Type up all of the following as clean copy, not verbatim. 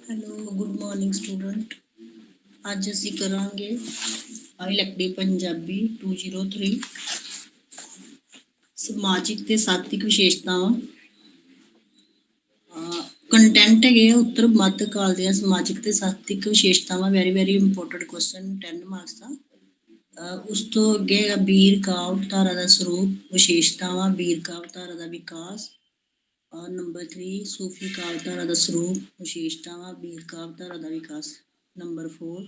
Hello, good morning student. ਅੱਜ ਅਸੀਂ ਕਰਾਂਗੇ ਇਲੈਕਟਿਵ ਪੰਜਾਬੀ 203 ਸਮਾਜਿਕ ਤੇ ਸਾਥਿਕ ਵਿਸ਼ੇਸ਼ਤਾਵਾਂ। ਕੰਟੈਂਟ ਹੈਗੇ ਆ ਉੱਤਰ ਮੱਧ ਕਾਲ ਦੀਆਂ ਸਮਾਜਿਕ ਤੇ ਸਾਥਿਕ ਵਿਸ਼ੇਸ਼ਤਾਵਾਂ। ਵੈਰੀ ਇੰਪੋਰਟੈਂਟ ਕੁਐਸਚਨ 10 ਮਾਰਕਸ ਦਾ। ਉਸ ਤੋਂ ਅੱਗੇ ਹੈਗਾ ਬੀਰ ਕਾਵਿ ਧਾਰਾ ਦਾ ਸਰੂਪ ਵਿਸ਼ੇਸ਼ਤਾਵਾਂ। ਬੀਰ ਕਾਵਿ ਧਾਰਾ ਦਾ ਵਿਕਾਸ। ਨੰਬਰ 3 ਸੂਫੀ ਕਾਵਿ ਧਾਰਾ ਦਾ ਸਰੂਪ ਵਿਸ਼ੇਸ਼ਤਾਵਾਂ। ਬੀਰ ਕਾਵਿ ਧਾਰਾ ਦਾ ਵਿਕਾਸ। ਨੰਬਰ 4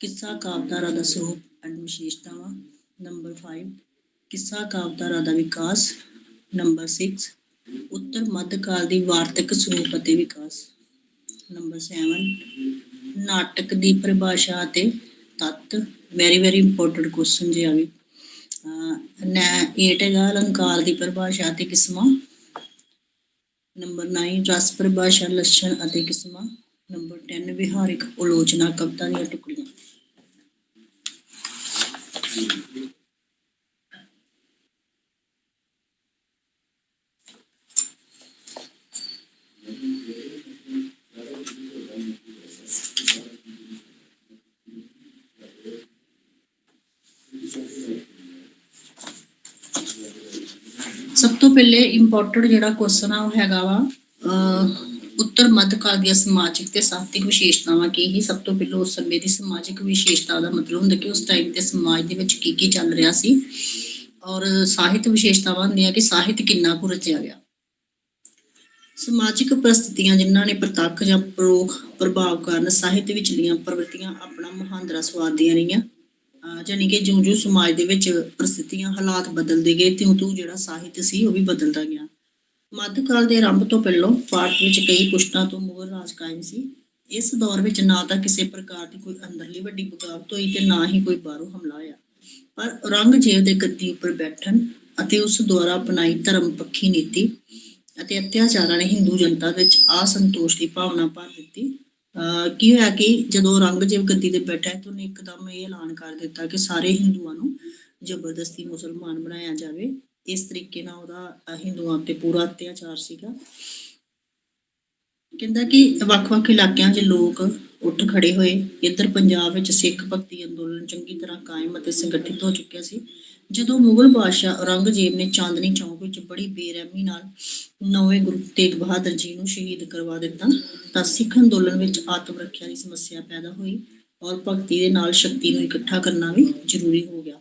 ਕਿੱਸਾ ਕਾਵਿ ਧਾਰਾ ਦਾ ਸਰੂਪ ਐਂਡ ਵਿਸ਼ੇਸ਼ਤਾਵਾਂ। ਨੰਬਰ 5 ਕਿੱਸਾ ਕਾਵਿ ਧਾਰਾ ਦਾ ਵਿਕਾਸ। ਨੰਬਰ 6 ਉੱਤਰ ਮੱਧ ਕਾਲ ਦੀ ਵਾਰਤਕ ਸਰੂਪ ਅਤੇ ਵਿਕਾਸ। ਨੰਬਰ 7 ਨਾਟਕ ਦੀ ਪਰਿਭਾਸ਼ਾ ਅਤੇ ਤੱਤ। ਵੈਰੀ ਇੰਪੋਰਟੈਂਟ ਕੁਐਸਚਨ ਜੇ ਆ ਵੀ। 8 ਹੈਗਾ ਅਲੰਕਾਰ ਦੀ ਪਰਿਭਾਸ਼ਾ ਅਤੇ ਕਿਸਮਾਂ। ਨੰਬਰ 9 ਰਸ ਪਰਿਭਾਸ਼ਾ ਲੱਛਣ ਅਤੇ ਕਿਸਮਾਂ। ਨੰਬਰ 10 ਵਿਹਾਰਿਕ ਆਲੋਚਨਾ ਕਵਿਤਾ ਦੀਆਂ ਟੁਕੜੀਆਂ। ਸਭ ਤੋਂ ਪਹਿਲੇ ਇੰਪੋਰਟੈਂਟ ਜਿਹੜਾ ਕੁਐਸਚਨ ਆ ਉਹ ਹੈਗਾ ਵਾ ਉੱਤਰ ਮੱਧ ਕਾਲ ਦੀਆਂ ਸਮਾਜਿਕ ਤੇ ਸਾਹਿਤਕ ਵਿਸ਼ੇਸ਼ਤਾਵਾਂ ਕੀ ਹੀ। ਸਭ ਤੋਂ ਪਹਿਲਾਂ ਉਸ ਸਮੇਂ ਦੀ ਸਮਾਜਿਕ ਵਿਸ਼ੇਸ਼ਤਾ ਦਾ ਮਤਲਬ ਹੁੰਦਾ ਕਿ ਉਸ ਟਾਈਮ ਤੇ ਸਮਾਜ ਦੇ ਵਿੱਚ ਕੀ ਚੱਲ ਰਿਹਾ ਸੀ। ਔਰ ਸਾਹਿਤ ਵਿਸ਼ੇਸ਼ਤਾਵਾਂ ਹੁੰਦੀਆਂ ਕਿ ਸਾਹਿਤ ਕਿੰਨਾ ਕੁ ਰਚਿਆ ਗਿਆ। ਸਮਾਜਿਕ ਪਰਿਸਥਿਤੀਆਂ ਜਿਨ੍ਹਾਂ ਨੇ ਪ੍ਰਤੱਖ ਜਾਂ ਪਰੋਖ ਪ੍ਰਭਾਵ ਕਾਰਨ ਸਾਹਿਤ ਵਿਚਲੀਆਂ ਪ੍ਰਵਿਰਤੀਆਂ ਆਪਣਾ ਮੁਹਾਂਦਰਾ ਸਵਾਰਦੀਆਂ ਰਹੀਆਂ। ਜਾਣੀ ਕਿ ਜਿਉਂ ਸਮਾਜ ਦੇ ਵਿੱਚ ਪਰਿਸਥਿਤੀਆਂ ਹਾਲਾਤ ਬਦਲਦੇ ਗਏ ਤਿਉਂ ਜਿਹੜਾ ਸਾਹਿਤ ਸੀ ਉਹ ਵੀ ਬਦਲਦਾ ਗਿਆ। ਮੱਧਕਾਲ ਦੇ ਆਰੰਭ ਤੋਂ ਪਹਿਲਾਂ ਭਾਰਤ ਵਿੱਚ ਕਈ ਪੁਸ਼ਤਾਂ ਤੋਂ ਮੁਗਲ ਰਾਜ ਕਾਇਮ ਸੀ। ਇਸ ਦੌਰ ਵਿੱਚ ਨਾ ਤਾਂ ਕਿਸੇ ਪ੍ਰਕਾਰ ਦੀ ਕੋਈ ਅੰਦਰਲੀ ਵੱਡੀ ਬਗਾਵਤ ਹੋਈ ਤੇ ਨਾ ਹੀ ਕੋਈ ਬਾਹਰੋਂ ਹਮਲਾ ਹੋਇਆ। ਪਰ ਔਰੰਗਜ਼ੇਬ ਦੇ ਗੱਦੀ ਉੱਪਰ ਬੈਠਣ ਅਤੇ ਉਸ ਦੁਆਰਾ ਅਪਣਾਈ ਧਰਮ ਪੱਖੀ ਨੀਤੀ ਅਤੇ ਅਤਿਆਚਾਰਾਂ ਨੇ ਹਿੰਦੂ ਜਨਤਾ ਵਿੱਚ ਅਸੰਤੋਸ਼ ਦੀ ਭਾਵਨਾ ਭਰ ਦਿੱਤੀ। ਕੀ ਹੋਇਆ ਕਿ ਜਦੋਂ ਔਰੰਗਜ਼ੇਬ ਗੱਦੀ ਤੇ ਬੈਠਾ ਤਾਂ ਉਹਨੇ ਇੱਕਦਮ ਇਹ ਐਲਾਨ ਕਰ ਦਿੱਤਾ ਕਿ ਸਾਰੇ ਹਿੰਦੂਆਂ ਨੂੰ ਜ਼ਬਰਦਸਤੀ ਮੁਸਲਮਾਨ ਬਣਾਇਆ ਜਾਵੇ। ਇਸ ਤਰੀਕੇ ਨਾਲ ਉਹਦਾ ਹਿੰਦੂਆਂ ਤੇ ਪੂਰਾ ਅਤਿਆਚਾਰ ਸੀਗਾ। ਕਹਿੰਦਾ ਕਿ ਵੱਖ ਇਲਾਕਿਆਂ 'ਚ ਲੋਕ ਉੱਠ ਖੜੇ ਹੋਏ। ਇੱਧਰ ਪੰਜਾਬ ਵਿੱਚ ਸਿੱਖ ਭਗਤੀ ਅੰਦੋਲਨ ਚੰਗੀ ਤਰ੍ਹਾਂ ਕਾਇਮ ਅਤੇ ਸੰਗਠਿਤ ਹੋ ਚੁੱਕਿਆ ਸੀ। ਜਦੋਂ ਮੁਗਲ ਬਾਦਸ਼ਾਹ ਔਰੰਗਜ਼ੇਬ ਨੇ ਚਾਂਦਨੀ ਚੌਂਕ ਵਿੱਚ ਬੜੀ ਬੇਰਹਿਮੀ ਨਾਲ 9ਵੇਂ ਗੁਰੂ ਤੇਗ ਬਹਾਦਰ ਜੀ ਨੂੰ ਸ਼ਹੀਦ ਕਰਵਾ ਦਿੱਤਾ ਤਾਂ ਸਿੱਖ ਅੰਦੋਲਨ ਵਿੱਚ ਆਤਮ ਰੱਖਿਆ ਦੀ ਸਮੱਸਿਆ ਪੈਦਾ ਹੋਈ ਔਰ ਭਗਤੀ ਦੇ ਨਾਲ ਸ਼ਕਤੀ ਨੂੰ ਇਕੱਠਾ ਕਰਨਾ ਵੀ ਜ਼ਰੂਰੀ ਹੋ ਗਿਆ।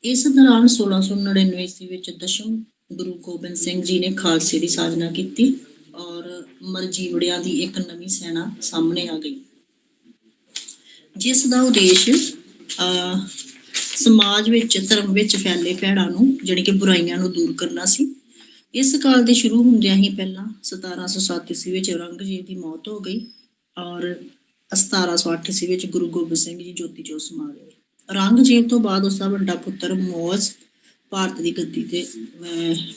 ਇਸ ਦੌਰਾਨ 1699 ਈਸਵੀ ਵਿੱਚ ਦਸ਼ਮ ਗੁਰੂ ਗੋਬਿੰਦ ਸਿੰਘ ਜੀ ਨੇ ਖਾਲਸੇ ਦੀ ਸਾਜਨਾ ਕੀਤੀ ਔਰ ਮਰਜੀਵੜਿਆਂ ਦੀ ਇੱਕ ਨਵੀਂ ਸੈਨਾ ਸਾਹਮਣੇ ਆ ਗਈ ਜਿਸ ਦਾ ਉਦੇਸ਼ ਸਮਾਜ ਵਿੱਚ ਧਰਮ ਵਿੱਚ ਫੈਲੇ ਭੈੜਾਂ ਨੂੰ ਜਾਣੀ ਕਿ ਬੁਰਾਈਆਂ ਨੂੰ ਦੂਰ ਕਰਨਾ ਸੀ। ਇਸ ਕਾਲ ਦੇ ਸ਼ੁਰੂ ਹੁੰਦਿਆਂ ਹੀ ਪਹਿਲਾਂ 1707 ਈਸਵੀ ਵਿੱਚ ਔਰੰਗਜ਼ੇਬ ਦੀ ਮੌਤ ਹੋ ਗਈ ਔਰ 1708 ਈਸਵੀ ਵਿੱਚ ਗੁਰੂ ਗੋਬਿੰਦ ਸਿੰਘ ਜੀ ਜੋਤੀ ਜੋਤ ਸਮਾ ਗਏ। ਔਰੰਗਜ਼ੇਬ ਤੋਂ ਬਾਅਦ ਉਸਦਾ ਵੱਡਾ ਪੁੱਤਰ ਮੌਜ਼ ਭਾਰਤ ਦੀ ਗੱਦੀ ਤੇ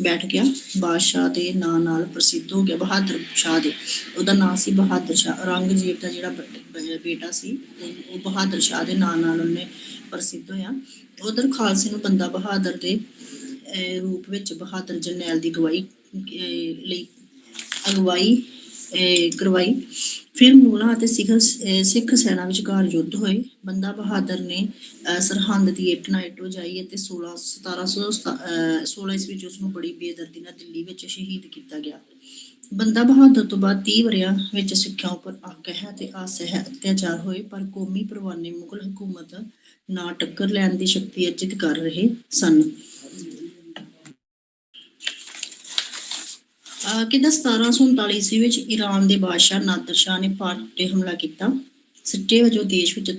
ਬੈਠ ਗਿਆ। ਬਾਦਸ਼ਾਹ ਦੇ ਨਾਂ ਨਾਲ ਪ੍ਰਸਿੱਧ ਹੋ ਗਿਆ। ਬਹਾਦਰ ਸ਼ਾਹ ਦੇ ਉਹਦਾ ਨਾਂ ਸੀ ਬਹਾਦਰ ਸ਼ਾਹ। ਔਰੰਗਜ਼ੇਬ ਦਾ ਜਿਹੜਾ ਬੇਟਾ ਸੀ ਉਹ ਬਹਾਦਰ ਸ਼ਾਹ ਦੇ ਨਾਂ ਨਾਲ ਉਹਨੇ ਪ੍ਰਸਿੱਧ ਹੋਇਆ। ਉਧਰ ਖਾਲਸੇ ਨੂੰ ਬੰਦਾ ਬਹਾਦਰ ਦੇ ਰੂਪ ਵਿੱਚ ਬਹਾਦਰ ਜਰਨੈਲ ਦੀ ਅਗਵਾਈ ਕਰਵਾਈ। ਫਿਰ ਮੁਗਲਾਂ ਅਤੇ ਸਿੱਖ ਸੈਨਾ ਵਿਚਕਾਰ ਯੁੱਧ ਹੋਏ। ਬੰਦਾ ਬਹਾਦਰ ਨੇ ਸਰਹੰਦ ਦੀ ਇੱਟ ਨਾਲ ਇੱਟ ਵਜਾਈ ਅਤੇ 1716 ਈਸਵੀ ਵਿੱਚ ਉਸਨੂੰ ਬੜੀ ਬੇਦਰਦੀ ਨਾਲ ਦਿੱਲੀ ਵਿੱਚ ਸ਼ਹੀਦ ਕੀਤਾ ਗਿਆ। ਬੰਦਾ ਬਹਾਦਰ ਤੋਂ ਬਾਅਦ 30 ਵਰ੍ਹਿਆਂ ਵਿੱਚ ਸਿੱਖਾਂ ਉੱਪਰ ਅਕਹਿ ਅਤੇ ਅਸਹਿ ਅਤਿਆਚਾਰ ਹੋਏ ਪਰ ਕੌਮੀ ਪਰਵਾਨੇ ਮੁਗਲ ਹਕੂਮਤ ਨਾਲ ਟੱਕਰ ਲੈਣ ਦੀ ਸ਼ਕਤੀ ਅਰਜਿਤ ਕਰ ਰਹੇ ਸਨ। ਕਹਿੰਦਾ 1739 ਈਸਵੀ ਵਿੱਚ ਈਰਾਨ ਦੇ ਬਾਦਸ਼ਾਹ ਨਾਦਰ ਸ਼ਾਹ ਨੇ ਭਾਰਤ ਉੱਤੇ ਹਮਲਾ ਕੀਤਾ। ਸਿੱਟੇ ਵਜੋਂ ਦੇਸ਼ ਵਿੱਚ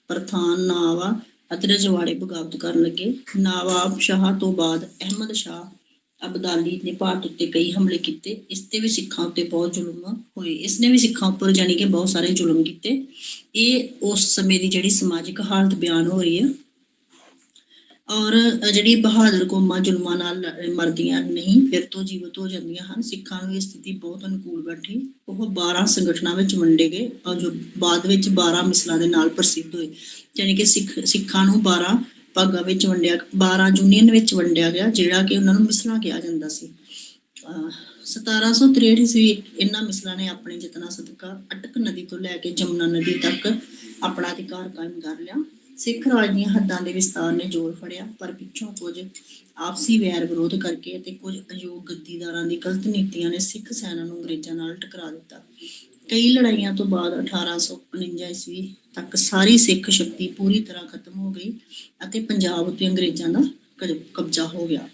ਪਠਾਨ ਨਾਵਾ ਅਤੇ ਰਜਵਾੜੇ ਬਗਾਵਤ ਕਰਨ ਲੱਗੇ। ਨਵਾਬ ਸ਼ਾਹ ਤੋਂ ਬਾਅਦ ਅਹਿਮਦ ਸ਼ਾਹ ਅਬਦਾਲੀ ਨੇ ਭਾਰਤ ਉੱਤੇ ਕਈ ਹਮਲੇ ਕੀਤੇ। ਇਸ ਤੇ ਵੀ ਸਿੱਖਾਂ ਉੱਤੇ ਬਹੁਤ ਜ਼ੁਲਮ ਹੋਏ। ਇਸਨੇ ਵੀ ਸਿੱਖਾਂ ਉੱਪਰ ਜਾਣੀ ਕਿ ਬਹੁਤ ਸਾਰੇ ਜ਼ੁਲਮ ਕੀਤੇ। ਇਹ ਉਸ ਸਮੇਂ ਦੀ ਜਿਹੜੀ ਸਮਾਜਿਕ ਹਾਲਤ ਬਿਆਨ ਹੋ ਰਹੀ ਹੈ ਔਰ ਜਿਹੜੀ ਬਹਾਦਰ ਕੌਮਾਂ ਜ਼ੁਲਮਾਂ ਨਾਲ ਮਰਦੀਆਂ ਨਹੀਂ ਫਿਰ ਤੋਂ ਜੀਵਤ ਹੋ ਜਾਂਦੀਆਂ ਹਨ। ਸਿੱਖਾਂ ਨੂੰ ਇਹ ਸਥਿਤੀ ਬਹੁਤ ਅਨੁਕੂਲ ਬੈਠੀ। ਉਹ 12 ਸੰਗਠਨਾਂ ਵਿੱਚ ਵੰਡੇ ਗਏ ਔਰ ਜੋ ਬਾਅਦ ਵਿੱਚ 12 ਮਿਸਲਾਂ ਦੇ ਨਾਲ ਪ੍ਰਸਿੱਧ ਹੋਏ। ਯਾਨੀ ਕਿ ਸਿੱਖਾਂ ਨੂੰ 12 ਭਾਗਾਂ ਵਿੱਚ 12 ਯੂਨੀਅਨ ਵਿੱਚ ਵੰਡਿਆ ਗਿਆ ਜਿਹੜਾ ਕਿ ਉਹਨਾਂ ਨੂੰ ਮਿਸਲਾਂ ਕਿਹਾ ਜਾਂਦਾ ਸੀ। 1763 ਈਸਵੀ ਇਹਨਾਂ ਮਿਸਲਾਂ ਨੇ ਆਪਣੇ ਯਤਨਾਂ ਸਦਕਾ ਅਟਕ ਨਦੀ ਤੋਂ ਲੈ ਕੇ ਜਮੁਨਾ ਨਦੀ ਤੱਕ ਆਪਣਾ ਅਧਿਕਾਰ ਕਾਇਮ ਕਰ ਲਿਆ। ਸਿੱਖ ਰਾਜ ਦੀਆਂ ਹੱਦਾਂ ਦੇ ਵਿਸਤਾਰ ਨੇ ਜ਼ੋਰ ਫੜਿਆ, ਪਰ ਪਿੱਛੋਂ ਕੁਝ ਆਪਸੀ ਵੈਰ ਵਿਰੋਧ ਕਰਕੇ ਅਤੇ ਕੁਝ ਅਯੋਗ ਗੱਦੀਦਾਰਾਂ ਦੀ ਗਲਤ ਨੀਤੀਆਂ ਨੇ ਸਿੱਖ ਸੈਨਾ ਨੂੰ ਅੰਗਰੇਜ਼ਾਂ ਨਾਲ ਟਕਰਾ ਦਿੱਤਾ। ਕਈ ਲੜਾਈਆਂ ਤੋਂ ਬਾਅਦ 1849 ਈਸਵੀ ਤੱਕ ਸਾਰੀ ਸਿੱਖ ਸ਼ਕਤੀ ਪੂਰੀ ਤਰ੍ਹਾਂ ਖਤਮ ਹੋ ਗਈ ਅਤੇ ਪੰਜਾਬ ਉੱਤੇ ਅੰਗਰੇਜ਼ਾਂ ਦਾ ਕਬਜ਼ਾ ਹੋ ਗਿਆ।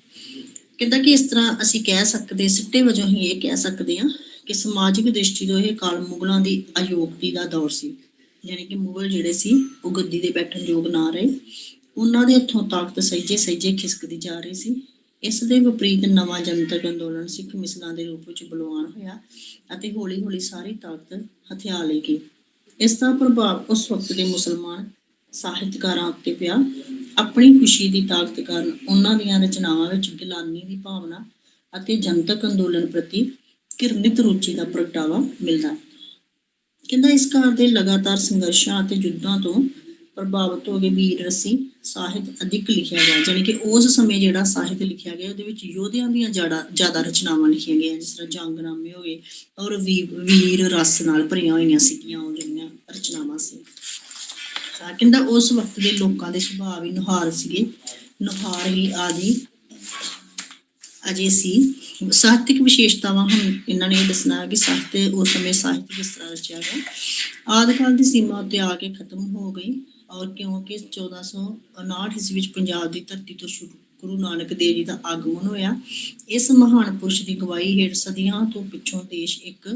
ਕਹਿੰਦਾ ਕਿ ਇਸ ਤਰ੍ਹਾਂ ਅਸੀਂ ਕਹਿ ਸਕਦੇ, ਸਿੱਟੇ ਵਜੋਂ ਹੀ ਇਹ ਕਹਿ ਸਕਦੇ ਹਾਂ ਕਿ ਸਮਾਜਿਕ ਦ੍ਰਿਸ਼ਟੀ ਤੋਂ ਇਹ ਕਾਲ ਮੁਗਲਾਂ ਦੀ ਅਯੋਗਤੀ ਦਾ ਦੌਰ ਸੀ। ਯਾਨੀ ਕਿ ਮੁਗਲ ਜਿਹੜੇ ਸੀ ਉਹ ਗੱਦੀ ਦੇ ਬੈਠਣ ਯੋਗ ਨਾ ਰਹੇ, ਉਹਨਾਂ ਦੇ ਹੱਥੋਂ ਤਾਕਤ ਸਹਿਜੇ ਸਹਿਜੇ ਖਿਸਕਦੀ ਜਾ ਰਹੀ ਸੀ। ਇਸ ਦੇ ਵਿਪਰੀਤ ਨਵਾਂ ਜਨਤਕ ਅੰਦੋਲਨ ਸਿੱਖ ਮਿਸਲਾਂ ਦੇ ਰੂਪ ਵਿੱਚ ਬਲਵਾਨ ਹੋਇਆ ਅਤੇ ਹੌਲੀ ਹੌਲੀ ਸਾਰੀ ਤਾਕਤ ਹਥਿਆ ਲਈ ਗਈ। ਇਸ ਦਾ ਪ੍ਰਭਾਵ ਉਸ ਵਕਤ ਦੇ ਮੁਸਲਮਾਨ ਸਾਹਿਤਕਾਰਾਂ ਉੱਤੇ ਪਿਆ। ਆਪਣੀ ਖੁਸ਼ੀ ਦੀ ਤਾਕਤ ਕਾਰਨ ਉਹਨਾਂ ਦੀਆਂ ਰਚਨਾਵਾਂ ਵਿੱਚ ਗਿਲਾਨੀ ਦੀ ਭਾਵਨਾ ਅਤੇ ਜਨਤਕ ਅੰਦੋਲਨ ਪ੍ਰਤੀ ਘਿਰਨਿਤ ਰੁਚੀ ਦਾ ਪ੍ਰਗਟਾਵਾ ਮਿਲਦਾ। ਕਹਿੰਦਾ ਇਸ ਕਾਲ ਦੇ ਲਗਾਤਾਰ ਸੰਘਰਸ਼ਾਂ ਅਤੇ ਯੁੱਧਾਂ ਤੋਂ ਪ੍ਰਭਾਵਿਤ ਹੋ ਕੇ ਵੀਰ ਰਸੀ ਸਾਹਿਤ ਅਧਿਕ ਲਿਖਿਆ ਗਿਆ। ਜਾਣੀ ਕਿ ਉਸ ਸਮੇਂ ਜਿਹੜਾ ਸਾਹਿਤ ਲਿਖਿਆ ਗਿਆ ਉਹਦੇ ਵਿੱਚ ਯੋਧਿਆਂ ਦੀਆਂ ਜ਼ਿਆਦਾ ਰਚਨਾਵਾਂ ਲਿਖੀਆਂ ਗਈਆਂ, ਜਿਸ ਤਰ੍ਹਾਂ ਜੰਗਨਾਮੇ ਹੋ ਗਏ ਔਰ ਵੀਰ ਰਸ ਨਾਲ ਭਰੀਆਂ ਹੋਈਆਂ ਸੀਗੀਆਂ ਉਹ ਜਿਹੜੀਆਂ ਰਚਨਾਵਾਂ ਸੀ। ਕਹਿੰਦਾ ਉਸ ਵਕਤ ਦੇ ਲੋਕਾਂ ਦੇ ਸੁਭਾਅ ਵੀ ਨੁਹਾਰ ਸੀਗੇ, ਨੁਹਾਰ ਹੀ ਆਦਿ ਅਜੇ ਸੀ। ਸਾਹਿਤਿਕ ਵਿਸ਼ੇਸ਼ਤਾਵਾਂ ਹੁਣ ਇਹਨਾਂ ਨੇ ਦੱਸਣਾ ਕਿ ਸਾਹਿਤ ਉਸ ਸਮੇਂ ਸਾਹਿਤ ਕਿਸ ਤਰ੍ਹਾਂ ਰਚਿਆ ਗਿਆ। ਆਦਿਕਾਲ ਦੀ ਸੀਮਾ ਉੱਤੇ ਆ ਕੇ ਖਤਮ ਹੋ ਗਈ ਔਰ ਕਿਉਂਕਿ 1459 ਈਸਵੀ ਵਿੱਚ ਪੰਜਾਬ ਦੀ ਧਰਤੀ ਤੋਂ ਗੁਰੂ ਨਾਨਕ ਦੇਵ ਜੀ ਦਾ ਆਗਮਨ ਹੋਇਆ। ਇਸ ਮਹਾਨ ਪੁਰਸ਼ ਦੀ ਗਵਾਹੀ ਹੇਠ ਸਦੀਆਂ ਤੋਂ ਪਿੱਛੋਂ ਦੇਸ਼ ਇੱਕ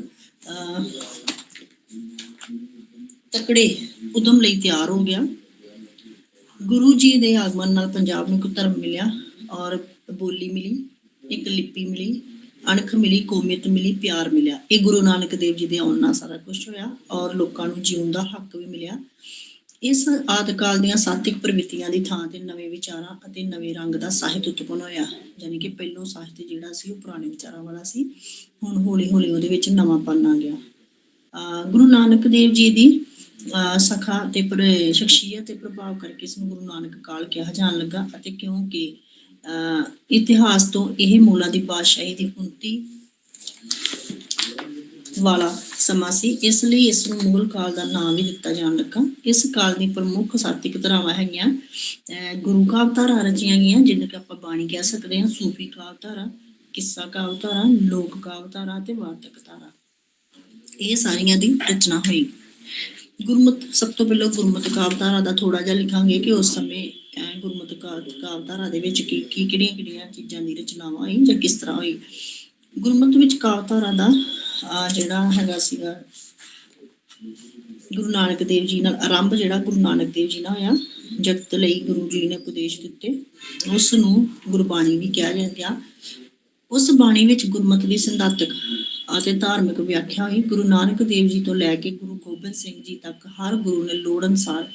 ਤਕੜੇ ਉਦਮ ਲਈ ਤਿਆਰ ਹੋ ਗਿਆ। ਗੁਰੂ ਜੀ ਦੇ ਆਗਮਨ ਨਾਲ ਪੰਜਾਬ ਨੂੰ ਇੱਕ ਧਰਮ ਮਿਲਿਆ ਔਰ ਬੋਲੀ ਮਿਲੀ, ਇੱਕ ਲਿਪੀ ਮਿਲੀ, ਅਣਖ ਮਿਲੀ, ਕੌਮੀਅਤ ਮਿਲੀ, ਪਿਆਰ ਮਿਲਿਆ। ਇਹ ਗੁਰੂ ਨਾਨਕ ਦੇਵ ਜੀ ਦੇ ਆਉਣ ਨਾਲ ਸਾਰਾ ਕੁਝ ਹੋਇਆ ਔਰ ਲੋਕਾਂ ਨੂੰ ਜਿਉਣ ਦਾ ਹੱਕ ਵੀ ਮਿਲਿਆ। ਇਸ ਆਦਿਕਾਲ ਦੀਆਂ ਸਾਹਿਤਿਕ ਪ੍ਰਵਿਰਤੀਆਂ ਦੀ ਥਾਂ ਤੇ ਨਵੇਂ ਵਿਚਾਰਾਂ ਅਤੇ ਨਵੇਂ ਰੰਗ ਦਾ ਸਾਹਿਤ ਉਤਪੰਨ ਹੋਇਆ। ਯਾਨੀ ਕਿ ਪਹਿਲੋਂ ਸਾਹਿਤ ਜਿਹੜਾ ਸੀ ਉਹ ਪੁਰਾਣੇ ਵਿਚਾਰਾਂ ਵਾਲਾ ਸੀ, ਹੁਣ ਹੌਲੀ ਹੌਲੀ ਉਹਦੇ ਵਿੱਚ ਨਵਾਂਪਨ ਆ ਗਿਆ। ਗੁਰੂ ਨਾਨਕ ਦੇਵ ਜੀ ਦੀ ਸਖਾ ਤੇ ਸ਼ਖਸੀਅਤ ਤੇ ਪ੍ਰਭਾਵ ਕਰਕੇ ਇਸ ਨੂੰ ਗੁਰੂ ਨਾਨਕ ਕਾਲ ਕਿਹਾ ਜਾਣ ਲੱਗਾ ਅਤੇ ਕਿਉਂਕਿ ਇਤਿਹਾਸ ਤੋਂ ਇਹ ਮੂਲਾਂ ਦੀ ਬਾਦਸ਼ਾਹੀ ਦੀ ਉੱਨਤੀ ਵਾਲਾ ਸਮਾਂ ਸੀ, ਇਸ ਲਈ ਇਸ ਨੂੰ ਮੁਗਲ ਕਾਲ ਦਾ ਨਾਮ ਵੀ ਦਿੱਤਾ ਜਾਣ ਲੱਗਾ। ਇਸ ਕਾਲ ਦੀ ਪ੍ਰਮੁੱਖ ਸਾਹਿਤਿਕ ਧਾਰਾਵਾਂ ਹੈਗੀਆਂ ਗੁਰੂ ਕਾਵਿ ਧਾਰਾ ਰਚੀਆਂ ਗਈਆਂ, ਜਿਹਨੂੰ ਕਿ ਆਪਾਂ ਬਾਣੀ ਕਹਿ ਸਕਦੇ ਹਾਂ, ਸੂਫੀ ਕਾਵਿ ਧਾਰਾ, ਕਿੱਸਾ ਕਾਵਿ ਧਾਰਾ, ਲੋਕ ਕਾਵਿ ਧਾਰਾ ਅਤੇ ਵਾਰਤਕ ਧਾਰਾ, ਇਹ ਸਾਰੀਆਂ ਦੀ ਰਚਨਾ ਹੋਈ। ਗੁਰਮਤਿ, ਸਭ ਤੋਂ ਪਹਿਲਾਂ ਗੁਰਮਤਿ ਕਾਵਿ ਧਾਰਾ ਦਾ ਥੋੜਾ ਜਿਹਾ ਲਿਖਾਂਗੇ ਕਿ ਉਸ ਸਮੇਂ ਗੁਰਮਤਿ ਕਾਵਿ ਧਾਰਾ ਦੇ ਵਿੱਚ ਕਿਹੜੀਆਂ ਚੀਜ਼ਾਂ ਦੀ ਰਚਨਾਵਾਂ ਹੋਈ ਜਾਂ ਕਿਸ ਤਰ੍ਹਾਂ ਹੋਈ। ਗੁਰਮਤਿ ਵਿੱਚ ਕਾਵਿ ਧਾਰਾ ਦਾ ਜਿਹੜਾ ਹੈਗਾ ਸੀਗਾ ਗੁਰੂ ਨਾਨਕ ਦੇਵ ਜੀ ਨਾਲ ਆਰੰਭ, ਜਿਹੜਾ ਗੁਰੂ ਨਾਨਕ ਦੇਵ ਜੀ ਨਾਲ ਹੋਇਆ। ਜਗਤ ਲਈ ਗੁਰੂ ਜੀ ਨੇ ਉਪਦੇਸ਼ ਦਿੱਤੇ, ਉਸ ਨੂੰ ਗੁਰਬਾਣੀ ਵੀ ਕਿਹਾ ਜਾਂਦਾ। ਉਸ ਬਾਣੀ ਵਿੱਚ ਗੁਰਮਤਿ ਦੀ ਸਿਧਾਂਤਕ ਅਤੇ ਧਾਰਮਿਕ ਵਿਆਖਿਆ ਹੋਈ। ਗੁਰੂ ਨਾਨਕ ਦੇਵ ਜੀ ਤੋਂ ਲੈ ਕੇ ਗੁਰੂ ਗੋਬਿੰਦ ਸਿੰਘ ਜੀ ਤੱਕ ਹਰ ਗੁਰੂ ਨੇ ਲੋੜ ਅਨੁਸਾਰ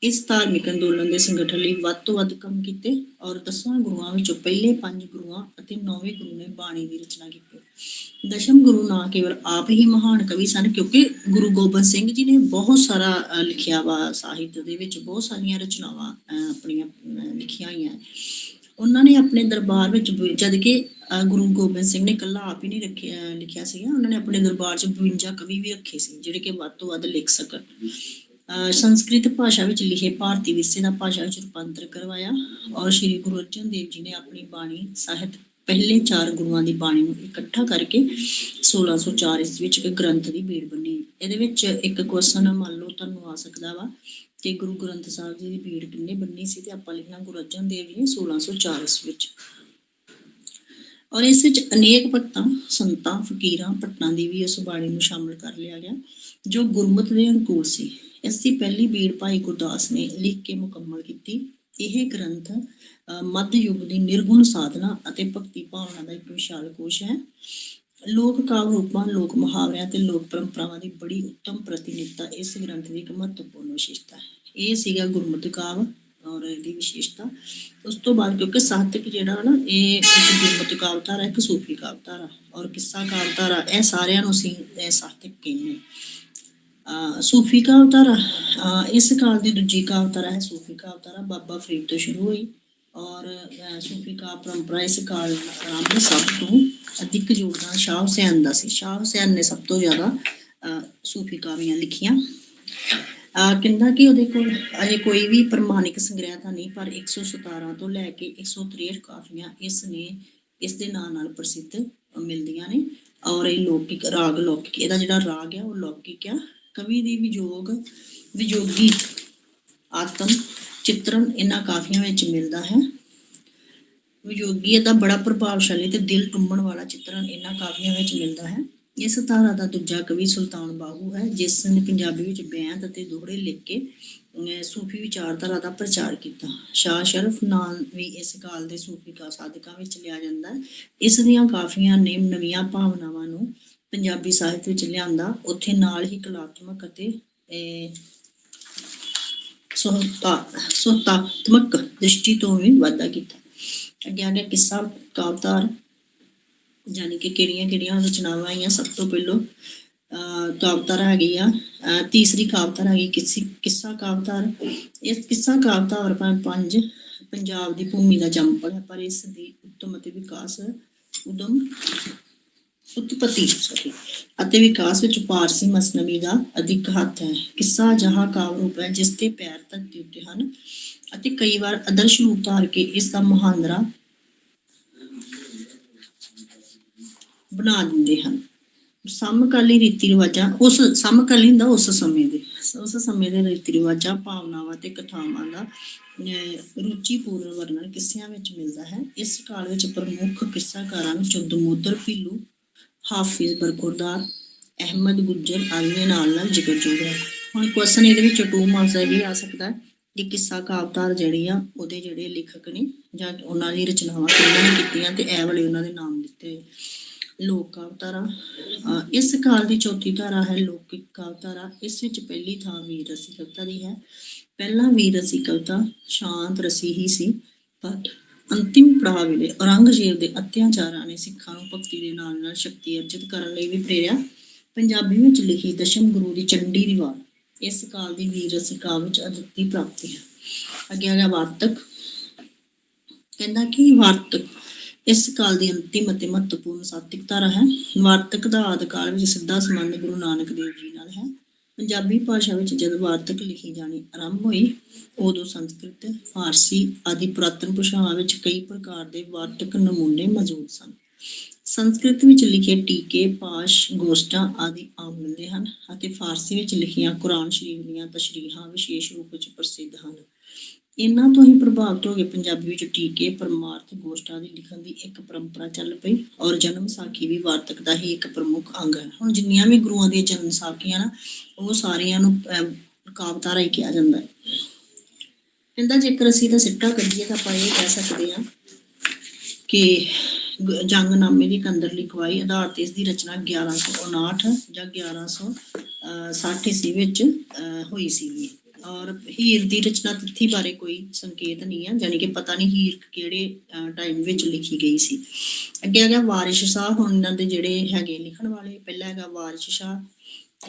ਇਸ ਧਾਰਮਿਕ ਅੰਦੋਲਨ ਦੇ ਸੰਗਠਨ ਲਈ ਵੱਧ ਤੋਂ ਵੱਧ ਕੰਮ ਕੀਤੇ ਔਰ 10 ਗੁਰੂਆਂ ਵਿੱਚੋਂ ਪਹਿਲੇ 5 ਗੁਰੂਆਂ ਅਤੇ 9ਵੇਂ ਗੁਰੂ ਨੇ ਬਾਣੀ ਦੀ ਰਚਨਾ ਕੀਤੀ। ਦਸ਼ਮ ਗੁਰੂ ਨਾ ਕੇਵਲ ਆਪ ਹੀ ਮਹਾਨ ਕਵੀ ਸਨ, ਕਿਉਂਕਿ ਗੁਰੂ ਗੋਬਿੰਦ ਸਿੰਘ ਜੀ ਨੇ ਬਹੁਤ ਸਾਰਾ ਲਿਖਿਆ ਵਾ, ਸਾਹਿਤ ਦੇ ਵਿੱਚ ਬਹੁਤ ਸਾਰੀਆਂ ਰਚਨਾਵਾਂ ਆਪਣੀਆਂ ਲਿਖੀਆਂ ਹੋਈਆਂ। ਉਹਨਾਂ ਨੇ ਆਪਣੇ ਦਰਬਾਰ ਵਿੱਚ, ਜਦ ਕਿ ਗੁਰੂ ਗੋਬਿੰਦ ਸਿੰਘ ਨੇ ਇਕੱਲਾ ਆਪ ਹੀ ਨਹੀਂ ਲਿਖਿਆ ਸੀਗਾ, ਉਹਨਾਂ ਨੇ ਆਪਣੇ ਦਰਬਾਰ 'ਚ 52 ਕਵੀ ਵੀ ਰੱਖੇ ਸੀ ਜਿਹੜੇ ਕਿ ਵੱਧ ਤੋਂ ਵੱਧ ਲਿਖ ਸਕਣ। ਸੰਸਕ੍ਰਿਤ ਭਾਸ਼ਾ ਵਿੱਚ ਲਿਖੇ ਭਾਰਤੀ ਵਿਰਸੇ ਦਾ ਭਾਸ਼ਾ ਵਿੱਚ ਰੂਪਾਂਤਰ ਕਰਵਾਇਆ ਔਰ ਸ਼੍ਰੀ ਗੁਰੂ ਅਰਜਨ ਦੇਵ ਜੀ ਨੇ ਆਪਣੀ ਬਾਣੀ ਸਾਹਿਤ ਪਹਿਲੇ 4 ਗੁਰੂਆਂ ਦੀ ਬਾਣੀ ਨੂੰ ਇਕੱਠਾ ਕਰਕੇ 1604 ਈਸਵੀ ਵਿੱਚ ਇੱਕ ਗ੍ਰੰਥ ਦੀ ਬੀੜ ਬੰਨੀ। ਇਹਦੇ ਵਿੱਚ ਇੱਕ ਕੁਐਸਚਨ ਮੰਨ ਲਓ ਤੁਹਾਨੂੰ ਆ ਸਕਦਾ ਵਾ ਕਿ ਗੁਰੂ ਗ੍ਰੰਥ ਸਾਹਿਬ ਜੀ ਦੀ ਬੀੜ ਕਿੰਨੇ ਬੰਨੀ ਸੀ, ਤੇ ਆਪਾਂ ਲਿਖਣਾ ਗੁਰੂ ਅਰਜਨ ਦੇਵ ਜੀ ਨੇ 1604 ਈਸਵੀ ਵਿੱਚ। ਔਰ ਇਸ ਵਿੱਚ ਅਨੇਕ ਭਗਤਾਂ, ਸੰਤਾਂ, ਫਕੀਰਾਂ, ਭੱਟਾਂ ਦੀ ਵੀ ਉਸ ਬਾਣੀ ਨੂੰ ਸ਼ਾਮਿਲ ਕਰ ਲਿਆ ਗਿਆ ਜੋ ਗੁਰਮਤਿ ਦੇ ਅਨੁਕੂਲ ਸੀ। ਇਸ ਦੀ ਪਹਿਲੀ ਬੀੜ ਭਾਈ ਗੁਰਦਾਸ ਨੇ ਲਿਖ ਕੇ ਮੁਕੰਮਲ ਕੀਤੀ। ਇਹ ਗ੍ਰੰਥ ਮੱਧ ਯੁੱਗ ਦੀ ਨਿਰਗੁਣ ਸਾਧਨਾ ਅਤੇ ਭਗਤੀ ਭਾਵਨਾ ਦਾ ਇੱਕ ਵਿਸ਼ਾਲ ਕੋਸ਼ ਹੈ। ਲੋਕ ਕਾਵਿ ਰੂਪਾਂ, ਲੋਕ ਮੁਹਾਵਰਿਆਂ ਤੇ ਲੋਕ ਪਰੰਪਰਾਵਾਂ ਦੀ ਬੜੀ ਉੱਤਮ ਪ੍ਰਤੀਨਿਧਤਾ ਇਸ ਗ੍ਰੰਥ ਦੀ ਇੱਕ ਮਹੱਤਵਪੂਰਨ ਵਿਸ਼ੇਸ਼ਤਾ ਹੈ। ਇਹ ਸੀਗਾ ਗੁਰਮਤਿ ਕਾਵਿ ਔਰ ਇਹਦੀ ਵਿਸ਼ੇਸ਼ਤਾ। ਉਸ ਤੋਂ ਬਾਅਦ ਕਿਉਂਕਿ ਸਾਹਿਤਕ ਜਿਹੜਾ ਨਾ, ਇਹ ਇੱਕ ਗੁਰਮਤਿ ਕਾਵਿ ਧਾਰਾ, ਇੱਕ ਸੂਫੀ ਕਾਵਿ ਧਾਰਾ ਔਰ ਕਿੱਸਾ ਕਾਵਿ ਧਾਰਾ, ਇਹ ਸਾਰਿਆਂ ਨੂੰ ਅਸੀਂ ਸਾਹਿਤਕ ਕਹਿੰਦੇ ਹਾਂ। ਸੂਫੀ ਕਾਵਿ ਧਾਰਾ ਇਸ ਕਾਲ ਦੀ ਦੂਜੀ ਕਾਵਿ ਧਾਰਾ ਹੈ। ਸੂਫੀ ਕਾਵਿ ਧਾਰਾ ਬਾਬਾ ਫਰੀਦ ਤੋਂ ਸ਼ੁਰੂ ਹੋਈ ਔਰ ਸੂਫੀ ਕਾਵਿ ਪਰੰਪਰਾ ਇਸ ਕਾਲ ਆਰੰਭ ਸਭ ਤੋਂ ਅਧਿਕ ਯੋਗਦਾਨ ਸ਼ਾਹ ਹੁਸੈਨ ਦਾ ਸੀ। ਸ਼ਾਹ ਹੁਸੈਨ ਨੇ ਸਭ ਤੋਂ ਜ਼ਿਆਦਾ ਸੂਫੀ ਕਾਵਿਆਂ ਲਿਖੀਆਂ। ਕਹਿੰਦਾ ਕਿ ਉਹਦੇ ਕੋਲ ਅਜੇ ਕੋਈ ਵੀ ਪ੍ਰਮਾਣਿਕ ਸੰਗ੍ਰਹਿ ਤਾਂ ਨਹੀਂ, ਪਰ 117 ਤੋਂ ਲੈ ਕੇ 163 ਕਾਫੀਆਂ ਇਸ ਦੇ ਨਾਂ ਨਾਲ ਪ੍ਰਸਿੱਧ ਮਿਲਦੀਆਂ ਨੇ। ਔਰ ਇਹ ਲੌਕਿਕ ਰਾਗ ਲੌਕਿਕ, ਇਹਦਾ ਜਿਹੜਾ ਰਾਗ ਆ ਉਹ ਲੌਕਿਕ ਆ। ਕਵੀ ਦੀ ਵਿਜੋਗੀ ਆਤਮ ਚਿੱਤਰਨ ਇਹਨਾਂ ਕਾਫੀਆਂ ਵਿੱਚ ਮਿਲਦਾ ਹੈ। ਵਿਜੋਗੀ ਇਹਦਾ ਬੜਾ ਪ੍ਰਭਾਵਸ਼ਾਲੀ ਤੇ ਦਿਲ ਟੁੰਬਣ ਵਾਲਾ ਚਿੱਤਰਨ ਇਹਨਾਂ ਕਾਫੀਆਂ ਵਿੱਚ ਮਿਲਦਾ ਹੈ। ਇਸ ਧਾਰਾ ਦਾ ਦੂਜਾ ਕਵੀ ਸੁਲਤਾਨ ਬਾਹੂ ਹੈ, ਜਿਸ ਨੇ ਪੰਜਾਬੀ ਵਿੱਚ ਬੈਂਤ ਅਤੇ ਦੋਹੜੇ ਲਿਖ ਕੇ ਸੂਫੀ ਵਿਚਾਰਧਾਰਾ ਦਾ ਪ੍ਰਚਾਰ ਕੀਤਾ। ਸ਼ਾਹ ਸ਼ਰਫ ਨਾਂ ਵੀ ਇਸ ਕਾਲ ਦੇ ਸੂਫੀ ਸਾਧਕਾਂ ਵਿੱਚ ਲਿਆ ਜਾਂਦਾ ਹੈ। ਇਸ ਦੀਆਂ ਕਾਫੀਆਂ ਨੇ ਨਵੀਆਂ ਭਾਵਨਾਵਾਂ ਨੂੰ ਪੰਜਾਬੀ ਸਾਹਿਤ ਵਿੱਚ ਲਿਆਂਦਾ। ਉੱਥੇ ਨਾਲ ਹੀ ਕਲਾਤਮਕ ਅਤੇ ਸੁਹਤਾਤਮਕ ਦ੍ਰਿਸ਼ਟੀ ਤੋਂ ਵੀ ਵਾਧਾ ਕੀਤਾ। ਅੱਗੇ ਆ ਗਿਆ ਕਿੱਸਾ ਕਾਵਧਾਰ, ਯਾਨੀ ਕਿ ਕਿਹੜੀਆਂ ਰਚਨਾਵਾਂ ਆਈਆਂ। ਸਭ ਤੋਂ ਪਹਿਲੋਂ ਕਾਵਧਾਰਾ ਹੈਗੀ ਆ, ਤੀਸਰੀ ਕਾਵਧਾਰਾ ਹੈਗੀ ਕਿੱਸਾ ਕਾਵਧਾਰ। ਇਸ ਕਿੱਸਾ ਕਾਵਧਾਰ ਪੰਜ ਪੰਜਾਬ ਦੀ ਭੂਮੀ ਦਾ ਜੰਮਪਲ ਹੈ, ਪਰ ਇਸ ਦੀ ਉਤਪਤੀ ਅਤੇ ਵਿਕਾਸ ਵਿੱਚ ਪਾਰਸੀ ਮਸਨਵੀ ਦਾ ਅਧਿਕ ਹੱਥ ਹੈ। ਕਿੱਸਾ ਅਜਿਹਾ ਕਾਵਿ ਰੂਪ ਹੈ ਜਿਸ ਦੇ ਪੈਰ ਧਰਤੀ ਉੱਤੇ ਹਨ ਅਤੇ ਕਈ ਵਾਰ ਆਦਰਸ਼ ਰੂਪ ਧਾਰ ਕੇ ਇਸ ਦਾ ਮੁਹਾਂਦਰਾ ਬਣਾ ਦਿੰਦੇ ਹਨ। ਸਮਕਾਲੀ ਰੀਤੀ ਰਿਵਾਜਾਂ, ਸਮਕਾਲੀ ਹੁੰਦਾ ਉਸ ਸਮੇਂ ਦੇ ਰੀਤੀ ਰਿਵਾਜਾਂ, ਭਾਵਨਾਵਾਂ ਤੇ ਕਥਾਵਾਂ ਦਾ ਰੁਚੀਪੂਰਨ ਵਰਣਨ ਕਿੱਸਿਆਂ ਵਿੱਚ ਮਿਲਦਾ ਹੈ। ਇਸ ਕਾਲ ਵਿੱਚ ਪ੍ਰਮੁੱਖ ਕਿੱਸਾਕਾਰਾਂ ਵਿੱਚੋਂ ਦਮੋਦਰ ਪੀਲੂ, ਹਾਫਿਜ਼ ਬਰਖੁਰਦਾਰ, ਅਹਿਮਦ ਗੁੱਜਰ ਆਦਿ ਦੇ ਨਾਲ ਜ਼ਿਕਰਯੋਗ ਹੈ। ਹੁਣ ਕੁਐਸਚਨ ਇਹਦੇ ਵਿੱਚ 2 ਮਾਰਕਸ ਦਾ ਵੀ ਆ ਸਕਦਾ ਕਿ ਕਿੱਸਾ ਕਾਵਧਾਰ ਜਿਹੜੀ ਆ ਉਹਦੇ ਜਿਹੜੇ ਲੇਖਕ ਨੇ ਜਾਂ ਉਹਨਾਂ ਦੀ ਰਚਨਾਵਾਂ ਕਿਹਨਾਂ ਨੇ ਕੀਤੀਆਂ ਤੇ ਇਹ ਵਾਲੇ ਉਹਨਾਂ ਦੇ ਨਾਮ ਦਿੱਤੇ। ਲੋਕ ਕਾਵਧਾਰਾ, ਇਸ ਕਾਲ ਦੀ ਚੌਥੀ ਧਾਰਾ ਹੈ ਲੌਕਿਕ ਕਾਵਧਾਰਾ। ਇਸ ਵਿੱਚ ਪਹਿਲੀ ਥਾਂ ਵੀਰ ਰਸੀ ਕਵਿਤਾ ਦੀ ਹੈ। ਪਹਿਲਾਂ ਵੀਰ ਰਸੀ ਕਵਿਤਾ ਸ਼ਾਂਤ ਰਸੀ ਹੀ ਸੀ, ਪਰ ਅੰਤਿਮ ਪੜਾਅ ਵੇਲੇ ਔਰੰਗਜ਼ੇਬ ਦੇ ਅਤਿਆਚਾਰਾਂ ਨੇ ਸਿੱਖਾਂ ਨੂੰ ਭਗਤੀ ਦੇ ਨਾਲ ਸ਼ਕਤੀ ਅਰਜਿਤ ਕਰਨ ਲਈ ਵੀ ਪ੍ਰੇਰਿਆ। ਪੰਜਾਬੀ ਵਿੱਚ ਲਿਖੀ ਦਸ਼ਮ ਗੁਰੂ ਦੀ ਚੰਡੀ ਦੀ ਵਾਰ ਇਸ ਕਾਲ ਦੀ ਵੀਰ ਰਸੀ ਕਾਵਿ ਵਿੱਚ ਅਦੁੱਤੀ ਪ੍ਰਾਪਤੀ ਹੈ। ਅੱਗੇ ਆ ਗਿਆ ਵਾਰਤਕ। ਕਹਿੰਦਾ ਕਿ ਵਾਰਤਕ ਇਸ ਕਾਲ ਦੀ ਅੰਤਿਮ ਅਤੇ ਮਹੱਤਵਪੂਰਨ ਸਾਹਿਤਕ ਧਾਰਾ ਹੈ। ਵਾਰਤਕ ਦਾ ਆਦਿ ਕਾਲ ਵਿੱਚ ਸਿੱਧਾ ਸੰਬੰਧ ਗੁਰੂ ਨਾਨਕ ਦੇਵ ਜੀ ਨਾਲ ਹੈ। ਪੰਜਾਬੀ ਭਾਸ਼ਾ ਵਿੱਚ ਜਦ ਵਾਰਤਕ ਲਿਖੀ ਜਾਣੀ ਆਰੰਭ ਹੋਈ, ਉਦੋਂ ਸੰਸਕ੍ਰਿਤ, ਫਾਰਸੀ ਆਦਿ ਪੁਰਾਤਨ ਭਾਸ਼ਾਵਾਂ ਵਿੱਚ ਕਈ ਪ੍ਰਕਾਰ ਦੇ ਵਾਰਤਕ ਨਮੂਨੇ ਮੌਜੂਦ ਸਨ। ਸੰਸਕ੍ਰਿਤ ਵਿੱਚ ਲਿਖੇ ਟੀਕੇ, ਪਾਸ਼, ਗੋਸ਼ਟਾਂ ਆਦਿ ਆਮ ਮਿਲਦੇ ਹਨ ਅਤੇ ਫਾਰਸੀ ਵਿੱਚ ਲਿਖੀਆਂ ਕੁਰਾਨ ਸ਼ਰੀਫ ਦੀਆਂ ਤਸ਼ਰੀਹਾਂ ਵਿਸ਼ੇਸ਼ ਰੂਪ ਵਿੱਚ ਪ੍ਰਸਿੱਧ ਹਨ। ਇਹਨਾਂ ਤੋਂ ਹੀ ਪ੍ਰਭਾਵਿਤ ਹੋ ਕੇ ਪੰਜਾਬੀ ਵਿੱਚ ਟੀਕੇ, ਪਰਮਾਰਥ, ਗੋਸ਼ਟਾਂ ਦੀ ਲਿਖਣ ਦੀ ਇੱਕ ਪਰੰਪਰਾ ਚੱਲ ਪਈ ਔਰ ਜਨਮ ਸਾਖੀ ਵੀ ਵਾਰਤਕ ਦਾ ਹੀ ਇੱਕ ਪ੍ਰਮੁੱਖ ਅੰਗ ਹੈ। ਹੁਣ ਜਿੰਨੀਆਂ ਵੀ ਗੁਰੂਆਂ ਦੀਆਂ ਜਨਮ ਸਾਖੀਆਂ ਨਾ, ਉਹ ਸਾਰੀਆਂ ਨੂੰ ਕਾਵਧਾਰਾ ਹੀ ਕਿਹਾ ਜਾਂਦਾ ਹੈ। ਕਹਿੰਦਾ ਜੇਕਰ ਅਸੀਂ ਇਹਦਾ ਸਿੱਟਾ ਕੱਢੀਏ ਤਾਂ ਆਪਾਂ ਇਹ ਕਹਿ ਸਕਦੇ ਹਾਂ ਕਿ ਜੰਗਨਾਮੇ ਦੀ ਕੰਦਰਲੀ ਗਵਾਹੀ ਆਧਾਰ ਤੇ ਇਸ ਦੀ ਰਚਨਾ 1159 ਜਾਂ 1160 ਈਸਵੀ ਵਿੱਚ ਹੋਈ ਸੀਗੀ। ਔਰ ਹੀਰ ਦੀ ਰਚਨਾ ਤਿਥੀ ਬਾਰੇ ਕੋਈ ਸੰਕੇਤ ਨਹੀਂ ਹੈ, ਯਾਨੀ ਕਿ ਪਤਾ ਨਹੀਂ ਹੀਰ ਕਿਹੜੇ ਟਾਈਮ ਵਿੱਚ ਲਿਖੀ ਗਈ ਸੀ। ਅੱਗੇ ਹੈਗਾ ਵਾਰਿਸ਼ ਸ਼ਾਹ। ਹੁਣ ਇਹਨਾਂ ਦੇ ਜਿਹੜੇ ਹੈਗੇ ਲਿਖਣ ਵਾਲੇ, ਪਹਿਲਾ ਹੈਗਾ ਵਾਰਿਸ਼ ਸ਼ਾਹ।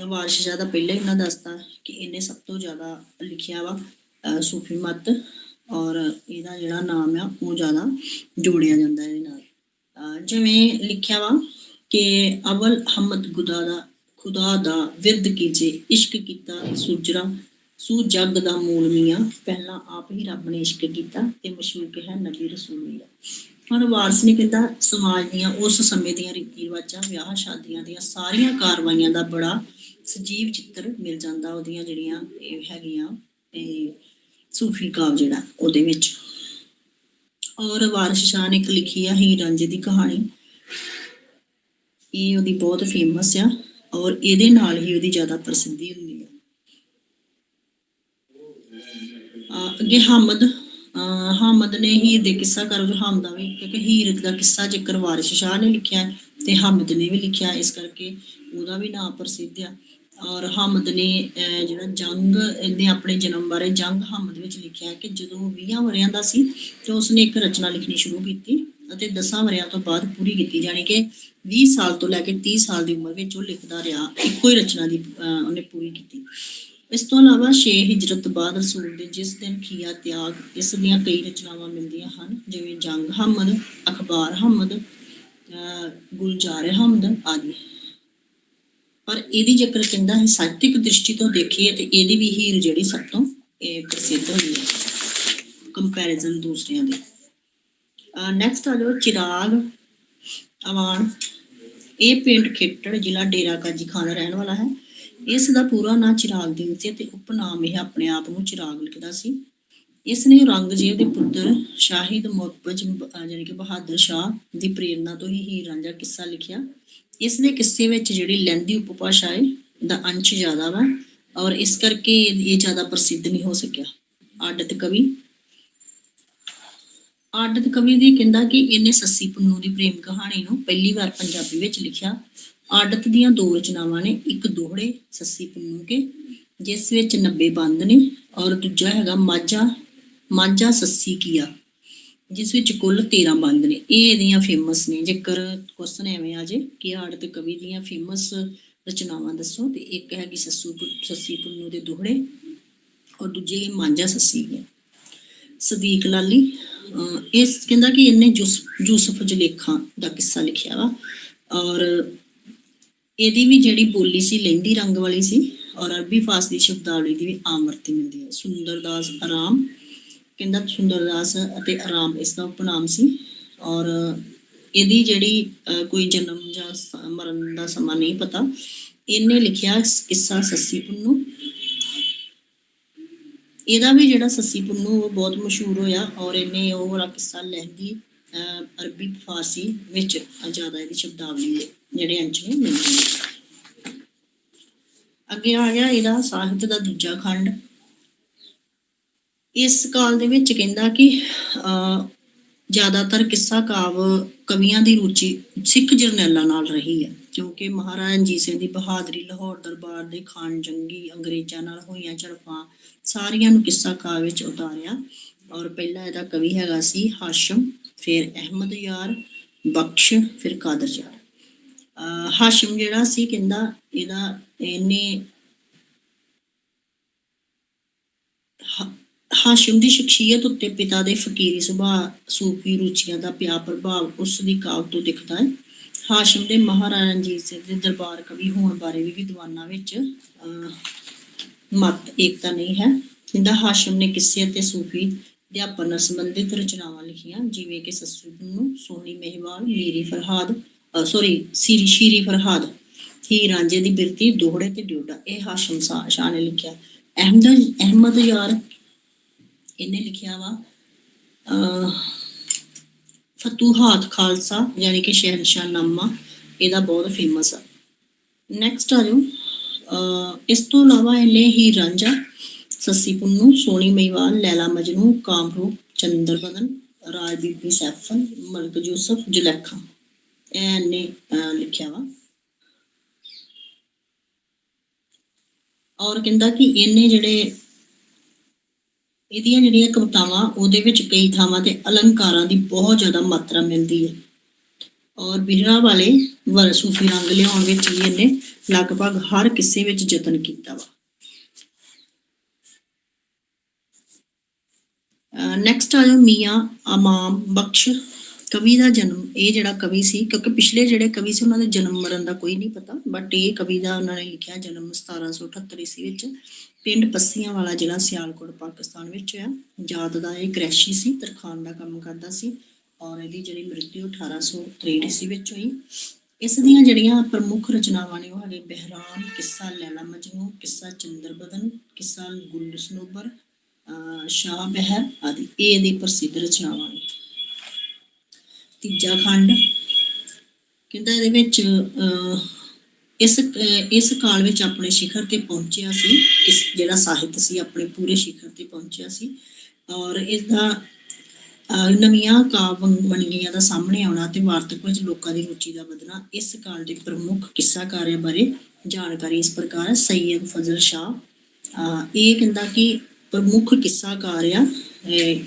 ਵਾਰਿਸ਼ ਸ਼ਾਹ ਦਾ ਪਹਿਲਾਂ ਹੀ ਇਹਨਾਂ ਦੱਸਤਾ ਕਿ ਇਹਨੇ ਸਭ ਤੋਂ ਜ਼ਿਆਦਾ ਲਿਖਿਆ ਵਾ ਸੂਫੀ ਮੱਤ, ਔਰ ਇਹਦਾ ਜਿਹੜਾ ਨਾਮ ਆ ਉਹ ਜ਼ਿਆਦਾ ਜੋੜਿਆ ਜਾਂਦਾ ਇਹਦੇ ਨਾਲ। ਜਿਵੇਂ ਲਿਖਿਆ ਵਾ ਕਿ ਅਵਲ ਹਮਦ ਖੁਦਾ ਦਾ ਵਿਰਦ ਕੀਜੇ, ਇਸ਼ਕ ਕੀਤਾ ਸੁਜਰਾ ਸੂ ਜੱਗ ਦਾ ਮੂਲ ਮੀਆਂ, ਪਹਿਲਾਂ ਆਪ ਹੀ ਰੱਬ ਨੇ ਇਸ਼ਕ ਕੀਤਾ ਤੇ ਮਸ਼ੂਕ ਹੈ ਨਬੀ ਰਸੂਲ ਮੀਆਂ। ਹੁਣ ਵਾਰਿਸ ਨੇ ਕਹਿੰਦਾ ਸਮਾਜ ਦੀਆਂ ਉਸ ਸਮੇਂ ਦੀਆਂ ਰੀਤੀ ਰਿਵਾਜਾਂ, ਵਿਆਹ ਸ਼ਾਦੀਆਂ ਦੀਆਂ ਸਾਰੀਆਂ ਕਾਰਵਾਈਆਂ ਦਾ ਬੜਾ ਸਜੀਵ ਚਿੱਤਰ ਮਿਲ ਜਾਂਦਾ ਉਹਦੀਆਂ ਜਿਹੜੀਆਂ ਇਹ ਹੈਗੀਆਂ ਸੂਫੀ ਕਾਵਿ ਜਿਹੜਾ ਉਹਦੇ ਵਿੱਚ। ਔਰ ਵਾਰਿਸ ਸ਼ਾਹ ਨੇ ਇੱਕ ਲਿਖੀ ਆ ਹੀਰ ਰਾਂਝੇ ਦੀ ਕਹਾਣੀ, ਇਹ ਉਹਦੀ ਬਹੁਤ ਫੇਮਸ ਆ ਔਰ ਇਹਦੇ ਨਾਲ ਹੀ ਉਹਦੀ ਜ਼ਿਆਦਾ ਪ੍ਰਸਿੱਧੀ ਹੁੰਦੀ ਆ। ਅੱਗੇ ਹਾਮਦ ਨੇ ਹੀਰ ਦੇ ਕਿੱਸਾ ਕਰ ਹਾਮਦ ਦਾ ਵੀ, ਕਿਉਂਕਿ ਹੀਰ ਦਾ ਕਿੱਸਾ ਜੇਕਰ ਵਾਰਿਸ ਸ਼ਾਹ ਨੇ ਲਿਖਿਆ ਤੇ ਹਾਮਦ ਨੇ ਵੀ ਲਿਖਿਆ, ਇਸ ਕਰਕੇ ਉਹਦਾ ਵੀ ਨਾਮ ਪ੍ਰਸਿੱਧ ਆ। ਔਰ ਹਾਮਦ ਨੇ ਜਿਹੜਾ ਜੰਗ ਇਹਨੇ ਆਪਣੇ ਜਨਮ ਬਾਰੇ ਜੰਗ ਹਾਮਦ ਵਿੱਚ ਲਿਖਿਆ ਕਿ ਜਦੋਂ 20 ਵਰ੍ਹਿਆਂ ਦਾ ਸੀ ਤੇ ਉਸਨੇ ਇੱਕ ਰਚਨਾ ਲਿਖਣੀ ਸ਼ੁਰੂ ਕੀਤੀ ਅਤੇ 10 ਵਰ੍ਹਿਆਂ ਤੋਂ ਬਾਅਦ ਪੂਰੀ ਕੀਤੀ, ਜਾਣੀ ਕਿ 20 ਸਾਲ ਤੋਂ ਲੈ ਕੇ 30 ਸਾਲ ਦੀ ਉਮਰ ਵਿੱਚ ਉਹ ਲਿਖਦਾ ਰਿਹਾ, ਇੱਕੋ ਹੀ ਰਚਨਾ ਦੀ ਉਹਨੇ ਪੂਰੀ ਕੀਤੀ। ਇਸ ਤੋਂ ਇਲਾਵਾ 6 ਹਿਜਰਤ ਬਾਅਦ ਰਸੂਲ ਦੇ ਜਿਸ ਦਿਨ ਕੀਆ ਤਿਆਗ, ਇਸ ਦੀਆਂ ਕਈ ਰਚਨਾਵਾਂ ਮਿਲਦੀਆਂ ਹਨ, ਜਿਵੇਂ ਜੰਗ ਹਮਦ, ਅਖਬਾਰ ਹਮਦ, ਗੁਲਜ਼ਾਰ ਹਮਦ ਆਦਿ। ਪਰ ਇਹਦੀ ਜੇਕਰ ਕਹਿੰਦਾ ਹੈ ਸਾਹਿਤਿਕ ਦ੍ਰਿਸ਼ਟੀ ਤੋਂ ਦੇਖੀਏ ਤੇ ਇਹਦੀ ਵੀ ਹੀਰ ਜਿਹੜੀ ਸਭ ਤੋਂ ਪ੍ਰਸਿੱਧ ਹੋਈ ਹੈ ਕੰਪੈਰੀਜ਼ਨ ਦੂਸਰਿਆਂ ਦੇ। ਨੈਕਸਟ ਆ ਜਾਓ ਚਿਰਾਗ ਅਵਾਨ। ਇਹ ਪਿੰਡ ਖੇਟੜ, ਜ਼ਿਲ੍ਹਾ ਡੇਰਾ ਗਾਜੀ ਖਾਨ ਦਾ ਰਹਿਣ ਵਾਲਾ ਹੈ। ਇਸ ਦਾ ਪੂਰਾ ਨਾਂ ਚਿਰਾਗ ਦੀਨ ਸੀ ਤੇ ਉਪਨਾਮ ਇਹ ਆਪਣੇ ਆਪ ਨੂੰ ਚਿਰਾਗ ਲਿਖਦਾ ਸੀ। ਇਸ ਨੇ ਔਰੰਗਜ਼ੇਬ ਦੇ ਪੁੱਤਰ ਸ਼ਾਹਿਦ ਮੁਕਬਜ ਜਾਣੀ ਕਿ ਬਹਾਦਰ ਸ਼ਾਹ ਦੀ ਪ੍ਰੇਰਨਾ ਤੋਂ ਹੀ ਹੀਰ ਰਾਂਝਾ ਕਿੱਸਾ ਲਿਖਿਆ। ਇਸ ਦੇ ਕਿੱਸੇ ਵਿੱਚ ਜਿਹੜੀ ਲਹਿੰਦੀ ਉਪਭਾਸ਼ਾ ਹੈ ਦਾ ਅੰਸ਼ ਜ਼ਿਆਦਾ ਵਾ, ਔਰ ਇਸ ਕਰਕੇ ਇਹ ਜ਼ਿਆਦਾ ਪ੍ਰਸਿੱਧ ਨਹੀਂ ਹੋ ਸਕਿਆ। ਆਡਤ ਕਵੀ ਦੀ ਕਹਿੰਦਾ ਕਿ ਇਹਨੇ ਸੱਸੀ ਪੁੰਨੂ ਦੀ ਪ੍ਰੇਮ ਕਹਾਣੀ ਨੂੰ ਪਹਿਲੀ ਵਾਰ ਪੰਜਾਬੀ ਵਿੱਚ ਲਿਖਿਆ। ਆਡਤ ਦੀਆਂ 2 ਰਚਨਾਵਾਂ ਨੇ, ਇੱਕ ਦੋਹੜੇ ਸੱਸੀ ਪੁੰਨੂ ਕੇ ਜਿਸ ਵਿੱਚ 90 ਬੰਦ ਨੇ, ਔਰ ਦੂਜਾ ਹੈਗਾ ਮਾਝਾ ਸੱਸੀ ਕੀਆ ਜਿਸ ਵਿੱਚ ਕੁੱਲ 13 ਬੰਦ ਨੇ। ਇਹ ਇਹਦੀਆਂ ਫੇਮਸ ਨੇ। ਜੇਕਰ ਕੁਐਸਚਨ ਐਵੇਂ ਆ ਜੇ ਕਿ ਆਡਤ ਕਵੀ ਦੀਆਂ ਫੇਮਸ ਰਚਨਾਵਾਂ ਦੱਸੋ, ਤੇ ਇੱਕ ਹੈਗੀ ਸੱਸੀ ਪੁੰਨੂ ਦੇ ਦੋਹੜੇ, ਔਰ ਦੂਜੀ ਮਾਝਾ ਸੱਸੀ ਹੈ। ਸਦੀਕ ਲਾਲੀ ਇਸ ਕਹਿੰਦਾ ਕਿ ਇਹਨੇ ਯੂਸਫ ਜਲੇਖਾਂ ਦਾ ਕਿੱਸਾ ਲਿਖਿਆ ਵਾ, ਔਰ ਇਹਦੀ ਵੀ ਜਿਹੜੀ ਬੋਲੀ ਸੀ ਲਹਿੰਦੀ ਰੰਗ ਵਾਲੀ ਸੀ, ਔਰ ਅਰਬੀ ਫਾਰਸੀ ਸ਼ਬਦਾਵਲੀ ਦੀ ਵੀ ਆਮ ਵਰਤੀ ਮਿਲਦੀ ਹੈ। ਸੁੰਦਰਦਾਸ ਆਰਾਮ ਕਹਿੰਦਾ ਸੁੰਦਰਦਾਸ ਅਤੇ ਆਰਾਮ ਇਸ ਦਾ ਉਪਨਾਮ ਸੀ, ਔਰ ਇਹਦੀ ਜਿਹੜੀ ਕੋਈ ਜਨਮ ਜਾਂ ਮਰਨ ਦਾ ਸਮਾਂ ਨਹੀਂ ਪਤਾ। ਇਹਨੇ ਲਿਖਿਆ ਕਿੱਸਾ ਸੱਸੀ ਪੁੰਨੂ। ਇਹਦਾ ਵੀ ਜਿਹੜਾ ਸੱਸੀ ਪੁੰਨੂ ਉਹ ਬਹੁਤ ਮਸ਼ਹੂਰ ਹੋਇਆ, ਔਰ ਇਹਨੇ ਉਹ ਵਾਲਾ ਕਿੱਸਾ ਲਹਿੰਦੀ ਅਰਬੀ ਫਾਰਸੀ ਵਿੱਚ ਜ਼ਿਆਦਾ ਇਹਦੀ ਸ਼ਬਦਾਵਲੀ ਜਿਹੜੇ ਅੰਸ਼ ਨੇ ਮਿਲਦੇ ਨੇ। ਅੱਗੇ ਆ ਗਿਆ ਇਹਦਾ ਸਾਹਿਤ ਦਾ ਦੂਜਾ ਖੰਡ। ਇਸ ਕਾਲ ਦੇ ਵਿੱਚ ਕਹਿੰਦਾ ਕਿ ਜ਼ਿਆਦਾਤਰ ਕਿੱਸਾ ਕਾਵ ਕਵੀਆਂ ਦੀ ਰੁਚੀ ਸਿੱਖ ਜਰਨੈਲਾਂ ਨਾਲ ਰਹੀ ਹੈ, ਕਿਉਂਕਿ ਮਹਾਰਾਜਾ ਰਣਜੀਤ ਸਿੰਘ ਦੀ ਬਹਾਦਰੀ, ਲਾਹੌਰ ਦਰਬਾਰ ਦੇ ਖਾਨ ਜੰਗੀ, ਅੰਗਰੇਜ਼ਾਂ ਨਾਲ ਹੋਈਆਂ ਝੜਪਾਂ ਸਾਰੀਆਂ ਨੂੰ ਕਿੱਸਾ ਕਾਵ ਵਿੱਚ ਉਤਾਰਿਆ। ਔਰ ਪਹਿਲਾ ਇਹਦਾ ਕਵੀ ਹੈਗਾ ਸੀ ਹਾਸ਼ਮ, ਫਿਰ ਅਹਿਮਦ ਯਾਰ ਬਖਸ਼, ਫਿਰ ਕਾਦਰ ਯਾਰ। ਹਾਸ਼ਮ ਜਿਹੜਾ ਸੀ ਕਹਿੰਦਾ ਇਹਨੇ ਹਾਸ਼ਮ ਦੀ ਸ਼ਖਸੀਅਤ ਉੱਤੇ ਪਿਤਾ ਦੇ ਫਕੀਰੀ ਸੁਭਾਅ, ਸੂਫੀ ਰੁਚੀਆਂ ਦਾ ਪਿਆ ਪ੍ਰਭਾਵ ਉਸ ਦੀ ਕਾਵ ਤੋਂ ਦਿਖਦਾ ਹੈ। ਹਾਸ਼ਮ ਦੇ ਮਹਾਰਾਜਾ ਰਣਜੀਤ ਸਿੰਘ ਦੇ ਦਰਬਾਰ ਕਵੀ ਹੋਣ ਬਾਰੇ ਵੀ ਵਿਦਵਾਨਾਂ ਵਿੱਚ ਮਤ ਏਕਤਾ ਨਹੀਂ ਹੈ। ਕਹਿੰਦਾ ਹਾਸ਼ਮ ਨੇ ਕਿੱਸੇ ਅਤੇ ਸੂਫੀ ਅਧਿਆਪਨ ਨਾਲ ਸੰਬੰਧਿਤ ਰਚਨਾਵਾਂ ਲਿਖੀਆਂ, ਜਿਵੇਂ ਕਿ ਸੱਸੀ ਪੁੰਨੂ, ਸੋਹਣੀ ਮਹੀਵਾਲ, ਸ਼ੀਰੀ ਫਰਹਾਦ, ਹੀਰ ਰਾਂਝੇ ਦੀ ਬਿਰਤੀ, ਦੋਹੜੇ ਤੇ ਡਿਉਢਾ। ਇਹ ਹਾਸ਼ਮ ਸ਼ਾਹ ਨੇ ਲਿਖਿਆ। ਅਹਿਮਦ ਯਾਰ ਇਹਨੇ ਲਿਖਿਆ ਵਾ ਫਤੂਹਾਤ ਖਾਲਸਾ ਯਾਨੀ ਕਿ ਸ਼ਹਿਨਸ਼ਾਹ ਨਾਮਾ, ਇਹਦਾ ਬਹੁਤ ਫੇਮਸ ਆ। ਨੈਕਸਟ ਆ ਜਾਓ ਇਸ ਤੋਂ ਇਲਾਵਾ ਇਹਨੇ ਹੀਰ ਰਾਂਝਾ, ਸੱਸੀ ਪੁੰਨੂ, ਸੋਹਣੀ ਮਹੀਵਾਲ, ਲੈਲਾ ਮਜਨੂ, ਕਾਮਰੂਪ, ਚੰਦਰ ਬਦਨ, ਰਾਜ ਬੀਬੀ ਸੈਫਨ, ਮਲਕ ਯੂਸਫ, ਜੁਲੈਖਾਂ ਇਹਨੇ ਲਿਖਿਆ ਵਾ। ਔਰ ਕਹਿੰਦਾ ਕਿ ਇਹਨੇ ਇਹਦੀਆਂ ਜਿਹੜੀਆਂ ਕਵਿਤਾਵਾਂ ਉਹਦੇ ਵਿੱਚ ਕਈ ਥਾਵਾਂ ਤੇ ਅਲੰਕਾਰਾਂ ਦੀ ਬਹੁਤ ਜ਼ਿਆਦਾ ਮਾਤਰਾ ਮਿਲਦੀ ਹੈ, ਔਰ ਬਿਰਹਾ ਵਾਲੇ ਸੂਫੀ ਰੰਗ ਲਿਆਉਣ ਵਿੱਚ ਵੀ ਇਹਨੇ ਲਗਭਗ ਹਰ ਕਿੱਸੇ ਵਿੱਚ ਯਤਨ ਕੀਤਾ ਵਾ। ਨੈਕਸਟ ਆ ਜਾਓ ਮੀਆਂ ਇਮਾਮ ਬਖਸ਼। ਕਵੀ ਦਾ ਜਨਮ, ਇਹ ਜਿਹੜਾ ਕਵੀ ਸੀ, ਕਿਉਂਕਿ ਪਿਛਲੇ ਜਿਹੜੇ ਕਵੀ ਸੀ ਉਹਨਾਂ ਦੇ ਜਨਮ ਮਰਨ ਦਾ ਕੋਈ ਨਹੀਂ ਪਤਾ, ਬਟ ਇਹ ਕਵੀ ਦਾ ਉਹਨਾਂ ਨੇ ਲਿਖਿਆ ਜਨਮ 1778 ਈਸਵੀ ਵਿੱਚ, ਪਿੰਡ ਪੱਸੀਆਂ ਵਾਲਾ, ਜ਼ਿਲ੍ਹਾ ਸਿਆਲਕੋਟ, ਪਾਕਿਸਤਾਨ ਵਿੱਚ ਹੋਇਆ। ਜਾਤ ਦਾ ਇਹ ਕੁਰੈਸ਼ੀ ਸੀ, ਤਰਖਾਨ ਦਾ ਕੰਮ ਕਰਦਾ ਸੀ, ਔਰ ਇਹਦੀ ਜਿਹੜੀ ਮ੍ਰਿਤੂ 1863 ਈਸਵੀ ਵਿੱਚ ਹੋਈ। ਇਸ ਦੀਆਂ ਜਿਹੜੀਆਂ ਪ੍ਰਮੁੱਖ ਰਚਨਾਵਾਂ ਨੇ ਉਹ ਹੈਗੇ ਬਹਿਰਾਮ, ਕਿੱਸਾ ਲੈਲਾ ਮਜਨੂ, ਕਿੱਸਾ ਚੰਦਰ ਬਦਨ, ਕਿੱਸਾ ਗੁਲ ਸਨੋਬਰ, ਸ਼ਾਹ ਬਹਿਰ ਆਦਿ। ਇਹ ਇਹਦੀ ਪ੍ਰਸਿੱਧ ਰਚਨਾਵਾਂ ਨੇ। ਤੀਜਾ ਖੰਡ ਕਹਿੰਦਾ ਇਹਦੇ ਵਿੱਚ ਇਸ ਕਾਲ ਵਿੱਚ ਆਪਣੇ ਸਿਖਰ ਤੇ ਪਹੁੰਚਿਆ ਸੀ, ਜਿਹੜਾ ਸਾਹਿਤ ਸੀ ਆਪਣੇ ਪੂਰੇ ਸਿਖਰ ਤੇ ਪਹੁੰਚਿਆ ਸੀ, ਔਰ ਇਸਦਾ ਨਵੀਆਂ ਕਾਵ ਵੰਨਗੀਆਂ ਦਾ ਸਾਹਮਣੇ ਆਉਣਾ ਤੇ ਵਾਰਤਕ ਵਿੱਚ ਲੋਕਾਂ ਦੀ ਰੁਚੀ ਦਾ ਵਧਣਾ। ਇਸ ਕਾਲ ਦੇ ਪ੍ਰਮੁੱਖ ਕਿੱਸਾਕਾਰਾਂ ਬਾਰੇ ਜਾਣਕਾਰੀ ਇਸ ਪ੍ਰਕਾਰ ਹੈ। ਸੈਯਦ ਫਜ਼ਲ ਸ਼ਾਹ ਇਹ ਕਹਿੰਦਾ ਕਿ ਪ੍ਰਮੁੱਖ ਕਿੱਸਾਕਾਰ ਆ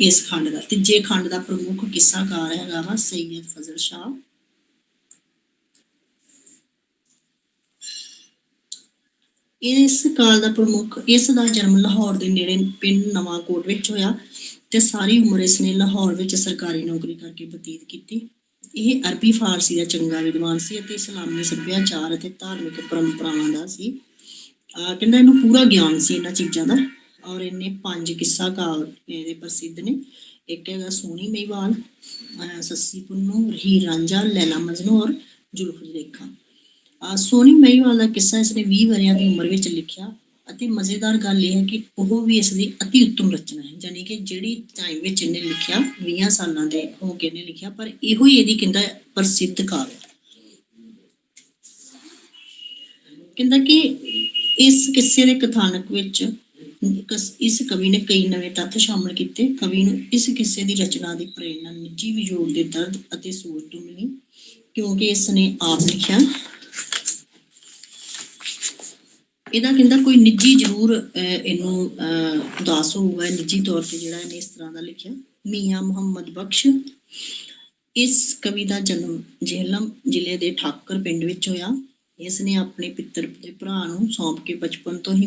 ਇਸ ਖੰਡ ਦਾ। ਤੀਜੇ ਖੰਡ ਦਾ ਪ੍ਰਮੁੱਖ ਕਿੱਸਾਕਾਰ ਹੈਗਾ ਵਾ ਸੈਯਦ ਫਜ਼ਲ ਸ਼ਾਹ। ਇਸ ਕਾਲ ਦਾ ਪ੍ਰਮੁੱਖ ਇਸ ਦਾ ਜਨਮ ਲਾਹੌਰ ਦੇ ਨੇੜੇ ਪਿੰਡ ਨਵਾਂਕੋਟ ਵਿੱਚ ਹੋਇਆ ਤੇ ਸਾਰੀ ਉਮਰ ਇਸਨੇ ਲਾਹੌਰ ਵਿੱਚ ਸਰਕਾਰੀ ਨੌਕਰੀ ਕਰਕੇ ਬਤੀਤ ਕੀਤੀ। ਇਹ ਅਰਬੀ ਫਾਰਸੀ ਦਾ ਚੰਗਾ ਵਿਦਵਾਨ ਸੀ ਅਤੇ ਇਸਲਾਮੀ ਸੱਭਿਆਚਾਰ ਅਤੇ ਧਾਰਮਿਕ ਪਰੰਪਰਾਵਾਂ ਦਾ ਸੀ। ਕਹਿੰਦਾ ਇਹਨੂੰ ਪੂਰਾ ਗਿਆਨ ਸੀ ਇਹਨਾਂ ਚੀਜ਼ਾਂ ਦਾ। ਔਰ ਇਹਨੇ 5 ਕਿੱਸਾ ਕਾਵ ਇਹਦੇ ਪ੍ਰਸਿੱਧ ਨੇ। ਇੱਕ ਹੈਗਾ ਸੋਹਣੀ ਮਹੀਵਾਲ, ਸੱਸੀ ਪੁੰਨੂ, ਹੀਰ ਰਾਂਝਾ, ਲੈਲਾ ਮਜਨੂ ਔਰ ਜ਼ੁਲਫ ਜ਼ੁਲੇਖਾ। ਸੋਹਣੀ ਮਹੀਵਾਲ ਦਾ ਕਿੱਸਾ ਇਸਨੇ 20 ਵਰ੍ਹਿਆਂ ਦੀ ਉਮਰ ਵਿੱਚ ਲਿਖਿਆ ਅਤੇ ਮਜ਼ੇਦਾਰ ਗੱਲ ਇਹ ਹੈ ਕਿ ਉਹ ਵੀ ਇਸ ਦੀ ਅਤੀ ਉੱਤਮ ਰਚਨਾ ਹੈ। ਯਾਨੀ ਕਿ ਜਿਹੜੀ ਟਾਈਮ ਵਿੱਚ ਇਹਨੇ ਲਿਖਿਆ 20 ਸਾਲਾਂ ਦੇ ਹੋ ਕੇ ਇਹਨੇ ਲਿਖਿਆ, ਪਰ ਇਹੋ ਹੀ ਇਹਦੀ ਕਹਿੰਦਾ ਪ੍ਰਸਿੱਧ ਕਾਵਿ ਹੈ। ਕਹਿੰਦਾ ਕਿ ਇਸ ਕਿੱਸੇ ਦੇ ਕਥਾਨਕ ਵਿੱਚ ਇਸ ਕਵੀ ਨੇ ਕਈ ਨਵੇਂ ਤੱਥ ਸ਼ਾਮਲ ਕੀਤੇ। ਕਵੀ ਨੂੰ ਇਸ ਕਿੱਸੇ ਦੀ ਰਚਨਾ ਦੀ ਪ੍ਰੇਰਨਾ ਨਿੱਜੀ ਵਿਯੋਗ ਦੇ ਦਰਦ ਅਤੇ ਸੋਚ ਤੋਂ ਮਿਲੀ, ਕਿਉਂਕਿ ਇਸ ਨੇ ਆਪ ਲਿਖਿਆ। ਇਹਦਾ ਕਹਿੰਦਾ ਕੋਈ ਨਿੱਜੀ ਜ਼ਰੂਰ ਇਹਨੂੰ ਉਦਾਸ ਹੋਊਗਾ ਨਿੱਜੀ ਤੌਰ ਤੇ ਜਿਹੜਾ ਇਹਨੇ ਇਸ ਤਰ੍ਹਾਂ ਦਾ ਲਿਖਿਆ। ਮੀਆਂ ਮੁਹੰਮਦ ਬਖਸ਼। ਇਸ ਕਵੀ ਦਾ ਜਨਮ ਜੇਹਲਮ ਜ਼ਿਲ੍ਹੇ ਦੇ ਠਾਕਰ ਪਿੰਡ ਵਿੱਚ ਹੋਇਆ। ਇਸ ਨੇ ਆਪਣੇ ਪਿੱਤਰ ਦੇ ਭਰਾ ਨੂੰ ਸੌਂਪ ਕੇ ਬਚਪਨ ਤੋਂ ਹੀ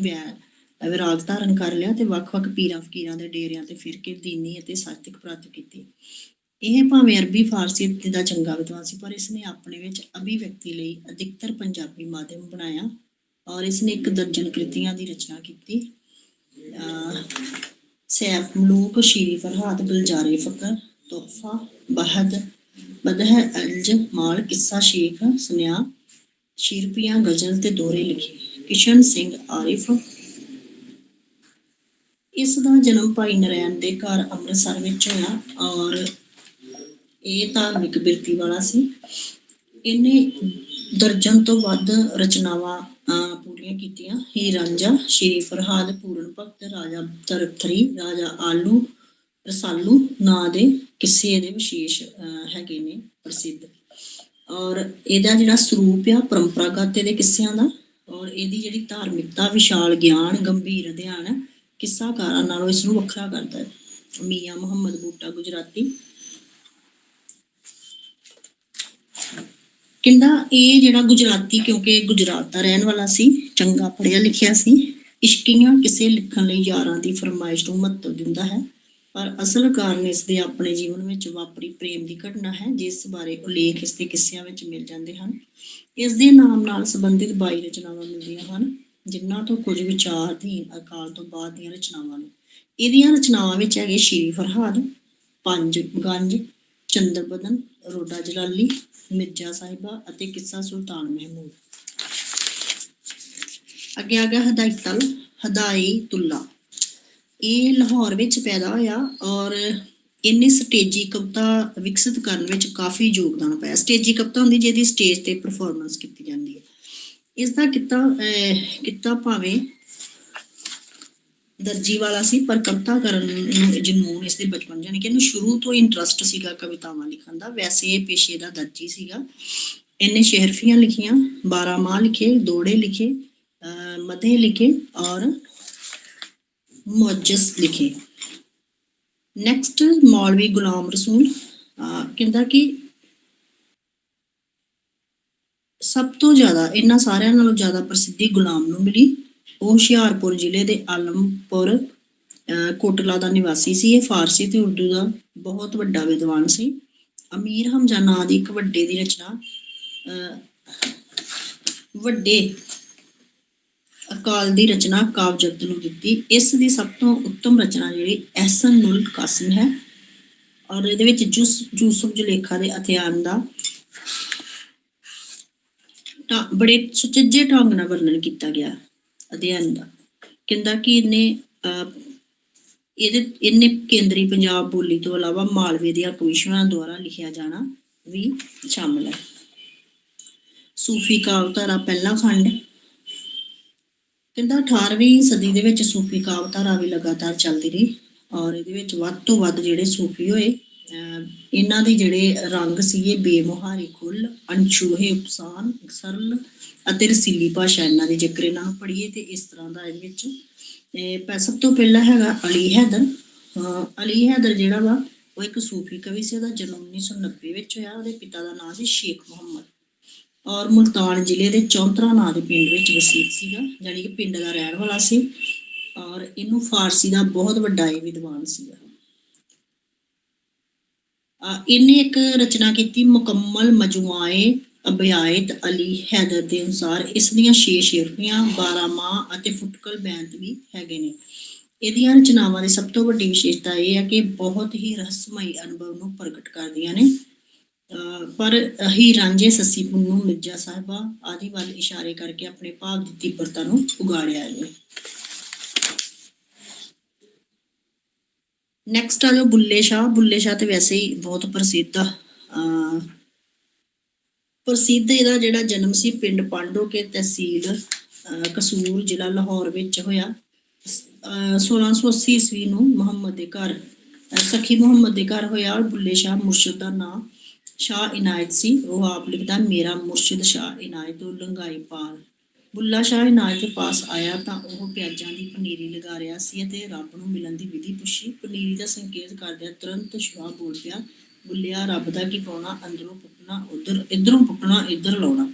ਵਿਰਾਗ ਧਾਰਨ ਕਰ ਲਿਆ ਤੇ ਵੱਖ-ਵੱਖ ਪੀਰਾਂ ਫਕੀਰਾਂ ਦੇ ਡੇਰਿਆਂ ਤੇ ਫਿਰ ਕੇ ਦੀਨੀ ਅਤੇ ਸਾਹਿਤਕ ਪ੍ਰਾਪਤ ਕੀਤੀ। ਇਹ ਭਾਵੇਂ ਅਰਬੀ ਫਾਰਸੀ ਦਾ ਚੰਗਾ ਵਿਦਵਾਨ ਸੀ, ਪਰ ਇਸਨੇ ਆਪਣੇ ਵਿੱਚ ਅਭਿਵਿਅਕਤੀ ਲਈ ਅਧਿਕਤਰ ਪੰਜਾਬੀ ਮਾਧਿਅਮ ਬਣਾਇਆ ਔਰ ਇਸਨੇ 1 ਦਰਜਨ ਕ੍ਰਿਤੀਆਂ ਦੀ ਰਚਨਾ ਕੀਤੀ। ਸੈਫ ਮਲੂਕ, ਸ਼ੀਰੀ ਫਰਹਾਦ, ਗੁਲਜ਼ਾਰੇ ਫਕਰ, ਤੋਹਫਾ, ਬਦਹ ਅਲਜ ਮਾਲ, ਕਿੱਸਾ ਸ਼ੇਖ ਸੁਨਿਆ, ਸ਼ੀਰਪੀਆਂ, ਗਜ਼ਲ ਤੇ ਦੋਹਰੇ ਲਿਖੇ। ਕਿਸ਼ਨ ਸਿੰਘ ਆਰਿਫ। ਇਸ ਦਾ ਜਨਮ ਭਾਈ ਨਰੈਣ ਦੇ ਘਰ ਅੰਮ੍ਰਿਤਸਰ ਵਿੱਚ ਹੋਇਆ ਔਰ ਇਹ ਧਾਰਮਿਕ ਬਿਰਤੀ ਵਾਲਾ ਸੀ। ਇਹਨੇ ਦਰਜਨ ਤੋਂ ਵੱਧ ਰਚਨਾਵਾਂ ਪੂਰੀਆਂ ਕੀਤੀਆਂ। ਹੀਰ ਰਾਂਝਾ, ਸ਼ੀਰੀ ਫਰਹਾਦ, ਪੂਰਨ ਭਗਤ, ਰਾਜਾ ਤਰਥਰੀ, ਰਾਜਾ ਆਲੂ ਰਸਾਲੂ ਨਾਂ ਦੇ ਕਿੱਸੇ ਇਹਦੇ ਵਿਸ਼ੇਸ਼ ਹੈਗੇ ਨੇ ਪ੍ਰਸਿੱਧ। ਔਰ ਇਹਦਾ ਜਿਹੜਾ ਸਰੂਪ ਆ ਪਰੰਪਰਾਗਤ ਇਹਦੇ ਕਿੱਸਿਆਂ ਦਾ, ਔਰ ਇਹਦੀ ਜਿਹੜੀ ਧਾਰਮਿਕਤਾ, ਵਿਸ਼ਾਲ ਗਿਆਨ, ਗੰਭੀਰ ਅਧਿਐਨ ਕਿੱਸਾਕਾਰਾਂ ਨਾਲੋਂ ਇਸਨੂੰ ਵੱਖਰਾ ਕਰਦਾ ਹੈ। ਮੀਆਂ ਮੁਹੰਮਦ ਬੂਟਾ ਗੁਜਰਾਤੀ। ਕਹਿੰਦਾ ਇਹ ਜਿਹੜਾ ਗੁਜਰਾਤੀ, ਕਿਉਂਕਿ ਗੁਜਰਾਤ ਦਾ ਰਹਿਣ ਵਾਲਾ ਸੀ, ਚੰਗਾ ਪੜ੍ਹਿਆ ਲਿਖਿਆ ਸੀ। ਇਸ਼ਕੀਆਂ ਕਿਸੇ ਲਿਖਣ ਲਈ ਯਾਰਾਂ ਦੀ ਫਰਮਾਇਸ਼ ਨੂੰ ਮਹੱਤਵ ਦਿੰਦਾ ਹੈ, ਪਰ ਅਸਲ ਕਾਰਨ ਇਸਦੇ ਆਪਣੇ ਜੀਵਨ ਵਿੱਚ ਵਾਪਰੀ ਪ੍ਰੇਮ ਦੀ ਘਟਨਾ ਹੈ, ਜਿਸ ਬਾਰੇ ਉਲੇਖ ਇਸਦੇ ਕਿੱਸਿਆਂ ਵਿੱਚ ਮਿਲ ਜਾਂਦੇ ਹਨ। ਇਸ ਦੇ ਨਾਮ ਨਾਲ ਸੰਬੰਧਿਤ 22 ਰਚਨਾਵਾਂ ਮਿਲਦੀਆਂ ਹਨ, ਜਿਨ੍ਹਾਂ ਤੋਂ ਕੁਝ ਵਿਚਾਰਧੀਨ ਅਕਾਲ ਤੋਂ ਬਾਅਦ ਦੀਆਂ ਰਚਨਾਵਾਂ ਨੇ। ਇਹਦੀਆਂ ਰਚਨਾਵਾਂ ਵਿੱਚ ਹੈਗੇ ਸ਼ੀਰੀ ਫਰਹਾਦ, ਪੰਜ ਗੰਜ, ਚੰਦਰ ਬਦਨ, ਰੋਡਾ ਜਲਾਲੀ, ਮਿਰਜ਼ਾ ਸਾਹਿਬਾ ਅਤੇ ਕਿੱਸਾ ਸੁਲਤਾਨ ਮਹਿਮੂਦ। ਅੱਗੇ ਆ ਗਿਆ ਹਦਾਇਤੁੱਲਾ। ਇਹ ਲਾਹੌਰ ਵਿੱਚ ਪੈਦਾ ਹੋਇਆ ਔਰ ਇਹਨੇ ਸਟੇਜੀ ਕਵਿਤਾ ਵਿਕਸਿਤ ਕਰਨ ਵਿੱਚ ਕਾਫੀ ਯੋਗਦਾਨ ਪਾਇਆ। ਸਟੇਜੀ ਕਵਿਤਾ ਹੁੰਦੀ ਜਿਹਦੀ ਸਟੇਜ ਤੇ ਪਰਫੋਰਮੈਂਸ ਕੀਤੀ ਜਾਂਦੀ ਹੈ। ਇਸਦਾ ਕਿੱਤਾ ਭਾਵੇਂ ਦਰਜੀ ਵਾਲਾ ਸੀ, ਪਰ ਕਵਿਤਾ ਕਰਨ ਨੂੰ ਜਨੂੰਨ ਇਸਦੇ ਬਚਪਨ, ਜਾਣੀ ਕਿ ਇਹਨੂੰ ਸ਼ੁਰੂ ਤੋਂ ਇੰਟਰਸਟ ਸੀਗਾ ਕਵਿਤਾਵਾਂ ਲਿਖਣ ਦਾ। ਵੈਸੇ ਇਹ ਪੇਸ਼ੇ ਦਾ ਦਰਜੀ ਸੀਗਾ। ਇਹਨੇ ਸ਼ੇਰਫੀਆਂ ਲਿਖੀਆਂ, 12 ਮਾਹ ਲਿਖੇ, ਦੋੜੇ ਲਿਖੇ, ਮਦੇ ਲਿਖੇ ਔਰ ਮੁਅੱਜਜ਼ ਲਿਖੇ। ਨੈਕਸਟ ਮੌਲਵੀ ਗੁਲਾਮ ਰਸੂਲ। ਕਹਿੰਦਾ ਕਿ ਸਭ ਤੋਂ ਜ਼ਿਆਦਾ ਇਹਨਾਂ ਸਾਰਿਆਂ ਨਾਲੋਂ ਜ਼ਿਆਦਾ ਪ੍ਰਸਿੱਧੀ ਗੁਲਾਮ ਨੂੰ ਮਿਲੀ। ਉਹ ਹੁਸ਼ਿਆਰਪੁਰ ਜ਼ਿਲ੍ਹੇ ਦੇ ਆਲਮਪੁਰ ਕੋਟਲਾ ਦਾ ਨਿਵਾਸੀ ਸੀ। ਇਹ ਫਾਰਸੀ ਤੇ ਉਰਦੂ ਦਾ ਬਹੁਤ ਵੱਡਾ ਵਿਦਵਾਨ ਸੀ। ਅਮੀਰ ਹਮਜ਼ਾ ਨਾਂ ਦੀ ਇੱਕ ਵੱਡੇ ਦੀ ਰਚਨਾ ਵੱਡੇ ਅਕਾਲ ਦੀ ਰਚਨਾ ਕਾਵ ਜਗਤ ਨੂੰ ਦਿੱਤੀ। ਇਸ ਦੀ ਸਭ ਤੋਂ ਉੱਤਮ ਰਚਨਾ ਜਿਹੜੀ ਅਹਿਸਨ-ਉਲ ਕਾਸਿਮ ਹੈ ਔਰ ਇਹਦੇ ਵਿੱਚ ਯੂਸੁਫ ਜ਼ੁਲੇਖਾ ਦੇ ਅਥਿਆਨ ਦਾ ਬੜੇ ਸੁਚੱਜੇ ਢੰਗ ਨਾਲ ਵਰਣਨ ਕੀਤਾ ਗਿਆ ਅਧਿਐਨ ਦਾ। ਕਹਿੰਦਾ ਕਿ ਇਹਨੇ ਕੇਂਦਰੀ ਪੰਜਾਬ ਬੋਲੀ ਤੋਂ ਇਲਾਵਾ ਮਾਲਵੇ ਦੀਆਂ ਕਵਿਸ਼ਾਂ ਦੁਆਰਾ ਲਿਖਿਆ ਜਾਣਾ ਵੀ ਸ਼ਾਮਲ ਹੈ। ਸੂਫੀ ਕਾਵਧਾਰਾ ਪਹਿਲਾ ਖੰਡ। ਕਹਿੰਦਾ 18ਵੀਂ ਸਦੀ ਦੇ ਵਿੱਚ ਸੂਫੀ ਕਾਵਧਾਰਾ ਵੀ ਲਗਾਤਾਰ ਚੱਲਦੀ ਰਹੀ ਔਰ ਇਹਦੇ ਵਿੱਚ ਵੱਧ ਤੋਂ ਵੱਧ ਜਿਹੜੇ ਸੂਫੀ ਹੋਏ, ਇਹਨਾਂ ਦੇ ਜਿਹੜੇ ਰੰਗ ਸੀਗੇ ਬੇਮੁਹਾਰੀ ਖੁੱਲ, ਅਣਛੂਹੇ ਉਪਸਾਨ, ਸਰਲ ਅਤੇ ਰਸੀਲੀ ਭਾਸ਼ਾ ਇਹਨਾਂ ਦੀ। ਜੇਕਰ ਇਹਨਾਂ ਨੂੰ ਪੜ੍ਹੀਏ ਤੇ ਇਸ ਤਰ੍ਹਾਂ ਦਾ ਇਹਦੇ ਵਿੱਚ ਸਭ ਤੋਂ ਪਹਿਲਾਂ ਹੈਗਾ ਅਲੀ ਹੈਦਰ। ਅਲੀ ਹੈਦਰ ਜਿਹੜਾ ਵਾ ਉਹ ਇੱਕ ਸੂਫੀ ਕਵੀ ਸੀ। ਉਹਦਾ ਜਨਮ 1990 ਵਿੱਚ ਹੋਇਆ। ਉਹਦੇ ਪਿਤਾ ਦਾ ਨਾਂ ਸੀ ਸ਼ੇਖ ਮੁਹੰਮਦ। ਔਰ ਮੁਲਤਾਨ ਜ਼ਿਲ੍ਹੇ ਦੇ ਚੌਂਤਰਾ ਨਾਂ ਦੇ ਪਿੰਡ ਵਿੱਚ ਵਸਨੀਕ ਸੀਗਾ, ਜਾਣੀ ਕਿ ਪਿੰਡ ਦਾ ਰਹਿਣ ਵਾਲਾ ਸੀ। ਔਰ ਇਹਨੂੰ ਫਾਰਸੀ ਦਾ ਬਹੁਤ ਵੱਡਾ ਇਹ ਵਿਦਵਾਨ ਸੀਗਾ। ਇਹਨੇ ਇੱਕ ਰਚਨਾ ਕੀਤੀ ਮੁਕੰਮਲ ਮਜਮੂਆਏ ਅਬਿਆਇਤ ਅਲੀ ਹੈਦਰ ਦੇ ਅਨੁਸਾਰ। ਇਸ ਦੀਆਂ 6 ਸ਼ੇਰਫੀਆਂ, 12 ਮਾਹ ਅਤੇ ਫੁਟਕਲ ਬੈਂਤ ਵੀ ਹੈਗੇ ਨੇ। ਇਹਦੀਆਂ ਰਚਨਾਵਾਂ ਦੀ ਸਭ ਤੋਂ ਵੱਡੀ ਵਿਸ਼ੇਸ਼ਤਾ ਇਹ ਹੈ ਕਿ ਬਹੁਤ ਹੀ ਰਹੱਸਮਈ ਅਨੁਭਵ ਨੂੰ ਪ੍ਰਗਟ ਕਰਦੀਆਂ ਨੇ। ਪਰ ਹੀਰ ਰਾਂਝੇ, ਸੱਸੀ ਪੁੰਨੂ, ਮਿਰਜ਼ਾ ਸਾਹਿਬਾ ਆਦਿ ਵੱਲ ਇਸ਼ਾਰੇ ਕਰਕੇ ਆਪਣੇ ਭਾਵ ਦੀ ਤੀਬਰਤਾ ਨੂੰ ਉਗਾੜਿਆ ਹੈ। ਨੈਕਸਟ ਆ ਜਾਓ ਬੁੱਲੇ ਸ਼ਾਹ। ਬੁੱਲੇ ਸ਼ਾਹ ਤੇ ਵੈਸੇ ਹੀ ਬਹੁਤ ਪ੍ਰਸਿੱਧ ਆ। ਪ੍ਰਸਿੱਧ ਇਹਦਾ ਜਿਹੜਾ ਜਨਮ ਸੀ ਪਿੰਡ ਪਾਂਡੋ ਕੇ, ਤਹਿਸੀਲ ਕਸੂਰ, ਜ਼ਿਲ੍ਹਾ ਲਾਹੌਰ ਵਿੱਚ ਹੋਇਆ। 1680 ਈਸਵੀ ਨੂੰ ਮੁਹੰਮਦ ਦੇ ਘਰ, ਸਖੀ ਮੁਹੰਮਦ ਦੇ ਘਰ ਹੋਇਆ। ਔਰ ਬੁੱਲੇ ਸ਼ਾਹ ਮੁਰਸ਼ਦ ਦਾ ਨਾਂ ਸ਼ਾਹ ਇਨਾਇਤ ਸੀ। ਉਹ ਆਪ ਲਿਖਦਾ, ਮੇਰਾ ਮੁਰਸ਼ਿਦ ਸ਼ਾਹ ਇਨਾਇਤ ਲੰਘਾਈ ਪਾਰ। ਬੁੱਲਾ ਸ਼ਾਹ ਇਨਾਇਤ ਦੇ ਪਾਸ ਆਇਆ ਤਾਂ ਉਹ ਪਿਆਜ਼ਾਂ ਦੀ ਪਨੀਰੀ ਲਗਾ ਰਿਹਾ ਸੀ ਅਤੇ ਰੱਬ ਨੂੰ ਮਿਲਣ ਦੀ ਵਿਧੀ ਪੁੱਛੀ। ਪਨੀਰੀ ਦਾ ਸੰਕੇਤ ਕਰਦਿਆਂ ਤੁਰੰਤ ਸ਼ਾਹ ਬੋਲ ਪਿਆ, ਬੁੱਲਿਆ ਰੱਬ ਦਾ ਕੀ ਪਾਉਣਾ, ਅੰਦਰੋਂ ਪੁੱਟਣਾ ਉਧਰ, ਇੱਧਰੋਂ ਪੁੱਟਣਾ ਇੱਧਰ ਲਾਉਣਾ।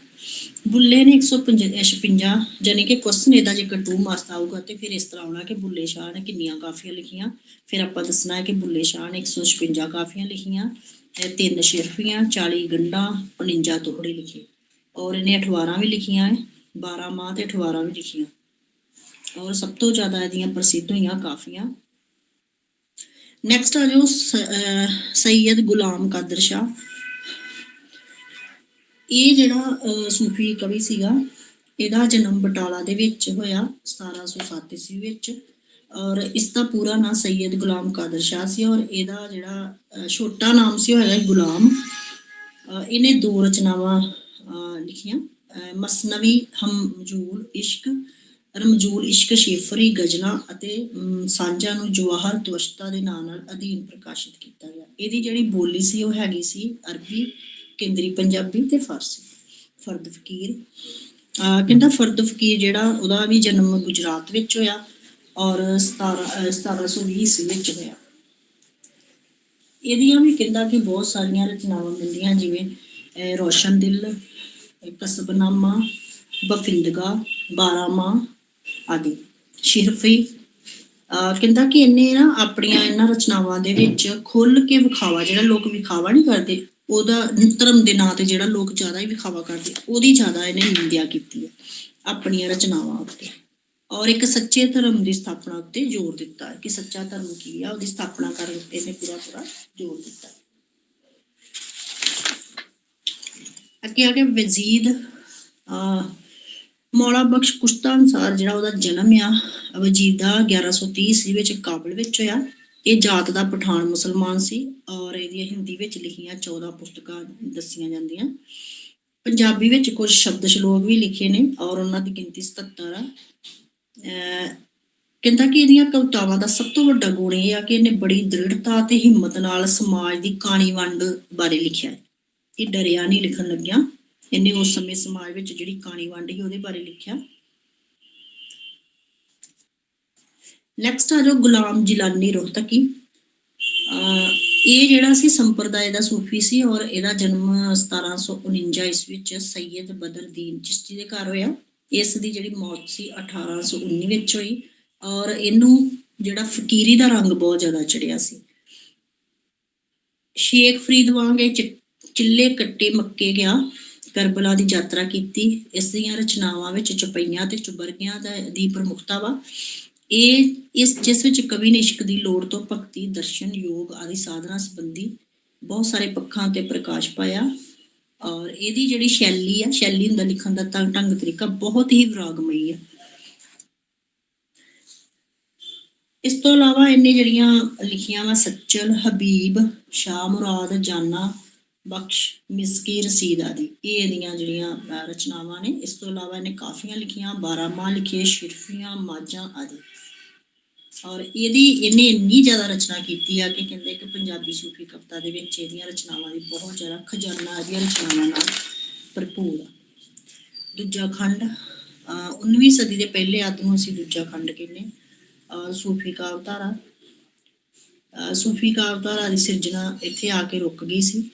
ਬੁੱਲੇ ਨੇ 156 ਜਾਨੀ ਕਿ ਕੁਐਸਚਨ ਇਹਦਾ ਜੇ ਟੂ ਮਾਰਕਸ ਆਊਗਾ ਤੇ ਫਿਰ ਇਸ ਤਰ੍ਹਾਂ ਆਉਣਾ ਕਿ ਬੁੱਲੇ ਸ਼ਾਹ ਨੇ ਕਿੰਨੀਆਂ ਕਾਫੀਆਂ ਲਿਖੀਆਂ। ਫਿਰ ਆਪਾਂ ਦੱਸਣਾ ਹੈ ਕਿ ਬੁੱਲੇ ਸ਼ਾਹ ਨੇ 156 ਕਾਫੀਆਂ ਲਿਖੀਆਂ, 3 ਸ਼ੇਰਫੀਆਂ, 40 ਗੰਢਾਂ, 49 ਤੋਹੜੇ ਲਿਖੇ। ਔਰ ਇਹਨੇ 18 ਵੀ ਲਿਖੀਆਂ ਹੈ, 12 ਮਾਹ ਤੇ 18 ਵੀ ਲਿਖੀਆਂ। ਔਰ ਸਭ ਤੋਂ ਜ਼ਿਆਦਾ ਇਹਦੀਆਂ ਪ੍ਰਸਿੱਧ ਹੋਈਆਂ ਕਾਫੀਆਂ। ਨੈਕਸਟ ਆ ਜਾਓ ਸੈਯਦ ਗੁਲਾਮ ਕਾਦਰ ਸ਼ਾਹ। ਇਹ ਜਿਹੜਾ ਸੂਫੀ ਕਵੀ ਸੀਗਾ, ਇਹਦਾ ਜਨਮ ਬਟਾਲਾ ਦੇ ਵਿੱਚ ਹੋਇਆ 1707 ਈਸਵੀ ਵਿੱਚ। ਔਰ ਇਸ ਦਾ ਪੂਰਾ ਨਾਂ ਸੈਯਦ ਗੁਲਾਮ ਕਾਦਰ ਸ਼ਾਹ ਸੀ। ਔਰ ਇਹਦਾ ਜਿਹੜਾ ਛੋਟਾ ਨਾਮ ਸੀ ਉਹ ਹੈਗਾ ਗੁਲਾਮ। ਇਹਨੇ 2 ਰਚਨਾਵਾਂ ਲਿਖੀਆਂ, ਮਸਨਵੀ ਰਮਜੂਲ ਇਸ਼ਕ, ਸ਼ੇਫਰੀ ਗਜ਼ਲਾਂ ਅਤੇ ਸਾਂਝਾਂ ਨੂੰ ਜਵਾਹਰ ਤਵਸ਼ਤਾ ਦੇ ਨਾਂ ਨਾਲ ਅਧੀਨ ਪ੍ਰਕਾਸ਼ਿਤ ਕੀਤਾ ਗਿਆ। ਇਹਦੀ ਜਿਹੜੀ ਬੋਲੀ ਸੀ ਉਹ ਹੈਗੀ ਸੀ ਅਰਬੀ, ਕੇਂਦਰੀ ਪੰਜਾਬੀ ਤੇ ਫਾਰਸੀ। ਫਰਦ ਫਕੀਰ ਕਹਿੰਦਾ, ਫਰਦ ਫਕੀਰ ਜਿਹੜਾ ਉਹਦਾ ਵੀ ਜਨਮ ਗੁਜਰਾਤ ਵਿੱਚ ਹੋਇਆ ਔਰ 1720 ਈਸਵੀ ਵਿੱਚ ਹੋਇਆ। ਇਹਦੀਆਂ ਵੀ ਕਹਿੰਦਾ ਕਿ ਬਹੁਤ ਸਾਰੀਆਂ ਰਚਨਾਵਾਂ ਮਿਲਦੀਆਂ, ਜਿਵੇਂ ਰੋਸ਼ਨ ਦਿਲ, ਕਸਬਨਾਮਾ, ਬਫਿੰਦਗਾ, 12 ਮਾਹ ਆਦਿ। ਸ਼ਿਰਫੀ ਕਹਿੰਦਾ ਕਿ ਇਹਨੇ ਨਾ ਆਪਣੀਆਂ ਇਹਨਾਂ ਰਚਨਾਵਾਂ ਦੇ ਵਿੱਚ ਖੁੱਲ੍ਹ ਕੇ ਵਿਖਾਵਾ, ਜਿਹੜਾ ਲੋਕ ਵਿਖਾਵਾ ਨਹੀਂ ਕਰਦੇ, ਉਹਦਾ ਧਰਮ ਦੇ ਨਾਂ ਤੇ ਜਿਹੜਾ ਲੋਕ ਜ਼ਿਆਦਾ ਹੀ ਵਿਖਾਵਾ ਕਰਦੇ, ਉਹਦੀ ਜ਼ਿਆਦਾ ਇਹਨੇ ਨਿੰਦਿਆ ਕੀਤੀ ਹੈ ਆਪਣੀਆਂ ਰਚਨਾਵਾਂ ਉੱਤੇ। ਔਰ ਇੱਕ ਸੱਚੇ ਧਰਮ ਦੀ ਸਥਾਪਨਾ ਉੱਤੇ ਜ਼ੋਰ ਦਿੱਤਾ ਕਿ ਸੱਚਾ ਧਰਮ ਕੀ ਆ, ਉਹਦੀ ਸਥਾਪਨਾ ਕਰਨ ਉੱਤੇ ਇਹਨੇ ਪੂਰਾ ਜ਼ੋਰ ਦਿੱਤਾ। ਅੱਗੇ ਆ ਕੇ ਵਜੀਦ ਮੌਲਾ ਬਖਸ਼ ਕੁਸ਼ਤਾ ਅਨੁਸਾਰ ਜਿਹੜਾ ਉਹਦਾ ਜਨਮ ਆ ਵਜੀਦ ਦਾ 1130 ਈਸਵੀ ਵਿੱਚ ਕਾਬਲ ਵਿੱਚ ਹੋਇਆ। ਇਹ ਜਾਤ ਦਾ ਪਠਾਨ ਮੁਸਲਮਾਨ ਸੀ ਔਰ ਇਹਦੀਆਂ ਹਿੰਦੀ ਵਿੱਚ ਲਿਖੀਆਂ 14 ਪੁਸਤਕਾਂ ਦੱਸੀਆਂ ਜਾਂਦੀਆਂ। ਪੰਜਾਬੀ ਵਿੱਚ ਕੁਝ ਸ਼ਬਦ ਸ਼ਲੋਕ ਵੀ ਲਿਖੇ ਨੇ ਔਰ ਉਹਨਾਂ ਦੀ ਗਿਣਤੀ 77 ਆ। ਕਹਿੰਦਾ ਕਿ ਇਹਦੀਆਂ ਕਵਿਤਾਵਾਂ ਦਾ ਸਭ ਤੋਂ ਵੱਡਾ ਗੁਣ ਇਹ ਆ ਕਿ ਇਹਨੇ ਬੜੀ ਦ੍ਰਿੜਤਾ ਤੇ ਹਿੰਮਤ ਨਾਲ ਸਮਾਜ ਦੀ ਕਾਣੀ ਵੰਡ ਬਾਰੇ ਲਿਖਿਆ। ਇਹ ਡਰਿਆ ਨਹੀਂ ਲਿਖਣ ਲੱਗਿਆ, ਇਹਨੇ ਉਸ ਸਮੇਂ ਸਮਾਜ ਵਿੱਚ ਜਿਹੜੀ ਕਾਣੀ ਵੰਡ ਸੀ ਉਹਦੇ ਬਾਰੇ ਲਿਖਿਆ। ਨੈਕਸਟ ਆ ਜਾਓ ਗੁਲਾਮ ਜਿਲਾਨੀ ਰੋਹਤਕੀ। ਇਹ ਜਿਹੜਾ ਸੀ ਸੰਪਰਦਾਇ ਦਾ ਸੂਫੀ ਸੀ ਔਰ ਇਹਦਾ ਜਨਮ 1749 ਈਸਵੀ ਵਿੱਚ ਸੈਯਦ ਬਦਰਦੀਨ ਚਿਸ਼ਤੀ ਦੇ ਘਰ ਹੋਇਆ। ਇਸ ਦੀ ਜਿਹੜੀ ਮੌਤ ਸੀ 1819 ਵਿੱਚ ਹੋਈ ਔਰ ਇਹਨੂੰ ਜਿਹੜਾ ਫਕੀਰੀ ਦਾ ਰੰਗ ਬਹੁਤ ਜ਼ਿਆਦਾ ਚੜਿਆ ਸੀ। ਸ਼ੇਖ ਫਰੀਦ ਵਾਂਗ ਇਹ ਚਿੱਲੇ ਕੱਟੇ ਮੱਕੇ ਗਿਆ, ਕਰਬਲਾ ਦੀ ਯਾਤਰਾ ਕੀਤੀ। ਇਸ ਦੀਆਂ ਰਚਨਾਵਾਂ ਵਿੱਚ ਚੌਪਈਆਂ ਤੇ ਚੁਬਰਗਿਆਂ ਦੀ ਪ੍ਰਮੁੱਖਤਾ ਵਾ। ਜਿਸ ਵਿੱਚ ਕਵੀ ਨੇ ਇਸ਼ਕ ਦੀ ਲੋੜ ਤੋਂ ਭਗਤੀ, ਦਰਸ਼ਨ, ਯੋਗ ਆਦਿ ਸਾਧਨਾ ਸੰਬੰਧੀ ਬਹੁਤ ਸਾਰੇ ਪੱਖਾਂ ਤੇ ਪ੍ਰਕਾਸ਼ ਪਾਇਆ। ਔਰ ਇਹਦੀ ਜਿਹੜੀ ਸ਼ੈਲੀ ਹੁੰਦਾ ਲਿਖਣ ਦਾ ਢੰਗ ਤਰੀਕਾ ਬਹੁਤ ਹੀ ਵਿਰਾਗਮਈ ਹੈ। ਇਸ ਤੋਂ ਇਲਾਵਾ ਇਹਨੇ ਜਿਹੜੀਆਂ ਲਿਖੀਆਂ ਵਾ ਸੱਚਲ, ਹਬੀਬ, ਸ਼ਾਹ ਮੁਰਾਦ, ਜਾਨਾ ਬਖਸ਼, ਮਿਸਕੀ, ਰਸੀਦ ਆਦਿ, ਇਹ ਇਹਦੀਆਂ ਜਿਹੜੀਆਂ ਰਚਨਾਵਾਂ ਨੇ। ਇਸ ਤੋਂ ਇਲਾਵਾ ਇਹਨੇ ਕਾਫੀਆਂ ਲਿਖੀਆਂ, 12 ਮਾਹ ਲਿਖੇ, ਸ਼ਿਰਫੀਆਂ, ਮਾਝਾਂ ਆਦਿ। ਔਰ ਇਹਨੇ ਇੰਨੀ ਜ਼ਿਆਦਾ ਰਚਨਾ ਕੀਤੀ ਆ ਕਿ ਕਹਿੰਦੇ ਕਿ ਪੰਜਾਬੀ ਸੂਫੀ ਕਵਿਤਾ ਦੇ ਵਿੱਚ ਇਹਦੀਆਂ ਰਚਨਾਵਾਂ ਦੀ ਬਹੁਤ ਜ਼ਿਆਦਾ ਖਜ਼ਾਨਾ ਇਹਦੀਆਂ ਰਚਨਾਵਾਂ ਨਾਲ ਭਰਪੂਰ ਆ। ਦੂਜਾ ਖੰਡ 19ਵੀਂ ਸਦੀ ਦੇ ਪਹਿਲੇ ਅੱਧ ਨੂੰ ਅਸੀਂ ਦੂਜਾ ਖੰਡ ਕਹਿੰਦੇ। ਸੂਫੀ ਕਾਵਿਧਾਰਾ ਦੀ ਸਿਰਜਣਾ ਇੱਥੇ ਆ ਕੇ ਰੁਕ ਗਈ ਸੀ।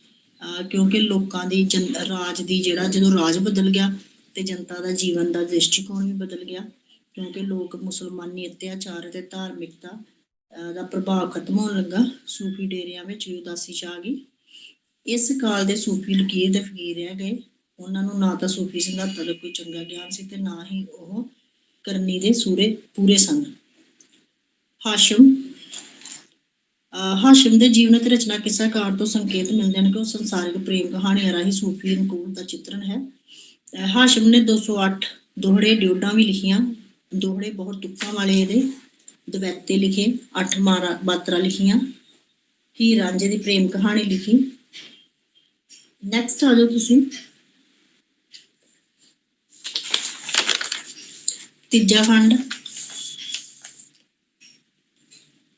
ਕਿਉਂਕਿ ਲੋਕਾਂ ਦੀ ਰਾਜ ਦੀ ਜਿਹੜਾ ਜਦੋਂ ਰਾਜ ਬਦਲ ਗਿਆ ਤੇ ਜਨਤਾ ਦਾ ਜੀਵਨ ਦਾ ਦ੍ਰਿਸ਼ਟੀਕੋਣ ਵੀ ਬਦਲ ਗਿਆ, ਕਿਉਂਕਿ ਲੋਕ ਮੁਸਲਮਾਨੀ ਅਤਿਆਚਾਰ ਅਤੇ ਧਾਰਮਿਕਤਾ ਦਾ ਪ੍ਰਭਾਵ ਖਤਮ ਹੋਣ ਲੱਗਾ। ਸੂਫੀ ਡੇਰਿਆਂ ਵਿੱਚ ਵੀ ਉਦਾਸੀ ਛਾ ਗਈ। ਇਸ ਕਾਲ ਦੇ ਸੂਫੀ ਲਕੀਰ ਤੇ ਫਕੀਰ ਰਹਿ ਗਏ। ਉਹਨਾਂ ਨੂੰ ਨਾ ਤਾਂ ਸੂਫੀ ਸਿਧਾਂਤਾਂ ਦਾ ਕੋਈ ਚੰਗਾ ਗਿਆਨ ਸੀ ਤੇ ਨਾ ਹੀ ਉਹ ਕਰਨੀ ਦੇ ਸੂਰੇ ਪੂਰੇ ਸਨ। ਹਾਸ਼ਮ ਦੇ ਜੀਵਨ ਅਤੇ ਰਚਨਾ ਕਿੱਸਾਕਾਰ ਤੋਂ ਸੰਕੇਤ ਮਿਲਦੇ ਹਨ ਕਿ ਉਹ ਸੰਸਾਰਿਕ ਪ੍ਰੇਮ ਕਹਾਣੀਆਂ ਰਾਹੀਂ ਸੂਫੀ ਅਨੁਕੂਲ ਦਾ ਚਿੱਤਰਨ ਹੈ। ਹਾਸ਼ਮ ਨੇ 208 ਦੋਹੜੇ ਡਿਓਡਾਂ ਵੀ ਲਿਖੀਆਂ। ਦੋਹੜੇ ਬਹੁਤ ਤੁਕਾਂ ਵਾਲੇ ਇਹਦੇ ਦਵੈਤੇ ਲਿਖੇ, 8 ਮਾਤਰਾ ਲਿਖੀਆਂ, ਹੀਰ ਰਾਂਝੇ ਦੀ ਪ੍ਰੇਮ ਕਹਾਣੀ ਲਿਖੀ। ਨੈਕਸਟ ਆ ਜਾਓ ਤੁਸੀਂ, ਤੀਜਾ ਖੰਡ।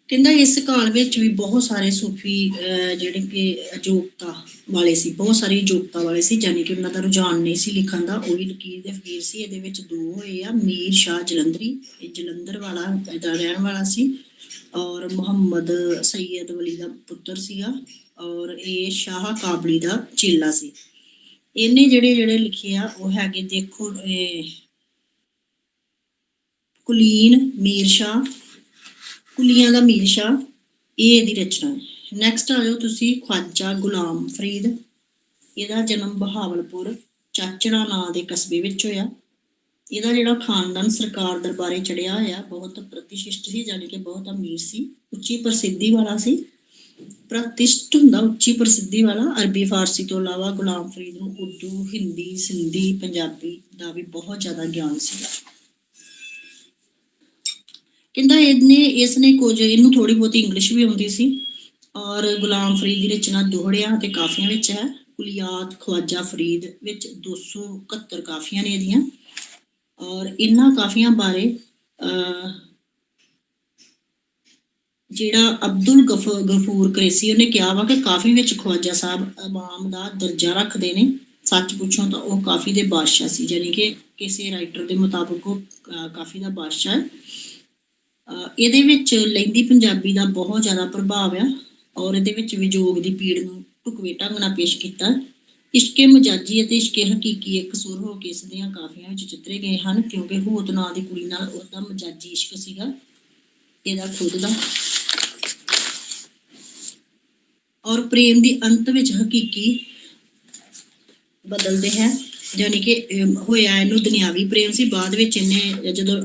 ਕਹਿੰਦਾ ਇਸ ਕਾਲ ਵਿੱਚ ਵੀ ਬਹੁਤ ਸਾਰੇ ਸੂਫੀ ਜਿਹੜੇ ਕਿ ਅਜੋਗਤਾ ਵਾਲੇ ਸੀ, ਬਹੁਤ ਸਾਰੀ ਅਜੋਗਤਾ ਵਾਲੇ ਸੀ, ਯਾਨੀ ਕਿ ਉਹਨਾਂ ਦਾ ਰੁਝਾਨ ਨਹੀਂ ਸੀ ਲਿਖਣ ਦਾ। ਉਹ ਵੀ ਲਕੀਰ ਦੇ ਫਕੀਰ ਸੀ। ਇਹਦੇ ਵਿੱਚ 2 ਹੋਏ ਆ, ਮੀਰ ਸ਼ਾਹ ਜਲੰਧਰੀ, ਇਹ ਜਲੰਧਰ ਵਾਲਾ ਦਾ ਰਹਿਣ ਵਾਲਾ ਸੀ, ਔਰ ਮੁਹੰਮਦ ਸੈਯਦ ਵਲੀ ਦਾ ਪੁੱਤਰ ਸੀਗਾ, ਔਰ ਇਹ ਸ਼ਾਹ ਕਾਬਲੀ ਦਾ ਚੇਲਾ ਸੀ। ਇਹਨੇ ਜਿਹੜੇ ਲਿਖੇ ਆ ਉਹ ਹੈਗੇ, ਦੇਖੋ, ਕੁਲੀਨ ਮੀਰ ਸ਼ਾਹ, ਕੁਲੀਆਂ ਦਾ ਮੀਰ ਸ਼ਾਹ, ਇਹ ਇਹਦੀ ਰਚਨਾ ਹੈ। ਨੈਕਸਟ ਆ ਜਾਓ ਤੁਸੀਂ, ਖਵਾਜਾ ਗੁਲਾਮ ਫਰੀਦ। ਇਹਦਾ ਜਨਮ ਬਹਾਵਲਪੁਰ ਚਾਚੜਾ ਨਾਂ ਦੇ ਕਸਬੇ ਵਿੱਚ ਹੋਇਆ। ਇਹਦਾ ਜਿਹੜਾ ਖਾਨਦਾਨ ਸਰਕਾਰ ਦਰਬਾਰੇ ਚੜਿਆ ਹੋਇਆ, ਬਹੁਤ ਪ੍ਰਤਿਸ਼ਿਸ਼ਟ ਸੀ, ਯਾਨੀ ਕਿ ਬਹੁਤ ਅਮੀਰ ਸੀ, ਉੱਚੀ ਪ੍ਰਸਿੱਧੀ ਵਾਲਾ ਸੀ। ਪ੍ਰਤਿਸ਼ਠ ਹੁੰਦਾ ਉੱਚੀ ਪ੍ਰਸਿੱਧੀ ਵਾਲਾ। ਅਰਬੀ ਫਾਰਸੀ ਤੋਂ ਇਲਾਵਾ ਗੁਲਾਮ ਫਰੀਦ ਨੂੰ ਉਰਦੂ, ਹਿੰਦੀ, ਸਿੰਧੀ, ਪੰਜਾਬੀ ਦਾ ਵੀ ਬਹੁਤ ਜ਼ਿਆਦਾ ਗਿਆਨ ਸੀਗਾ। ਕਹਿੰਦਾ ਇਸਨੇ ਕੁਝ, ਇਹਨੂੰ ਥੋੜੀ ਬਹੁਤੀ ਇੰਗਲਿਸ਼ ਵੀ ਆਉਂਦੀ ਸੀ। ਔਰ ਗੁਲਾਮ ਫਰੀਦ ਦੀ ਰਚਨਾ ਦੋਹੜਿਆਂ ਅਤੇ ਕਾਫੀਆਂ ਵਿੱਚ ਹੈ। ਕੁਲੀਆਤ ਖਵਾਜਾ ਫਰੀਦ ਵਿੱਚ 271 ਕਾਫੀਆਂ ਨੇ ਇਹਦੀਆਂ। ਔਰ ਇਹਨਾਂ ਕਾਫੀਆਂ ਬਾਰੇ ਜਿਹੜਾ ਅਬਦੁਲ ਗਫੂਰ ਕਰੇਸੀ, ਉਹਨੇ ਕਿਹਾ ਵਾ ਕਿ ਕਾਫੀ ਵਿੱਚ ਖਵਾਜਾ ਸਾਹਿਬ ਇਮਾਮ ਦਾ ਦਰਜਾ ਰੱਖਦੇ ਨੇ। ਸੱਚ ਪੁੱਛੋ ਤਾਂ ਉਹ ਕਾਫੀ ਦੇ ਬਾਦਸ਼ਾਹ ਸੀ, ਯਾਨੀ ਕਿ ਕਿਸੇ ਰਾਈਟਰ ਦੇ ਮੁਤਾਬਕ ਉਹ ਕਾਫੀ ਦਾ ਬਾਦਸ਼ਾਹ ਹੈ। ਇਹਦੇ ਵਿੱਚ ਲਹਿੰਦੀ ਪੰਜਾਬੀ ਦਾ ਬਹੁਤ ਜ਼ਿਆਦਾ ਪ੍ਰਭਾਵ ਆ, ਔਰ ਇਹਦੇ ਵਿੱਚ ਵਿਜੋਗ ਦੀ ਪੀੜ ਨੂੰ ਢੁਕਵੇਂ ਢੰਗ ਨਾਲ ਪੇਸ਼ ਕੀਤਾ। ਇਸ਼ਕੇ ਮਜਾਜੀ ਅਤੇ ਇਸ਼ਕੇ ਹਕੀਕੀ ਇੱਕ ਸੁਰ ਹੋ ਕੇ ਇਸ ਦੀਆਂ ਕਾਫੀਆਂ ਵਿੱਚ ਚਿੱਤਰੇ ਗਏ ਹਨ, ਕਿਉਂਕਿ ਹੋਤ ਨਾਂ ਦੀ ਕੁੜੀ ਨਾਲ ਉਸਦਾ ਮਜਾਜੀ ਇਸ਼ਕ ਸੀਗਾ, ਇਹਦਾ ਖੁਦ ਦਾ। ਔਰ ਪ੍ਰੇਮ ਦੀ ਅੰਤ ਵਿੱਚ ਹਕੀਕੀ ਬਦਲਦੇ ਹੈ, ਯਾਨੀ ਕਿ ਹੋਇਆ ਇਹਨੂੰ ਦੁਨਿਆਵੀ ਪ੍ਰੇਮ ਸੀ, ਬਾਅਦ ਵਿੱਚ ਇਹਨੇ ਜਦੋਂ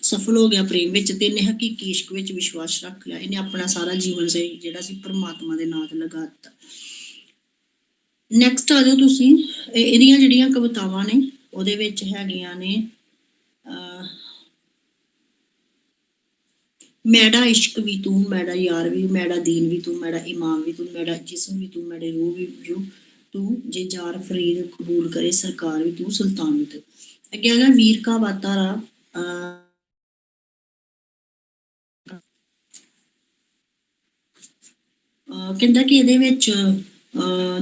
ਸਫਲ ਹੋ ਗਿਆ ਪ੍ਰੇਮ ਵਿੱਚ ਤੇ ਇਹਨੇ ਹਕੀਕੀ ਇਸ਼ਕ ਵਿੱਚ ਵਿਸ਼ਵਾਸ ਰੱਖ ਲਿਆ। ਇਹਨੇ ਆਪਣਾ ਸਾਰਾ ਜੀਵਨ ਜਿਹੜਾ ਸੀ ਪਰਮਾਤਮਾ ਦੇ ਨਾਂ ਤੇ ਲਗਾ ਦਿੱਤਾ। ਨੈਕਸਟ ਆ ਜਾਓ ਤੁਸੀਂ, ਇਹਦੀਆਂ ਜਿਹੜੀਆਂ ਕਵਿਤਾਵਾਂ ਨੇ ਉਹਦੇ ਵਿੱਚ ਹੈਗੀਆਂ ਨੇ ਮੈਡਾ ਇਸ਼ਕ ਵੀ ਤੂੰ, ਮੈਡਾ ਯਾਰ ਵੀ, ਮੈਡਾ ਦੀਨ ਵੀ ਤੂੰ, ਮੈਡਾ ਇਮਾਮ ਵੀ ਤੂੰ, ਮੈਡਾ ਜਿਸਮ ਵੀ ਤੂੰ, ਮੈਡੇ ਰੂਹ ਵੀ ਤੂੰ, ਜੇ ਜਾਰ ਫਰੀਦ ਕਬੂਲ ਕਰੇ ਸਰਕਾਰ ਵੀ ਤੂੰ, ਸੁਲਤਾਨ ਵੀ ਤੂੰ। ਅੱਗੇ ਹੈਗਾ ਵੀਰ ਕਾ ਵਾਤਾਰਾ। ਕਹਿੰਦਾ ਕਿ ਇਹਦੇ ਵਿੱਚ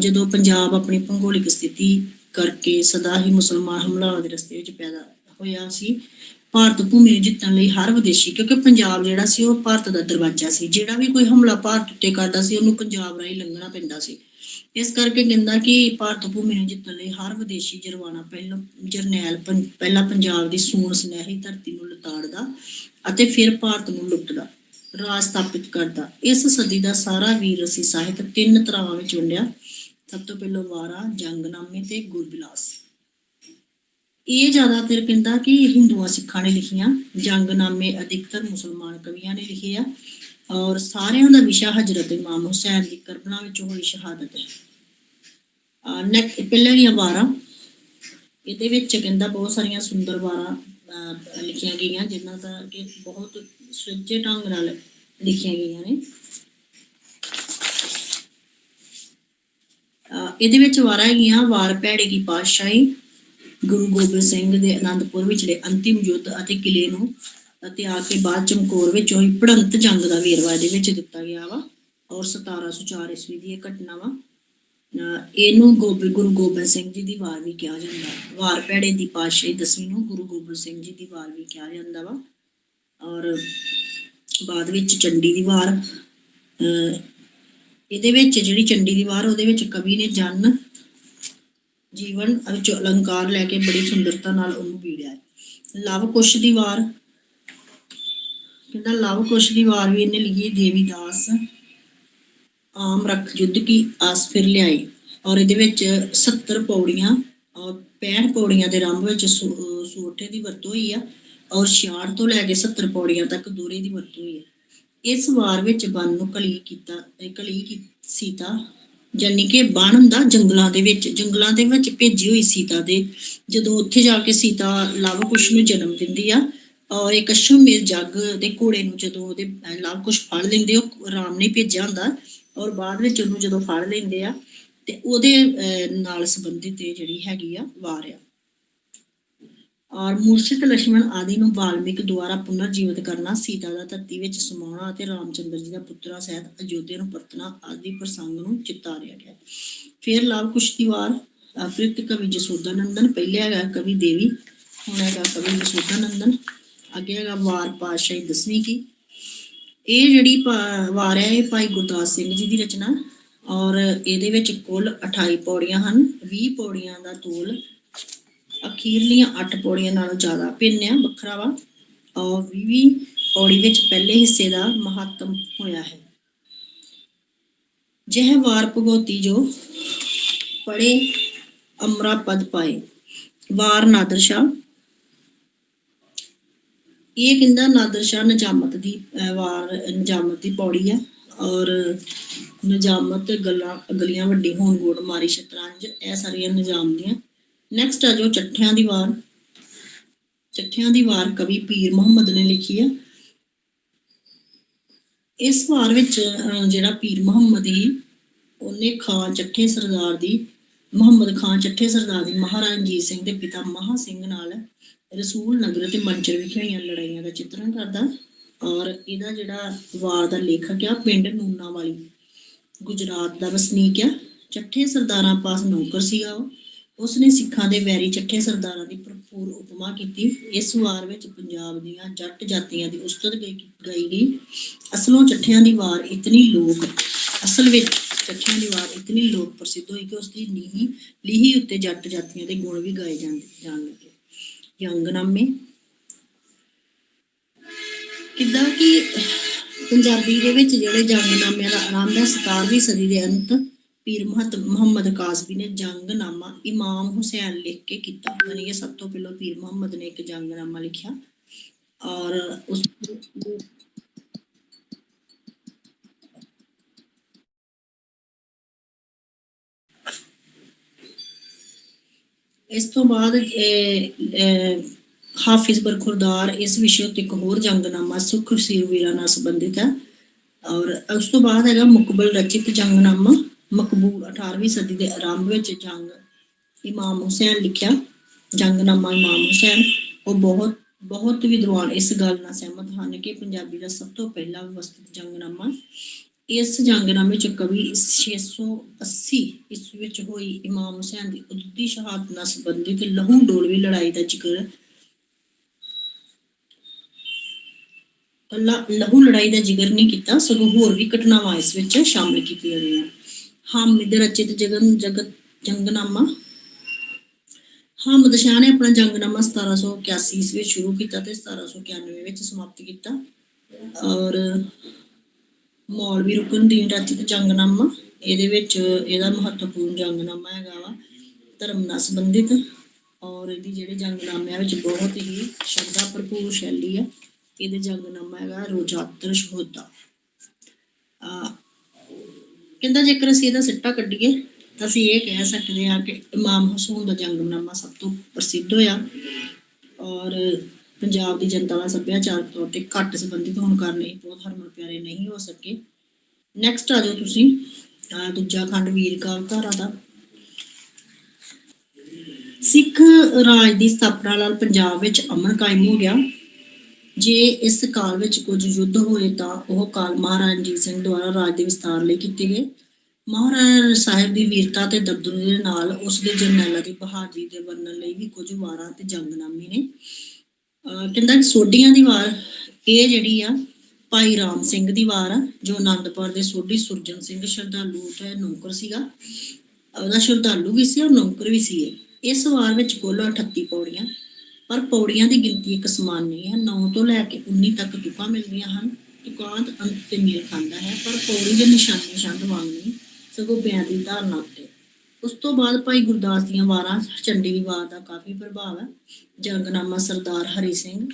ਜਦੋਂ ਪੰਜਾਬ ਆਪਣੀ ਭੂਗੋਲਿਕ ਸਥਿਤੀ ਕਰਕੇ ਸਦਾ ਹੀ ਮੁਸਲਮਾਨ ਹਮਲਾਵਰਾਂ ਦੇ ਰਸਤੇ ਵਿੱਚ ਪੈਦਾ ਹੋਇਆ ਸੀ, ਭਾਰਤ ਭੂਮੀ ਨੂੰ ਜਿੱਤਣ ਲਈ ਹਰ ਵਿਦੇਸ਼ੀ, ਕਿਉਂਕਿ ਪੰਜਾਬ ਜਿਹੜਾ ਸੀ ਉਹ ਭਾਰਤ ਦਾ ਦਰਵਾਜ਼ਾ ਸੀ, ਜਿਹੜਾ ਵੀ ਕੋਈ ਹਮਲਾ ਭਾਰਤ ਉੱਤੇ ਕਰਦਾ ਸੀ ਉਹਨੂੰ ਪੰਜਾਬ ਰਾਹੀਂ ਲੰਘਣਾ ਪੈਂਦਾ ਸੀ। ਇਸ ਕਰਕੇ ਕਹਿੰਦਾ ਕਿ ਭਾਰਤ ਭੂਮੀ ਨੂੰ ਜਿੱਤਣ ਲਈ ਹਰ ਵਿਦੇਸ਼ੀ ਜਰਨੈਲ ਪਹਿਲਾਂ ਪੰਜਾਬ ਦੀ ਸੂਣ ਸੁਨਹਿਰੀ ਧਰਤੀ ਨੂੰ ਲਤਾੜਦਾ ਅਤੇ ਫਿਰ ਭਾਰਤ ਨੂੰ ਲੁੱਟਦਾ, ਰਾਜ ਸਥਾਪਿਤ ਕਰਦਾ। ਇਸ ਸਦੀ ਦਾ ਸਾਰਾ ਵੀਰਸੀ ਸਾਹਿਤ 3 ਧਰਾਵਾਂ ਵਿੱਚ ਵੰਡਿਆ। ਸਭ ਤੋਂ ਪਹਿਲਾਂ ਵਾਰਾਂ, ਜੰਗਨਾਮੇ ਤੇ ਗੁਰਬਿਲਾਸ। ਇਹ ਜ਼ਿਆਦਾਤਰ ਕਹਿੰਦਾ ਕਿ ਹਿੰਦੂਆਂ ਸਿੱਖਾਂ ਨੇ ਲਿਖੀਆਂ। ਜੰਗਨਾਮੇ ਅਧਿਕਤਰ ਮੁਸਲਮਾਨ ਕਵੀਆਂ ਨੇ ਲਿਖੇ ਆ, ਔਰ ਸਾਰਿਆਂ ਦਾ ਵਿਸ਼ਾ ਹਜ਼ਰਤ ਇਮਾਮ ਹੁਸੈਨ ਦੀ ਕਰਬਲਾ ਵਿੱਚ ਹੋਈ ਸ਼ਹਾਦਤ ਹੈ। ਪਹਿਲਾਂ ਦੀਆਂ ਵਾਰਾਂ, ਇਹਦੇ ਵਿੱਚ ਕਹਿੰਦਾ ਬਹੁਤ ਸਾਰੀਆਂ ਸੁੰਦਰ ਵਾਰਾਂ ਲਿਖੀਆਂ ਗਈਆਂ, ਜਿਨ੍ਹਾਂ ਦਾ ਕਿ ਬਹੁਤ ਸੁਚੱਜੇ ਢੰਗ ਨਾਲ ਲਿਖੀਆਂ ਗਈਆਂ ਨੇ। ਇਹਦੇ ਵਿੱਚ ਵਾਰਾਂ ਹੈਗੀਆਂ, ਵਾਰ ਭੈੜੇ ਕੀ ਪਾਤਸ਼ਾਹੀ, ਗੁਰੂ ਗੋਬਿੰਦ ਸਿੰਘ ਦੇ ਅਨੰਦਪੁਰ ਵਿਚਲੇ ਅੰਤਿਮ ਯੁੱਧ ਅਤੇ ਕਿਲੇ ਨੂੰ ਤਿਆਗ ਕੇ ਬਾਅਦ ਚਮਕੌਰ ਵਿੱਚ ਹੋਈ ਭਿੜੰਤ ਜੰਗ ਦਾ ਵੇਰਵਾ ਇਹਦੇ ਵਿੱਚ ਦਿੱਤਾ ਗਿਆ ਵਾ, ਔਰ 1704 ਈਸਵੀ ਦੀ ਇਹ ਘਟਨਾ ਵਾ। ਇਹਨੂੰ ਗੁਰੂ ਗੋਬਿੰਦ ਸਿੰਘ ਜੀ ਦੀ ਵਾਰ ਵੀ ਕਿਹਾ ਜਾਂਦਾ। ਵਾਰ ਭੈੜੇ ਦੀ ਪਾਤਸ਼ਾਹੀ 10ਵੀਂ ਨੂੰ ਗੁਰੂ ਗੋਬਿੰਦ ਸਿੰਘ ਜੀ ਦੀ ਵਾਰ ਵੀ ਕਿਹਾ ਜਾਂਦਾ ਵਾ। ਔਰ ਬਾਅਦ ਵਿੱਚ ਚੰਡੀ ਦੀ ਵਾਰ, ਇਹਦੇ ਵਿੱਚ ਜਿਹੜੀ ਚੰਡੀ ਦੀ ਵਾਰ ਉਹਦੇ ਵਿੱਚ ਕਵੀ ਨੇ ਜਨ ਜੀਵਨ ਵਿੱਚ ਅਲੰਕਾਰ ਲੈ ਕੇ ਬੜੀ ਸੁੰਦਰਤਾ ਨਾਲ ਉਹਨੂੰ ਬੀੜਿਆ ਹੈ। ਲਵ ਕੁਸ਼ ਦੀ ਵਾਰ, ਕਹਿੰਦਾ ਲਵ ਕੁਸ਼ ਦੀ ਵਾਰ ਵੀ ਇਹਨੇ ਲਿਖੀ ਦੇਵੀਦਾਸ ਆਮ ਰੱਖ ਯੁੱਧ ਕੀ ਆਸ ਫਿਰ ਲਿਆਈ, ਔਰ ਇਹਦੇ ਵਿੱਚ 70 ਪੌੜੀਆਂ ਔਰ 65 ਪੌੜੀਆਂ ਦੇ ਆਰੰਭ ਵਿੱਚ ਸੋਠੇ ਦੀ ਵਰਤੋਂ ਹੋਈ ਆ, ਔਰ 66 ਤੋਂ ਲੈ ਕੇ 70 ਪੌੜੀਆਂ ਤੱਕ ਦੋਹਰੇ ਦੀ ਵਰਤੋਂ ਹੋਈ ਹੈ। ਇਸ ਵਾਰ ਵਿੱਚ ਬਨ ਨੂੰ ਕਲੀ ਸੀਤਾ, ਜਾਨੀ ਕਿ ਬਨ ਹੁੰਦਾ ਜੰਗਲਾਂ ਦੇ ਵਿੱਚ ਭੇਜੀ ਹੋਈ ਸੀਤਾ ਦੇ, ਜਦੋਂ ਉੱਥੇ ਜਾ ਕੇ ਸੀਤਾ ਲਵ ਕੁਸ਼ ਨੂੰ ਜਨਮ ਦਿੰਦੀ ਆ, ਔਰ ਇੱਕ ਅਸ਼ਵਮੇਧ ਜੱਗ ਦੇ ਘੋੜੇ ਨੂੰ ਜਦੋਂ ਉਹਦੇ ਲਵ ਕੁਸ਼ ਫੜ ਲੈਂਦੇ, ਉਹ ਰਾਮ ਨੇ ਭੇਜਿਆ ਹੁੰਦਾ, ਔਰ ਬਾਅਦ ਵਿੱਚ ਉਹਨੂੰ ਜਦੋਂ ਫੜ ਲੈਂਦੇ ਆ ਤੇ ਉਹਦੇ ਨਾਲ ਸੰਬੰਧਿਤ ਇਹ ਜਿਹੜੀ ਹੈਗੀ ਆ ਵਾਰ ਆ। ਔਰ ਮੂਰਛਿਤ ਲక్ష్మణ ਆਦਿ ਨੂੰ ਵਾਲਮੀਕ ਦੁਆਰਾ ਪੁਨਰ ਜੀਵਿਤ ਕਰਨਾ, ਸੀਤਾ ਦਾ ਧਰਤੀ ਵਿੱਚ ਸਮਾਉਣਾ ਅਤੇ ਰਾਮਚੰਦਰ ਜੀ ਦਾ ਪੁੱਤਰਾਂ ਸਹਿਤ ਅਯੋਧਿਆ ਨੂੰ ਪਰਤਣਾ ਆਦਿ ਪ੍ਰਸੰਗ ਨੂੰ ਚਿਤਾਰਿਆ ਗਿਆ। ਫਿਰ ਲਵ ਕੁਸ਼ ਦੀ ਵਾਰ ਅਪ੍ਰਿਤ ਕਵੀ ਜਸੋਦਾ ਨੰਦਨ, ਪਹਿਲੇ ਹੈਗਾ ਕਵੀ ਦੇਵੀ, ਹੁਣ ਹੈਗਾ ਕਵੀ ਜਸੋਦਾ ਨੰਦਨ, ਅੱਗੇ ਹੈਗਾ ਵਾਰ ਪਾਤਸ਼ਾਹੀ 10ਵੀਂ ਕੀ। ਇਹ ਜਿਹੜੀ ਵਾਰ ਹੈ ਇਹ ਭਾਈ ਗੁਰਦਾਸ ਸਿੰਘ ਜੀ ਦੀ ਰਚਨਾ, ਔਰ ਇਹਦੇ ਵਿੱਚ ਕੁੱਲ 28 ਪੌੜੀਆਂ ਹਨ। 20 ਪੌੜੀਆਂ ਦਾ ਤੋਲ ਅਖੀਰਲੀਆਂ 8 ਪੌੜੀਆਂ ਨਾਲੋਂ ਜ਼ਿਆਦਾ ਭਿੰਨ ਆ, ਵੱਖਰਾ ਵਾ, ਔਰ 20ਵੀਂ ਪੌੜੀ ਵਿੱਚ ਪਹਿਲੇ ਹਿੱਸੇ ਦਾ ਮਹੱਤਮ ਹੋਇਆ ਹੈ। ਜਹ ਵਾਰ ਭਗਉਤੀ ਜੋ ਪੜੇ ਅਮਰਾ ਪਦ ਪਾਏ, ਵਾਰ ਨਾਦਰ ਸ਼ਾਹ, ਇਹ ਕਹਿੰਦਾ ਨਾਦਰ ਸ਼ਾਹ ਨਿਜਾਮਤ ਦੀ ਵਾਰ ਨਿਜਾਮਤ ਦੀ ਪੌੜੀ ਹੈ, ਔਰ ਨਿਜਾਮਤ ਗਲੀਆਂ ਵੱਡੀ ਹੋਣ ਗੋੜ ਮਾਰੀ ਸ਼ਤਰੰਜ, ਇਹ ਸਾਰੀਆਂ ਨਿਜ਼ਾਮ ਦੀਆਂ। ਨੈਕਸਟ ਆ ਜੋ ਚੱਠਿਆਂ ਦੀ ਵਾਰ। ਚੱਠਿਆਂ ਦੀ ਵਾਰ ਕਵੀ ਪੀਰ ਮੁਹੰਮਦ ਨੇ ਲਿਖੀ ਆ। ਇਸ ਵਾਰ ਵਿੱਚ ਜਿਹੜਾ ਪੀਰ ਮੁਹੰਮਦ ਹੀ ਉਹਨੇ ਖਾਨ ਚੱਠੇ ਸਰਦਾਰ ਦੀ ਮੁਹੰਮਦ ਖਾਨ ਚੱਠੇ ਸਰਦਾਰ ਦੀ ਮਹਾਰਾਜਾ ਰਣਜੀਤ ਸਿੰਘ ਦੇ ਪਿਤਾ ਮਹਾ ਸਿੰਘ ਨਾਲ ਰਸੂਲ ਨਗਰ ਤੇ ਮੰਚਰ ਵਿਖੇ ਹੋਈਆਂ ਲੜਾਈਆਂ ਦਾ ਚਿੱਤਰਨ ਕਰਦਾ, ਔਰ ਇਹਦਾ ਜਿਹੜਾ ਵਾਰ ਦਾ ਲੇਖਕ ਆ ਪਿੰਡ ਨੂਨਾ ਵਾਲੀ ਗੁਜਰਾਤ ਦਾ ਵਸਨੀਕ ਆ। ਚੱਠੇ ਸਰਦਾਰਾਂ ਪਾਸ ਨੌਕਰ ਸੀਗਾ ਉਹ, ਉਸਨੇ ਸਿੱਖਾਂ ਦੇ ਵੈਰੀ ਚੱਠੇ ਸਰਦਾਰਾਂ ਦੀ ਭਰਪੂਰ ਉਪਮਾ ਕੀਤੀ। ਇਸ ਵਾਰ ਵਿੱਚ ਪੰਜਾਬ ਦੀਆਂ ਜੱਟ ਜਾਤੀਆਂ ਦੀ ਉਸਤਤ ਗਾਈ ਗਈ। ਅਸਲ ਵਿੱਚ ਚੱਠਿਆਂ ਦੀ ਵਾਰ ਇਤਨੀ ਲੋਕ ਪ੍ਰਸਿੱਧ ਹੋਈ ਕਿ ਉਸਦੀ ਲੀਹੀ ਉੱਤੇ ਜੱਟ ਜਾਤੀਆਂ ਦੇ ਗੁਣ ਵੀ ਗਾਏ ਜਾਣ ਲੱਗੇ। ਜੰਗਨਾਮੇ, ਕਿੱਦਾਂ ਕਿ ਪੰਜਾਬੀ ਦੇ ਵਿੱਚ ਜਿਹੜੇ ਜੰਗਨਾਮਿਆਂ ਦਾ ਆਰੰਭ ਹੈ 17ਵੀਂ ਸਦੀ ਦੇ ਅੰਤ ਪੀਰ ਮੁਹੰਮਦ ਕਾਸਬੀ ਨੇ ਜੰਗਨਾਮਾ ਇਮਾਮ ਹੁਸੈਨ ਲਿਖ ਕੇ ਕੀਤਾ, ਯਾਨੀ ਕਿ ਸਭ ਤੋਂ ਪਹਿਲਾਂ ਪੀਰ ਮੁਹੰਮਦ ਨੇ ਇੱਕ ਜੰਗਨਾਮਾ ਲਿਖਿਆ, ਔਰ ਉਸ ਇਸ ਤੋਂ ਬਾਅਦ ਹਾਫਿਜ਼ ਬਰਖੁਰਦਾਰ ਇਸ ਵਿਸ਼ੇ ਉੱਤੇ ਇੱਕ ਹੋਰ ਜੰਗਨਾਮਾ ਸੁਖ ਸੀਰਵੀਰਾਂ ਨਾਲ ਸੰਬੰਧਿਤ ਹੈ, ਔਰ ਉਸ ਤੋਂ ਬਾਅਦ ਹੈਗਾ ਮੁਕਬਲ ਰਚਿਤ ਜੰਗਨਾਮਾ ਮਕਬੂਲ 18ਵੀਂ ਸਦੀ ਦੇ ਆਰੰਭ ਵਿੱਚ ਜੰਗ ਇਮਾਮ ਹੁਸੈਨ ਲਿਖਿਆ ਜੰਗਨਾਮਾ ਇਮਾਮ ਹੁਸੈਨ। ਉਹ ਬਹੁਤ ਵਿਦਵਾਨ ਇਸ ਗੱਲ ਨਾਲ ਸਹਿਮਤ ਹਨ ਕਿ ਪੰਜਾਬੀ ਦਾ ਸਭ ਤੋਂ ਪਹਿਲਾ ਵਿਵਸਥਿਤ ਜੰਗਨਾਮਾ। ਇਸ ਜੰਗਨਾਮੇ ਚ ਕਵੀ 680 ਈਸਵੀ ਵਿੱਚ ਹੋਈ ਇਮਾਮ ਹੁਸੈਨ ਦੀ ਉਦਦੀ ਸ਼ਹਾਦਤ ਨਾਲ ਸੰਬੰਧਿਤ ਲਹੂ ਡੋਲਵੀ ਲੜਾਈ ਦਾ ਜ਼ਿਕਰ ਨਹੀਂ ਕੀਤਾ, ਸਗੋਂ ਹੋਰ ਵੀ ਘਟਨਾਵਾਂ ਇਸ ਵਿੱਚ ਸ਼ਾਮਿਲ ਕੀਤੀਆਂ ਗਈਆਂ। ਹਾਮਿਦ ਰਚਿਤ ਜੰਗਨਾਮਾ, ਹਾਮਦ ਸ਼ਾਹ ਨੇ ਆਪਣਾ ਜੰਗਨਾਮਾ 1781 ਈਸਵੀ ਵਿੱਚ ਸ਼ੁਰੂ ਕੀਤਾ ਤੇ 1791 ਵਿੱਚ ਸਮਾਪਤ ਕੀਤਾ। ਔਰ ਮੌਲਵੀ ਰੁਕਨੁਦੀਨ ਰਚਿਤ ਜੰਗਨਾਮਾ, ਇਹਦੇ ਵਿੱਚ ਇਹਦਾ ਮਹੱਤਵਪੂਰਨ ਜੰਗਨਾਮਾ ਹੈਗਾ ਵਾ ਧਰਮ ਨਾਲ ਸੰਬੰਧਿਤ, ਔਰ ਇਹਦੀ ਜਿਹੜੇ ਜੰਗਨਾਮਿਆਂ ਵਿੱਚ ਬਹੁਤ ਹੀ ਸ਼ਰਧਾ ਭਰਪੂਰ ਸ਼ੈਲੀ ਆ। ਇਹਦੇ ਜੰਗਨਾਮਾ ਹੈਗਾ ਰੋਜ਼ਾਤਰ ਸ਼ਹੋਦਾ। ਕਹਿੰਦਾ ਜੇਕਰ ਅਸੀਂ ਇਹਦਾ ਸਿੱਟਾ ਕੱਢੀਏ ਤਾਂ ਅਸੀਂ ਇਹ ਕਹਿ ਸਕਦੇ ਹਾਂ ਕਿ ਇਮਾਮ ਹੁਸੈਨ ਦਾ ਜੰਗਨਾਮਾ ਸਭ ਤੋਂ ਪ੍ਰਸਿੱਧ ਹੋਇਆ, ਔਰ ਪੰਜਾਬ ਦੀ ਜਨਤਾ ਦਾ ਸੱਭਿਆਚਾਰਕ ਤੌਰ ਤੇ ਘੱਟ ਸੰਬੰਧਿਤ ਹੋਣ ਕਾਰਨ ਇਹ ਬਹੁਤ ਹਰਮਨ ਪਿਆਰੇ ਨਹੀਂ ਹੋ ਸਕੇ। ਨੈਕਸਟ ਆ ਜਾਓ ਤੁਸੀਂ ਦੂਜਾ ਖੰਡ ਵੀਰ ਕਾਵਿ ਧਾਰਾ ਦਾ। ਸਿੱਖ ਰਾਜ ਦੀ ਸਥਾਪਨਾ ਨਾਲ ਪੰਜਾਬ ਵਿੱਚ ਅਮਨ ਕਾਇਮ ਹੋ ਗਿਆ। ਜੇ ਇਸ ਕਾਲ ਵਿੱਚ ਕੁਝ ਯੁੱਧ ਹੋਏ ਤਾਂ ਉਹ ਕਾਲ ਮਹਾਰਾਜਾ ਰਣਜੀਤ ਸਿੰਘ ਦੁਆਰਾ ਰਾਜ ਦੇ ਵਿਸਤਾਰ ਲਈ ਕੀਤੇ ਗਏ। ਮਹਾਰਾਜਾ ਸਾਹਿਬ ਦੀ ਵੀਰਤਾ ਤੇ ਦਬਦਬੇ ਦੇ ਨਾਲ ਉਸਦੇ ਜਰਨੈਲਾਂ ਦੀ ਬਹਾਦਰੀ ਦੇ ਵਰਣਨ ਲਈ ਵੀ ਕੁਝ ਵਾਰਾਂ ਤੇ ਜੰਗਨਾਮੇ ਨੇ। ਕਹਿੰਦਾ ਸੋਢੀਆਂ ਦੀ ਵਾਰ ਇਹ ਜਿਹੜੀ ਆ ਭਾਈ ਰਾਮ ਸਿੰਘ ਦੀ ਵਾਰ ਆ, ਜੋ ਆਨੰਦਪੁਰ ਦੇ ਸੋਢੀ ਸੁਰਜਨ ਸਿੰਘ ਸ਼ਰਧਾਲੂ ਤੇ ਨੌਕਰ ਸੀਗਾ। ਉਹਦਾ ਸ਼ਰਧਾਲੂ ਵੀ ਸੀ ਔਰ ਨੌਕਰ ਵੀ ਸੀ। ਇਸ ਵਾਰ ਵਿੱਚ ਕੁੱਲ 38 ਪੌੜੀਆਂ, ਪਰ ਪੌੜੀਆਂ ਦੀ ਗਿਣਤੀ ਇੱਕ ਸਮਾਨ ਨਹੀਂ ਹੈ। 9 ਤੋਂ ਲੈ ਕੇ 19 ਤੱਕ ਤੁਕਾਂ ਮਿਲਦੀਆਂ ਹਨ। ਤੁਕਾਂ ਅੰਤ ਤੇ ਮੇਲ ਖਾਂਦਾ ਹੈ, ਪਰ ਪੌੜੀ ਦੇ ਨਿਸ਼ਾਨੇ ਛੰਦ ਵਾਂਗ ਨਹੀਂ, ਸਗੋਂ ਬਿਆਨ ਦੀ ਧਾਰਨਾ ਉੱਤੇ। ਉਸ ਤੋਂ ਬਾਅਦ ਭਾਈ ਗੁਰਦਾਸ ਦੀਆਂ ਵਾਰਾਂ, ਚੰਡੀ ਦੀ ਵਾਰ ਦਾ ਕਾਫੀ ਪ੍ਰਭਾਵ ਹੈ। ਜੰਗਨਾਮਾ ਸਰਦਾਰ ਹਰੀ ਸਿੰਘ,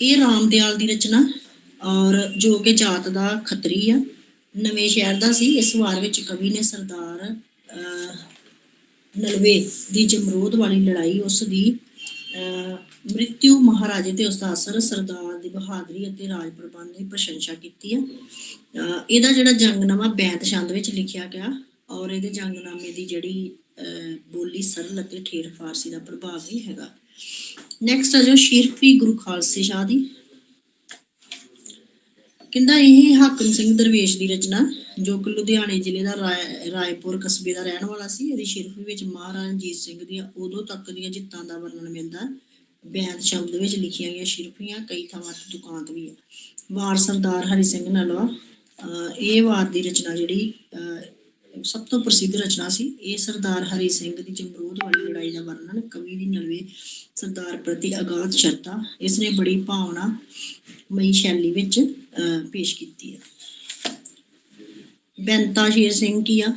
ਇਹ ਰਾਮਦਿਆਲ ਦੀ ਰਚਨਾ, ਔਰ ਜੋ ਕਿ ਜਾਤ ਦਾ ਖੱਤਰੀ ਆ, ਨਵੇਂ ਸ਼ਹਿਰ ਦਾ ਸੀ। ਇਸ ਵਾਰ ਵਿੱਚ ਕਵੀ ਨੇ ਸਰਦਾਰ ਨਲਵੇ ਦੀ ਜਮਰੂਦ ਵਾਲੀ ਲੜਾਈ, ਉਸ ਦੀ ਮ੍ਰਿਤਿੂ, ਮਹਾਰਾਜੇ ਤੇ ਉਸਦਾ ਅਸਰ, ਸਰਦਾਰ ਦੀ ਬਹਾਦਰੀ ਅਤੇ ਰਾਜ ਪ੍ਰਬੰਧ ਦੀ ਪ੍ਰਸ਼ੰਸਾ ਕੀਤੀ ਹੈ। ਇਹਦਾ ਜਿਹੜਾ ਜੰਗਨਾਮਾ ਬੈਂਤ ਛੰਦ ਵਿੱਚ ਲਿਖਿਆ ਗਿਆ, ਔਰ ਇਹਦੇ ਜੰਗਨਾਮੇ ਦੀ ਜਿਹੜੀ ਬੋਲੀ ਸਰਲ ਅਤੇ ਠੇਠ ਫਾਰਸੀ ਦਾ ਪ੍ਰਭਾਵ ਵੀ ਹੈਗਾ। ਨੈਕਸਟ ਆ ਜੋ ਸ਼ੇਰਫੀ ਗੁਰੂ ਖਾਲਸੇ ਸ਼ਾਹ ਦੀ। ਕਹਿੰਦਾ ਇਹ ਹਾਕਮ ਸਿੰਘ ਦਰਵੇਸ਼ ਦੀ ਰਚਨਾ, ਜੋ ਕਿ ਲੁਧਿਆਣੇ ਜ਼ਿਲ੍ਹੇ ਦਾ ਰਾਏਪੁਰ ਕਸਬੇ ਦਾ ਰਹਿਣ ਵਾਲਾ ਸੀ। ਇਹਦੀ ਸ਼ੇਰਫੀ ਵਿੱਚ ਮਹਾਰਾਜਾ ਰਣਜੀਤ ਸਿੰਘ ਦੀਆਂ ਉਦੋਂ ਤੱਕ ਦੀਆਂ ਜਿੱਤਾਂ ਦਾ ਵਰਣਨ ਮਿਲਦਾ। ਬੈਂਤ ਸ਼ਬਦ ਵਿੱਚ ਲਿਖੀਆਂ ਗਈਆਂ ਸ਼ੇਰਫੀਆਂ ਕਈ ਥਾਵਾਂ ਤੇ ਦੁਕਾਨਤ ਵੀ ਹੈ। ਵਾਰ ਸਰਦਾਰ ਹਰੀ ਸਿੰਘ ਨਲਵਾ, ਇਹ ਵਾਰ ਦੀ ਰਚਨਾ ਜਿਹੜੀ ਸਭ ਤੋਂ ਪ੍ਰਸਿੱਧ ਰਚਨਾ ਸੀ। ਇਹ ਸਰਦਾਰ ਹਰੀ ਸਿੰਘ ਦੀ ਜਮਰੂਦ ਵਾਲੀ ਲੜਾਈ ਦਾ ਵਰਣਨ, ਕਵੀ ਦੀ ਨਲਵੇ ਸਰਦਾਰ ਪ੍ਰਤੀ ਅਗਾਧ ਸ਼ਰਧਾ ਇਸਨੇ ਬੜੀ ਭਾਵਨਾ ਮਈ ਸ਼ੈਲੀ ਵਿੱਚ ਪੇਸ਼ ਕੀਤੀ ਹੈ। ਬੈਂਤਾ ਸ਼ੇਰ ਸਿੰਘ ਕੀ ਆ?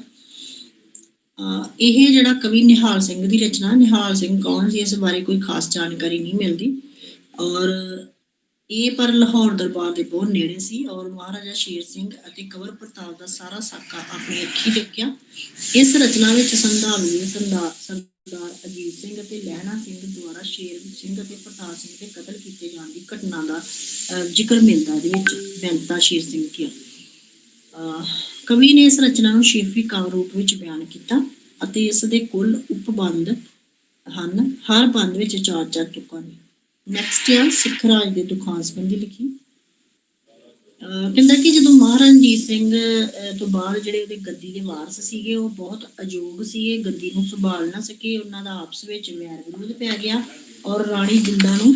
ਇਹ ਜਿਹੜਾ ਕਵੀ ਨਿਹਾਲ ਸਿੰਘ ਦੀ ਰਚਨਾ, ਨਿਹਾਲ ਸਿੰਘ ਕੌਣ ਸੀ ਇਸ ਬਾਰੇ ਕੋਈ ਖਾਸ ਜਾਣਕਾਰੀ ਨਹੀਂ ਮਿਲਦੀ, ਔਰ ਇਹ ਪਰ ਲਾਹੌਰ ਦਰਬਾਰ ਦੇ ਬਹੁਤ ਨੇੜੇ ਸੀ, ਔਰ ਮਹਾਰਾਜਾ ਸ਼ੇਰ ਸਿੰਘ ਅਤੇ ਕੰਵਰ ਪ੍ਰਤਾਪ ਦਾ ਸਾਰਾ ਸਾਕਾ ਆਪਣੀ ਅੱਖੀ ਦੇਖਿਆ। ਇਸ ਰਚਨਾ ਵਿੱਚ ਸੰਧਾਵੀ ਸਰਦਾਰ ਅਜੀਤ ਸਿੰਘ ਅਤੇ ਲਹਿਣਾ ਸਿੰਘ ਦੁਆਰਾ ਸ਼ੇਰ ਸਿੰਘ ਅਤੇ ਪ੍ਰਤਾਪ ਸਿੰਘ ਦੇ ਕਤਲ ਕੀਤੇ ਜਾਣ ਦੀ ਘਟਨਾ ਦਾ ਜ਼ਿਕਰ ਮਿਲਦਾ ਇਹਦੇ ਵਿੱਚ। ਬੈਂਤਾ ਸ਼ੇਰ ਸਿੰਘ ਕੀ ਕਵੀ ਨੇ ਇਸ ਰਚਨਾ ਨੂੰ ਸ਼ੇਰਫੀ ਕਾਵਿ ਰੂਪ ਵਿੱਚ ਬਿਆਨ ਕੀਤਾ, ਅਤੇ ਇਸ ਦੇ ਕੁੱਲ ਉਪਬੰਧ ਹਨ। ਹਰ ਬੰਦ ਵਿੱਚ 4-4 ਤੁਕਾਂ ਨੇ। ਨੈਕਸਟ ਆ ਸਿੱਖ ਰਾਜ ਦੇ ਦੁਖਾਂਤ ਸੰਬੰਧੀ ਲਿਖੀ। ਕਹਿੰਦਾ ਕਿ ਜਦੋਂ ਮਹਾਰਾਜਾ ਰਣਜੀਤ ਸਿੰਘ ਤੋਂ ਬਾਅਦ ਜਿਹੜੇ ਉਹਦੇ ਗੱਦੀ ਦੇ ਵਾਰਸ ਸੀਗੇ, ਉਹ ਬਹੁਤ ਅਯੋਗ ਸੀਗੇ, ਗੱਦੀ ਨੂੰ ਸੰਭਾਲ ਨਾ ਸਕੇ। ਉਹਨਾਂ ਦਾ ਆਪਸ ਵਿੱਚ ਵੈਰ ਵਿਰੋਧ ਪੈ ਗਿਆ, ਔਰ ਰਾਣੀ ਜਿੰਦਾਂ ਨੂੰ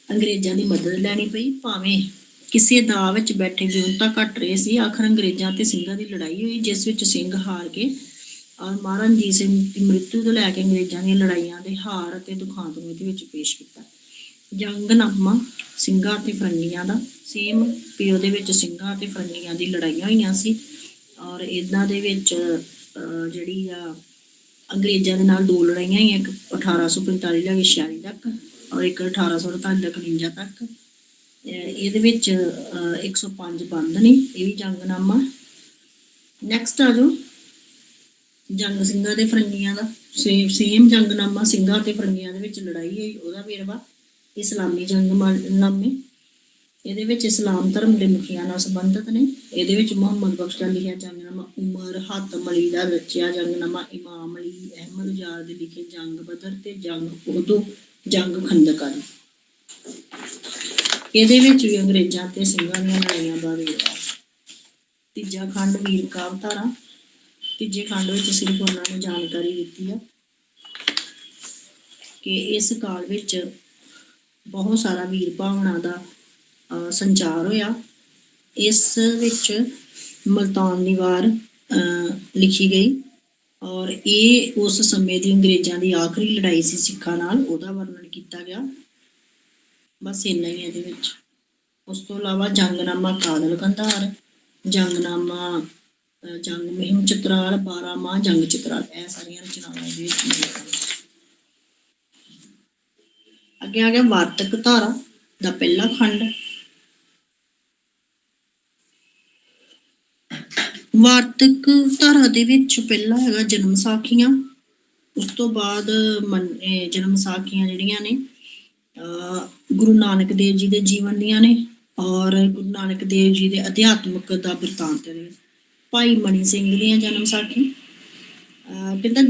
ਅੰਗਰੇਜ਼ਾਂ ਦੀ ਮਦਦ ਲੈਣੀ ਪਈ। ਭਾਵੇਂ ਕਿਸੇ ਦਾਅ ਵਿੱਚ ਬੈਠੇ ਵਿਉਂਤਾ ਘਟ ਰਹੇ ਸੀ, ਆਖਰ ਅੰਗਰੇਜ਼ਾਂ ਤੇ ਸਿੰਘਾਂ ਦੀ ਲੜਾਈ ਹੋਈ, ਜਿਸ ਵਿੱਚ ਸਿੰਘ ਹਾਰ ਕੇ, ਔਰ ਮਹਾਰਾਜਾ ਰਣਜੀਤ ਸਿੰਘ ਦੀ ਮ੍ਰਿਤੂ ਤੋਂ ਲੈ ਕੇ ਅੰਗਰੇਜ਼ਾਂ ਦੀਆਂ ਲੜਾਈਆਂ ਦੇ ਹਾਰ ਅਤੇ ਦੁਖਾਂਤ ਨੂੰ ਇਹਦੇ ਵਿੱਚ ਪੇਸ਼ ਕੀਤਾ। ਜੰਗਨਾਮਾ ਸਿੰਘਾਂ ਅਤੇ ਫਰੰਗੀਆਂ ਦਾ, ਸੇਮ ਪਿਓ ਦੇ ਵਿੱਚ ਸਿੰਘਾਂ ਅਤੇ ਫਰੰਗੀਆਂ ਦੀ ਲੜਾਈਆਂ ਹੋਈਆਂ ਸੀ, ਔਰ ਇਹਨਾਂ ਦੇ ਵਿੱਚ ਜਿਹੜੀ ਆ ਅੰਗਰੇਜ਼ਾਂ ਦੇ ਨਾਲ 2 ਲੜਾਈਆਂ ਹੋਈਆਂ, ਇੱਕ 1845 ਲੈ ਕੇ 46 ਤੱਕ, ਔਰ ਇੱਕ 1848 ਤੱਕ 49 ਤੱਕ। ਇਹਦੇ ਵਿੱਚ 105 ਬੰਦ ਨੇ। ਇਹ ਵੀ ਜੰਗਨਾਮਾ। ਨੈਕਸਟ ਆ ਜੋ ਜੰਗ ਸਿੰਘਾਂ ਤੇ ਫਰੰਗੀਆਂ ਦਾ, ਸੇਮ ਜੰਗਨਾਮਾ ਸਿੰਘਾਂ ਤੇ ਫਰੰਗੀਆਂ ਦੇ ਵਿੱਚ ਲੜਾਈ ਹੋਈ, ਉਹਦਾ ਵੇਰਵਾ। ਇਸਲਾਮੀ ਜੰਗਨਾਮੇ, ਇਹਦੇ ਵਿੱਚ ਇਸਲਾਮ ਧਰਮ ਦੇ ਮੁਖੀਆਂ ਨਾਲ ਸੰਬੰਧਿਤ ਨੇ। ਇਹਦੇ ਵਿੱਚ ਮੁਹੰਮਦ ਬਖਸ਼ ਦਾ ਲਿਖਿਆ ਜੰਗਨਾਮਾ, ਉਮਰ ਹਾਤਮ ਅਲੀ ਦਾ ਰਚਿਆ ਜੰਗਨਾਮਾ, ਇਮਾਮ ਅਲੀ ਅਹਿਮਦ ਉਜਾਰ ਦੇ ਲਿਖੇ ਜੰਗ ਬਦਰ ਤੇ ਜੰਗ ਉਹਦ, ਜੰਗ ਖੰਦਕ ਆਦਿ। ਇਹਦੇ ਵਿੱਚ ਵੀ ਅੰਗਰੇਜ਼ਾਂ ਤੇ ਸਿੰਘਾਂ ਦੀਆਂ ਲੜਾਈਆਂ ਦਾ ਵੇਰਵਾ। ਤੀਜਾ ਖੰਡ ਵੀਰ ਕਾਵਿ ਧਾਰਾ। ਤੀਜੇ ਖੰਡ ਵਿੱਚ ਸਿਰਫ ਉਹਨਾਂ ਨੇ ਜਾਣਕਾਰੀ ਦਿੱਤੀ ਹੈ ਕਿ ਇਸ ਕਾਲ ਵਿੱਚ ਬਹੁਤ ਸਾਰਾ ਵੀਰ ਭਾਵਨਾ ਦਾ ਸੰਚਾਰ ਹੋਇਆ। ਇਸ ਵਿੱਚ ਮਲਤਾਨ ਦੀ ਵਾਰ ਲਿਖੀ ਗਈ, ਔਰ ਇਹ ਉਸ ਸਮੇਂ ਦੀ ਅੰਗਰੇਜ਼ਾਂ ਦੀ ਆਖਰੀ ਲੜਾਈ ਸੀ ਸਿੱਖਾਂ ਨਾਲ, ਉਹਦਾ ਵਰਣਨ ਕੀਤਾ ਗਿਆ। ਬਸ ਇੰਨਾ ਹੀ ਇਹਦੇ ਵਿੱਚ। ਉਸ ਤੋਂ ਇਲਾਵਾ ਜੰਗਨਾਮਾ ਕਾਦਲ ਕੰਧਾਰ, ਜੰਗਨਾਮਾ ਜੰਗ ਮੁਹਿੰਮ ਚਿਤਰਾਲ, 12 ਮਾਹ ਜੰਗ ਚਿਤਰਾਲ, ਇਹ ਸਾਰੀਆਂ ਰਚਨਾਵਾਂ ਇਹਦੇ ਵਿੱਚ ਮਿਲਦੀਆਂ। ਅੱਗੇ ਆ ਗਿਆ ਵਾਰਤਕ ਧਾਰਾ ਦਾ ਪਹਿਲਾ ਖੰਡ। ਵਾਰਤਕ ਧਾਰਾ ਦੇ ਵਿੱਚ ਪਹਿਲਾ ਹੈਗਾ ਜਨਮ ਸਾਖੀਆਂ। ਉਸ ਤੋਂ ਬਾਅਦ ਜਨਮ ਸਾਖੀਆਂ ਜਿਹੜੀਆਂ ਨੇ ਗੁਰੂ ਨਾਨਕ ਦੇਵ ਜੀ ਦੇ ਜੀਵਨ ਦੀਆਂ ਨੇ, ਔਰ ਗੁਰੂ ਨਾਨਕ ਦੇਵ ਜੀ ਦੇ ਅਧਿਆਤਮਕ ਦਾ ਬਿਰਤਾਂਤ ਨੇ। ਭਾਈ ਮਨੀ ਸਿੰਘ ਦੀਆਂ ਜਨਮ ਸਾਖੀ। ਕਹਿੰਦਾ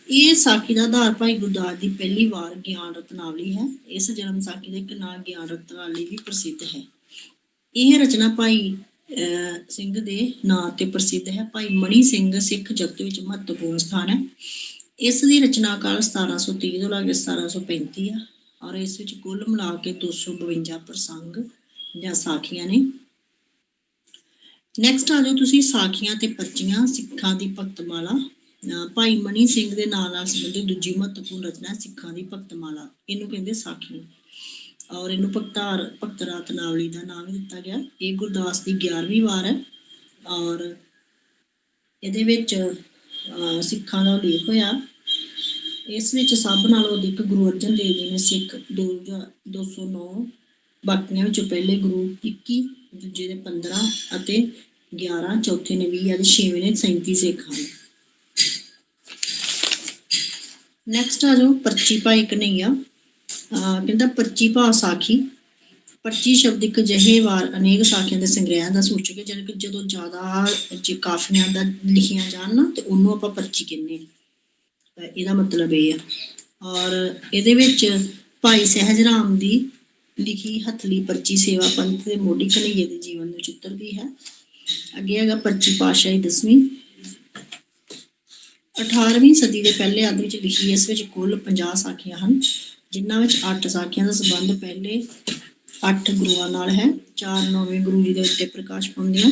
ਇਹ ਸਾਖੀ ਦਾ ਆਧਾਰ ਭਾਈ ਗੁਰਦਾਸ ਦੀ ਪਹਿਲੀ ਵਾਰ ਗਿਆਨ ਰਤਨਾਵਲੀ ਹੈ। ਇਸ ਜਨਮ ਸਾਖੀ ਦਾ ਇੱਕ ਨਾਂ ਗਿਆਨ ਰਤਨਾਵਲੀ ਵੀ ਪ੍ਰਸਿੱਧ ਹੈ। ਇਹ ਰਚਨਾ ਭਾਈ ਸਿੰਘ ਦੇ ਨਾਂ ਤੇ ਪ੍ਰਸਿੱਧ ਹੈ। ਭਾਈ ਮਣੀ ਸਿੰਘ ਸਿੱਖ ਜਗਤ ਵਿੱਚ ਮਹੱਤਵਪੂਰਨ ਸਥਾਨ ਹੈ। ਇਸ ਦੀ ਰਚਨਾ ਕਾਲ 1730 ਤੋਂ ਲੈ ਕੇ 1735 ਆ। ਔਰ ਇਸ ਵਿੱਚ ਕੁੱਲ ਮਿਲਾ ਕੇ 252 ਪ੍ਰਸੰਗ ਜਾਂ ਸਾਖੀਆਂ ਨੇ। ਨੈਕਸਟ ਆ ਜਾਓ ਤੁਸੀਂ ਸਾਖੀਆਂ ਤੇ ਪਰਚੀਆਂ, ਸਿੱਖਾਂ ਦੀ ਭਗਤਮਾਲਾ। ਭਾਈ ਮਨੀ ਸਿੰਘ ਦੇ ਨਾਲ ਸੰਬੰਧਿਤ ਦੂਜੀ ਮਹੱਤਵਪੂਰਨ ਰਚਨਾ ਸਿੱਖਾਂ ਦੀ ਭਗਤਮਾਲਾ, ਇਹਨੂੰ ਕਹਿੰਦੇ ਸਾਖੀ। ਔਰ ਇਹਨੂੰ ਭਗਤ ਰਤਨਾਵਲੀ ਦਾ ਨਾਮ ਵੀ ਦਿੱਤਾ ਗਿਆ। ਇਹ ਗੁਰਦਾਸ ਦੀ 11ਵੀਂ ਵਾਰ ਹੈ ਔਰ ਇਹਦੇ ਵਿੱਚ ਸਿੱਖਾਂ ਦਾ ਉਲੇਖ ਹੋਇਆ। ਇਸ ਵਿੱਚ ਸਭ ਨਾਲੋਂ ਅਧਿਕ ਗੁਰੂ ਅਰਜਨ ਦੇਵ ਜੀ ਨੇ ਸਿੱਖ 209, ਬਾਕੀਆਂ ਵਿੱਚੋਂ ਪਹਿਲੇ ਗੁਰੂ 21, ਦੂਜੇ ਦੇ 15 ਅਤੇ 11, ਚੌਥੇ ਨੇ 20 ਅਤੇ 6ਵੇਂ ਨੇ 37 ਸਿੱਖ ਹਨ। ਨੈਕਸਟ ਆ ਜਾਓ ਪਰਚੀ ਭਾਈ ਕਨਈਆ। ਕਹਿੰਦਾ ਪਰਚੀ ਭਾਵ ਸਾਖੀ। ਪਰਚੀ ਸ਼ਬਦ ਇੱਕ ਅਜਿਹੇ ਵਾਰ ਅਨੇਕ ਸਾਖੀਆਂ ਦੇ ਸੰਗ੍ਰਹਿ ਦਾ ਸੂਚਕ ਹੈ, ਜਾਣੀ ਕਿ ਜਦੋਂ ਜ਼ਿਆਦਾ ਕਾਫੀਆਂ ਦਾ ਲਿਖੀਆਂ ਜਾਣ ਨਾ ਤੇ ਉਹਨੂੰ ਆਪਾਂ ਪਰਚੀ ਕਹਿੰਦੇ ਹਾਂ। ਇਹਦਾ ਮਤਲਬ ਇਹ ਆ। ਔਰ ਇਹਦੇ ਵਿੱਚ ਭਾਈ ਸਹਿਜ ਰਾਮ ਦੀ ਲਿਖੀ ਹੱਥਲੀ ਪਰਚੀ ਸੇਵਾ ਪੰਥ ਦੇ ਮੋਢੀ ਕਨਈਏ ਦੇ ਜੀਵਨ ਨੂੰ ਚਿੱਤਰਦੀ ਹੈ। ਅੱਗੇ ਹੈਗਾ ਪਰਚੀ ਪਾਤਸ਼ਾਹੀ 10ਵੀਂ, 18ਵੀਂ ਸਦੀ ਦੇ ਪਹਿਲੇ ਅੱਧ ਵਿੱਚ ਲਿਖੀ। ਇਸ ਵਿੱਚ ਕੁੱਲ 50 ਸਾਖੀਆਂ ਹਨ, ਜਿਨ੍ਹਾਂ ਵਿੱਚ 8 ਸਾਖੀਆਂ ਦਾ ਸੰਬੰਧ ਪਹਿਲੇ 8 ਗੁਰੂਆਂ ਨਾਲ ਹੈ, 4 9ਵੇਂ ਗੁਰੂ ਜੀ ਦੇ ਉੱਤੇ ਪ੍ਰਕਾਸ਼ ਪਾਉਂਦੀਆਂ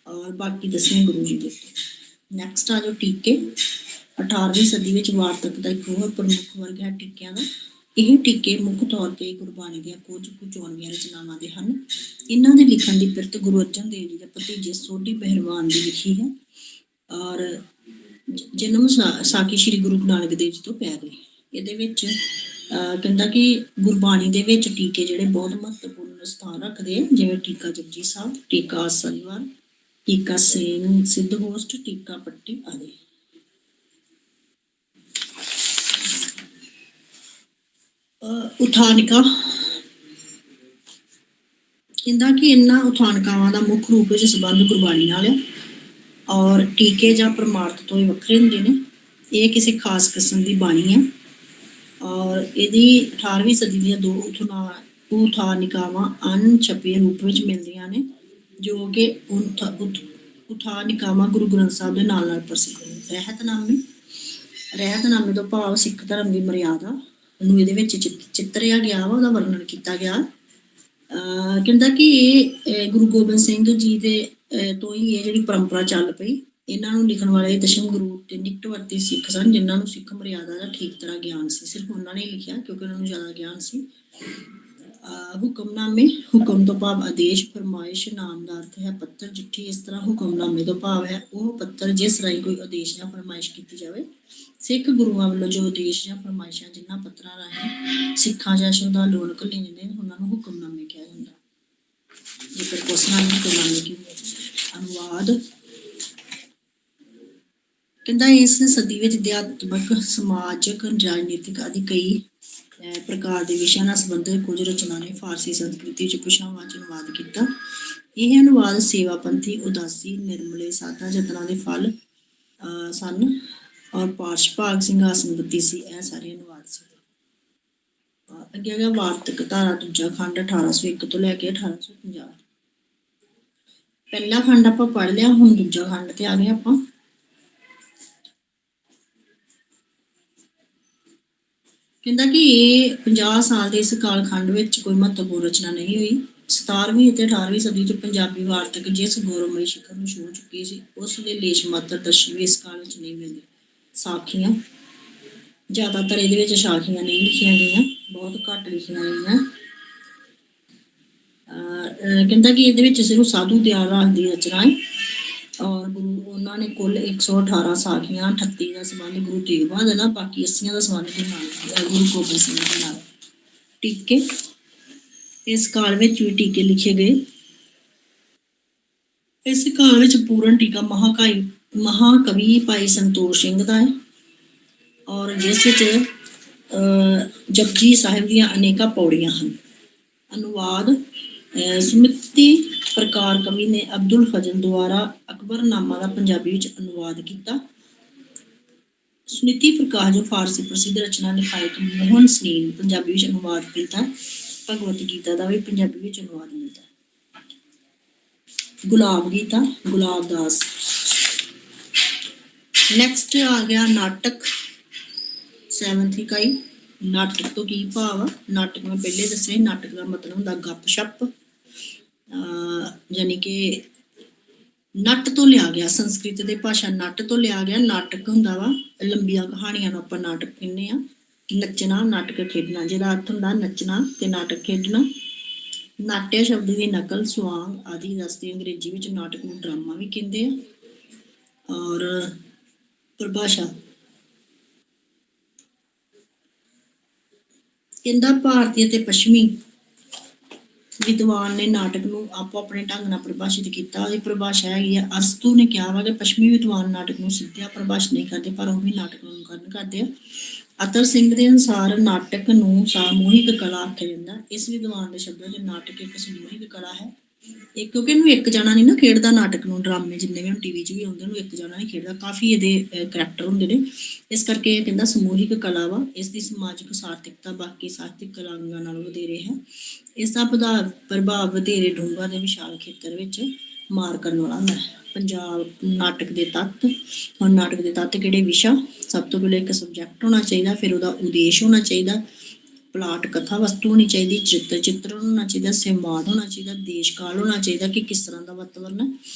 ਔਰ ਬਾਕੀ 10ਵੇਂ ਗੁਰੂ ਜੀ ਦੇ ਉੱਤੇ। ਨੈਕਸਟ ਆ ਜਾਓ ਟੀਕੇ। 18ਵੀਂ ਸਦੀ ਵਿੱਚ ਵਾਰਤਕ ਦਾ ਇੱਕ ਹੋਰ ਪ੍ਰਮੁੱਖ ਵਰਗ ਹੈ ਟੀਕਿਆਂ ਦਾ। ਇਹ ਟੀਕੇ ਮੁੱਖ ਤੌਰ ਤੇ ਗੁਰਬਾਣੀ ਦੀਆਂ ਕੁਝ ਕੁ ਚੋਣਵੀਆਂ ਰਚਨਾਵਾਂ ਦੇ ਹਨ। ਇਹਨਾਂ ਦੇ ਲਿਖਣ ਦੀ ਪਿਰਤ ਗੁਰੂ ਅਰਜਨ ਦੇਵ ਜੀ ਦੇ ਭਤੀਜੇ ਸੋਢੀ ਪਹਿਲਵਾਨ ਦੀ ਲਿਖੀ ਹੈ ਔਰ ਜਨਮ ਸਾਖੀ ਸ੍ਰੀ ਗੁਰੂ ਨਾਨਕ ਦੇਵ ਜੀ ਤੋਂ ਪੈ ਗਈ। ਇਹਦੇ ਵਿੱਚ ਕਹਿੰਦਾ ਕਿ ਗੁਰਬਾਣੀ ਦੇ ਵਿੱਚ ਟੀਕੇ ਜਿਹੜੇ ਬਹੁਤ ਮਹੱਤਵਪੂਰਨ ਸਥਾਨ ਰੱਖਦੇ ਆ, ਜਿਵੇਂ ਟੀਕਾ ਜਪਜੀ ਸਾਹਿਬ, ਟੀਕਾ ਆਸਰੀਵਾਲ, ਟੀਕਾ ਸੇਨ ਸਿੱਧਗੋਸ਼ਟ, ਟੀਕਾ ਪੱਟੀ ਆਦਿ। ਉਠਾਨਿਕਾ। ਕਹਿੰਦਾ ਕਿ ਇਹਨਾਂ ਉਠਾਨਿਕਾਵਾਂ ਦਾ ਮੁੱਖ ਰੂਪ ਵਿੱਚ ਸੰਬੰਧ ਗੁਰਬਾਣੀ ਨਾਲ ਹੈ ਔਰ ਟੀਕੇ ਜਾਂ ਪ੍ਰਮਾਰਥ ਤੋਂ ਇਹ ਵੱਖਰੇ ਹੁੰਦੇ ਨੇ। ਇਹ ਕਿਸੇ ਖਾਸ ਕਿਸਮ ਦੀ ਬਾਣੀ ਹੈ ਔਰ ਇਹਦੀ 18ਵੀਂ ਸਦੀ ਦੀਆਂ 2 ਉਠਾਨਿਕਾਵਾਂ ਅਣਛਪੇ ਰੂਪ ਵਿੱਚ ਮਿਲਦੀਆਂ ਨੇ, ਜੋ ਕਿ ਉਠਾਨਿਕਾਵਾਂ ਗੁਰੂ ਗ੍ਰੰਥ ਸਾਹਿਬ ਦੇ ਨਾਲ ਨਾਲ ਪ੍ਰਸਿੱਧ ਨੇ। ਰਹਿਤਨਾਮੇ ਤੋਂ ਭਾਵ ਸਿੱਖ ਧਰਮ ਦੀ ਮਰਿਆਦਾ ਨੂੰ ਇਹਦੇ ਵਿੱਚ ਚਿੱਤਰਿਆ ਗਿਆ ਵਾ, ਉਹਦਾ ਵਰਣਨ ਕੀਤਾ ਗਿਆ। ਕਹਿੰਦਾ ਕਿ ਇਹ ਗੁਰੂ ਗੋਬਿੰਦ ਸਿੰਘ ਜੀ ਦੇ ਤੋਂ ਹੀ ਇਹ ਜਿਹੜੀ ਪਰੰਪਰਾ ਚੱਲ ਪਈ। ਇਹਨਾਂ ਨੂੰ ਲਿਖਣ ਵਾਲੇ ਦਸ਼ਮ ਗੁਰੂ ਤੇ ਨਿਕਟਵਰਤੀ ਸਿੱਖ ਸਨ, ਜਿਨ੍ਹਾਂ ਨੂੰ ਸਿੱਖ ਮਰਿਆਦਾ ਦਾ ਠੀਕ ਤਰ੍ਹਾਂ ਗਿਆਨ ਸੀ। ਸਿਰਫ ਉਹਨਾਂ ਨੇ ਲਿਖਿਆ ਕਿਉਂਕਿ ਉਹਨਾਂ ਨੂੰ ਜ਼ਿਆਦਾ ਗਿਆਨ ਸੀ। ਹੁਕਮਨਾਮੇ, ਹੁਕਮ ਤੋਂ ਭਾਵ ਆਦੇਸ਼, ਫਰਮਾਇਸ਼, ਨਾਮ ਦਾ ਅਰਥ ਹੈ ਪੱਤਰ, ਚਿੱਠੀ। ਇਸ ਤਰ੍ਹਾਂ ਹੁਕਮਨਾਮੇ ਤੋਂ ਭਾਵ ਹੈ ਉਹ ਪੱਤਰ ਜਿਸ ਰਾਹੀਂ ਕੋਈ ਆਦੇਸ਼ ਜਾਂ ਫਰਮਾਇਸ਼ ਕੀਤੀ ਜਾਵੇ। ਸਿੱਖ ਗੁਰੂਆਂ ਵੱਲੋਂ ਜੋ ਆਦੇਸ਼ ਜਾਂ ਫਰਮਾਇਸ਼ਾਂ ਜਿਨ੍ਹਾਂ ਪੱਤਰਾਂ ਰਾਹੀਂ ਸਿੱਖਾਂ ਜਾਂ ਸ਼ਰਧਾਲੂਆਂ ਨੂੰ ਘੱਲੀਆਂ ਜਾਂਦੀਆਂ ਉਹਨਾਂ ਨੂੰ ਹੁਕਮਨਾਮੇ ਕਿਹਾ ਜਾਂਦਾ। ਜੇਕਰ ਕੁਐਸਚਨ ਹੁਕਮਨਾਮੇ ਕੀ ਅਨੁਵਾਦ। ਕਹਿੰਦਾ ਇਸ ਸਦੀ ਵਿੱਚ ਅਧਿਆਤਮਕ, ਸਮਾਜਿਕ, ਰਾਜਨੀਤਿਕ ਆਦਿ ਕਈ ਪ੍ਰਕਾਰ ਦੇ ਵਿਸ਼ਿਆਂ ਨਾਲ ਸੰਬੰਧਿਤ ਕੁਝ ਰਚਨਾ ਨੇ ਫਾਰਸੀ ਸੰਸਕ੍ਰਿਤੀ ਵਿੱਚ ਭਾਸ਼ਾਵਾਂ 'ਚ ਅਨੁਵਾਦ ਕੀਤਾ। ਇਹ ਅਨੁਵਾਦ ਸੇਵਾ ਪੰਥੀ, ਉਦਾਸੀ, ਨਿਰਮਲੇ ਸਾਧਾਂ ਯਤਨਾਂ ਦੇ ਫਲ ਸਨ ਔਰ ਪਾਰਸ਼ ਭਾਗ ਸਿੰਘਾਸਨਪਤੀ ਸੀ। ਇਹ ਸਾਰੇ ਅਨੁਵਾਦ ਸੀ। ਅੱਗੇ ਹੈਗਾ ਵਾਰਤਕ ਧਾਰਾ ਦੂਜਾ ਖੰਡ 1801 ਤੋਂ ਲੈ ਕੇ 1850। ਪਹਿਲਾ ਖੰਡ ਆਪਾਂ ਪੜ੍ਹ ਲਿਆ, ਹੁਣ ਦੂਜਾ ਖੰਡ ਤੇ ਆ ਗਏ ਆਪਾਂ। ਕਹਿੰਦਾ ਕਿ ਇਹ 50 ਸਾਲ ਦੇ ਇਸ ਕਾਲ ਖੰਡ ਵਿੱਚ ਕੋਈ ਮਹੱਤਵਪੂਰਨ ਰਚਨਾ ਨਹੀਂ ਹੋਈ। 17ਵੀਂ ਅਤੇ 18ਵੀਂ ਸਦੀ 'ਚ ਪੰਜਾਬੀ ਵਾਰਤਕ ਜਿਸ ਗੌਰਵਮਈ ਸਿਖਰ ਨੂੰ ਛੂਹ ਚੁੱਕੀ ਸੀ, ਉਸ ਦੇ ਲੇਸ਼ ਮਾਤਰ ਦਰਸ਼ਨ ਵੀ ਇਸ ਕਾਲ ਵਿੱਚ ਨਹੀਂ ਮਿਲਦੇ। ਸਾਖੀਆਂ, ਜ਼ਿਆਦਾਤਰ ਇਹਦੇ ਵਿੱਚ ਸਾਖੀਆਂ ਨਹੀਂ ਲਿਖੀਆਂ ਗਈਆਂ, ਬਹੁਤ ਘੱਟ ਲਿਖੀਆਂ ਗਈਆਂ। ਕਹਿੰਦਾ ਕਿ ਇਹਦੇ ਵਿੱਚ ਸਿਰਫ ਸਾਧੂ ਦਿਆਲ ਰਾਗ ਦੀ ਰਚਨਾ ਹੈ ਔਰ ਗੁਰੂ ਉਹਨਾਂ ਨੇ ਕੁੱਲ 118 ਸਾਖੀਆਂ, 38 ਦਾ ਸੰਬੰਧ ਗੁਰੂ ਤੇਗ ਬਹਾਦਰ ਨਾਲ, ਬਾਕੀ 80 ਦਾ ਸੰਬੰਧ ਗੁਰੂ ਗੋਬਿੰਦ ਸਿੰਘ ਦੇ ਨਾਲ। ਟੀਕੇ, ਇਸ ਕਾਲ ਵਿੱਚ ਵੀ ਟੀਕੇ ਲਿਖੇ ਗਏ। ਇਸ ਕਾਲ ਵਿੱਚ ਪੂਰਨ ਟੀਕਾ ਮਹਾਕਵੀ ਭਾਈ ਸੰਤੋਖ ਸਿੰਘ ਦਾ ਹੈ ਔਰ ਜਿਸ ਵਿੱਚ ਜਪਜੀ ਸਾਹਿਬ ਦੀਆਂ ਅਨੇਕਾਂ ਪੌੜੀਆਂ ਹਨ। ਅਨੁਵਾਦ, ਸਮਿਤੀ ਪ੍ਰਕਾਰ ਕਵੀ ਨੇ ਅਬਦੁਲ ਫਜ਼ਲ ਦੁਆਰਾ ਅਕਬਰਨਾਮਾ ਦਾ ਪੰਜਾਬੀ ਵਿੱਚ ਅਨੁਵਾਦ ਕੀਤਾ। ਸੁਨੀਤੀ ਪ੍ਰਕਾਸ਼ ਜੋ ਫਾਰਸੀ ਪ੍ਰਸਿੱਧ ਰਚਨਾ ਲਿਖਾਇਕ ਮੋਹਨ ਸਨੀਲ ਪੰਜਾਬੀ ਵਿੱਚ ਅਨੁਵਾਦ ਕੀਤਾ। ਭਗਵਤ ਗੀਤਾ ਦਾ ਵੀ ਪੰਜਾਬੀ ਵਿੱਚ ਅਨੁਵਾਦ ਮਿਲਦਾ। ਗੁਲਾਬ ਗੀਤਾ, ਗੁਲਾਬ ਦਾਸ। ਨੈਕਸਟ ਆ ਗਿਆ ਨਾਟਕ 7th ਇਕਾਈ। ਨਾਟਕ ਤੋਂ ਕੀ ਭਾਵ ਆ? ਨਾਟਕ ਮੈਂ ਪਹਿਲੇ ਦੱਸਿਆ ਸੀ, ਨਾਟਕ ਦਾ ਮਤਲਬ ਹੁੰਦਾ ਗੱਪ ਸ਼ੱਪ, ਯਾਨੀ ਕਿ ਨੱਟ ਤੋਂ ਲਿਆ ਗਿਆ, ਸੰਸਕ੍ਰਿਤ ਦੇ ਭਾਸ਼ਾ ਨੱਟ ਤੋਂ ਲਿਆ ਗਿਆ। ਨਾਟਕ ਹੁੰਦਾ ਵਾ ਲੰਬੀਆਂ ਕਹਾਣੀਆਂ ਨੂੰ ਆਪਾਂ ਨਾਟਕ ਕਹਿੰਦੇ ਆ। ਨੱਚਣਾ, ਨਾਟਕ ਖੇਡਣਾ, ਜਿਹਦਾ ਅਰਥ ਹੁੰਦਾ ਨੱਚਣਾ ਤੇ ਨਾਟਕ ਖੇਡਣਾ। ਨਾਟਯ ਸ਼ਬਦ ਦੀ ਨਕਲ, ਸਵਾਂਗ ਆਦਿ ਦੱਸਦੇ। ਅੰਗਰੇਜ਼ੀ ਵਿੱਚ ਨਾਟਕ ਨੂੰ ਡਰਾਮਾ ਵੀ ਕਹਿੰਦੇ ਆ। ਔਰ ਪਰਿਭਾਸ਼ਾ ਕਹਿੰਦਾ ਭਾਰਤੀ ਅਤੇ ਪੱਛਮੀ ਵਿਦਵਾਨ ਨੇ ਨਾਟਕ ਨੂੰ ਆਪੋ ਆਪਣੇ ਢੰਗ ਨਾਲ ਪਰਿਭਾਸ਼ਿਤ ਕੀਤਾ। ਉਹਦੀ ਪਰਿਭਾਸ਼ਾ ਹੈਗੀ ਆ, ਅਰਸਤੂ ਨੇ ਕਿਹਾ ਵਾ ਕਿ ਪੱਛਮੀ ਵਿਦਵਾਨ ਨਾਟਕ ਨੂੰ ਸਿੱਧਿਆ ਪਰਿਭਾਸ਼ਿਤ ਨਹੀਂ ਕਰਦੇ, ਪਰ ਉਹ ਵੀ ਨਾਟਕ ਨੂੰ ਅਨੁਕਰਨ ਕਰਦੇ ਆ। ਅਤਰ ਸਿੰਘ ਦੇ ਅਨੁਸਾਰ ਨਾਟਕ ਨੂੰ ਸਮੂਹਿਕ ਕਲਾ ਆਖਿਆ ਜਾਂਦਾ। ਇਸ ਵਿਦਵਾਨ ਦੇ ਸ਼ਬਦਾਂ 'ਚ ਨਾਟਕ ਇੱਕ ਸਮੂਹਿਕ ਕਲਾ ਹੈ। ਕਿਉਂਕਿ ਇਹਨੂੰ ਇੱਕ ਜਾਣਾ ਨਹੀਂ ਨਾ ਖੇਡਦਾ। ਨਾਟਕ ਨੂੰ ਡਰਾਮੇ ਜਿੰਨੇ ਵੀ ਹੁਣ ਟੀਵੀ 'ਚ ਵੀ ਆਉਂਦੇ, ਉਹਨੂੰ ਇੱਕ ਜਾਣਾ ਨਹੀਂ ਖੇਡਦਾ, ਕਾਫੀ ਇਹਦੇ ਕਰੈਕਟਰ ਹੁੰਦੇ ਨੇ। ਇਸ ਕਰਕੇ ਇਹ ਕਹਿੰਦਾ ਸਮੂਹਿਕ ਕਲਾ ਵਾ। ਇਸ ਦੀ ਸਮਾਜਿਕ ਸਾਰਥਿਕਤਾ ਬਾਕੀ ਸਾਹਿਤਿਕ ਕਲਾਵਾਂ ਨਾਲੋਂ ਵਧੇਰੇ ਹੈ। ਇਸ ਦਾ ਪ੍ਰਭਾਵ ਵਧੇਰੇ ਡੂੰਘਾ ਤੇ ਵਿਸ਼ਾਲ ਖੇਤਰ ਵਿੱਚ ਮਾਰ ਕਰਨ ਵਾਲਾ ਹੁੰਦਾ ਹੈ। ਪੰਜਾਬ ਨਾਟਕ ਦੇ ਤੱਤ। ਹੁਣ ਨਾਟਕ ਦੇ ਤੱਤ ਕਿਹੜੇ? ਵਿਸ਼ਾ, ਸਭ ਤੋਂ ਪਹਿਲਾਂ ਇੱਕ ਸਬਜੈਕਟ ਹੋਣਾ ਚਾਹੀਦਾ, ਫਿਰ ਉਹਦਾ ਉਦੇਸ਼ ਹੋਣਾ ਚਾਹੀਦਾ, ਪਲਾਟ ਕਥਾ ਵਸਤੂ ਹੋਣੀ ਚਾਹੀਦੀ, ਚਿੱਤਰਨ ਹੋਣਾ ਚਾਹੀਦਾ, ਸੰਵਾਦ ਹੋਣਾ ਚਾਹੀਦਾ, ਦੇਸ਼ ਕਾਲ ਹੋਣਾ ਚਾਹੀਦਾ ਕਿ ਕਿਸ ਤਰ੍ਹਾਂ ਦਾ ਵਾਤਾਵਰਨ ਹੈ,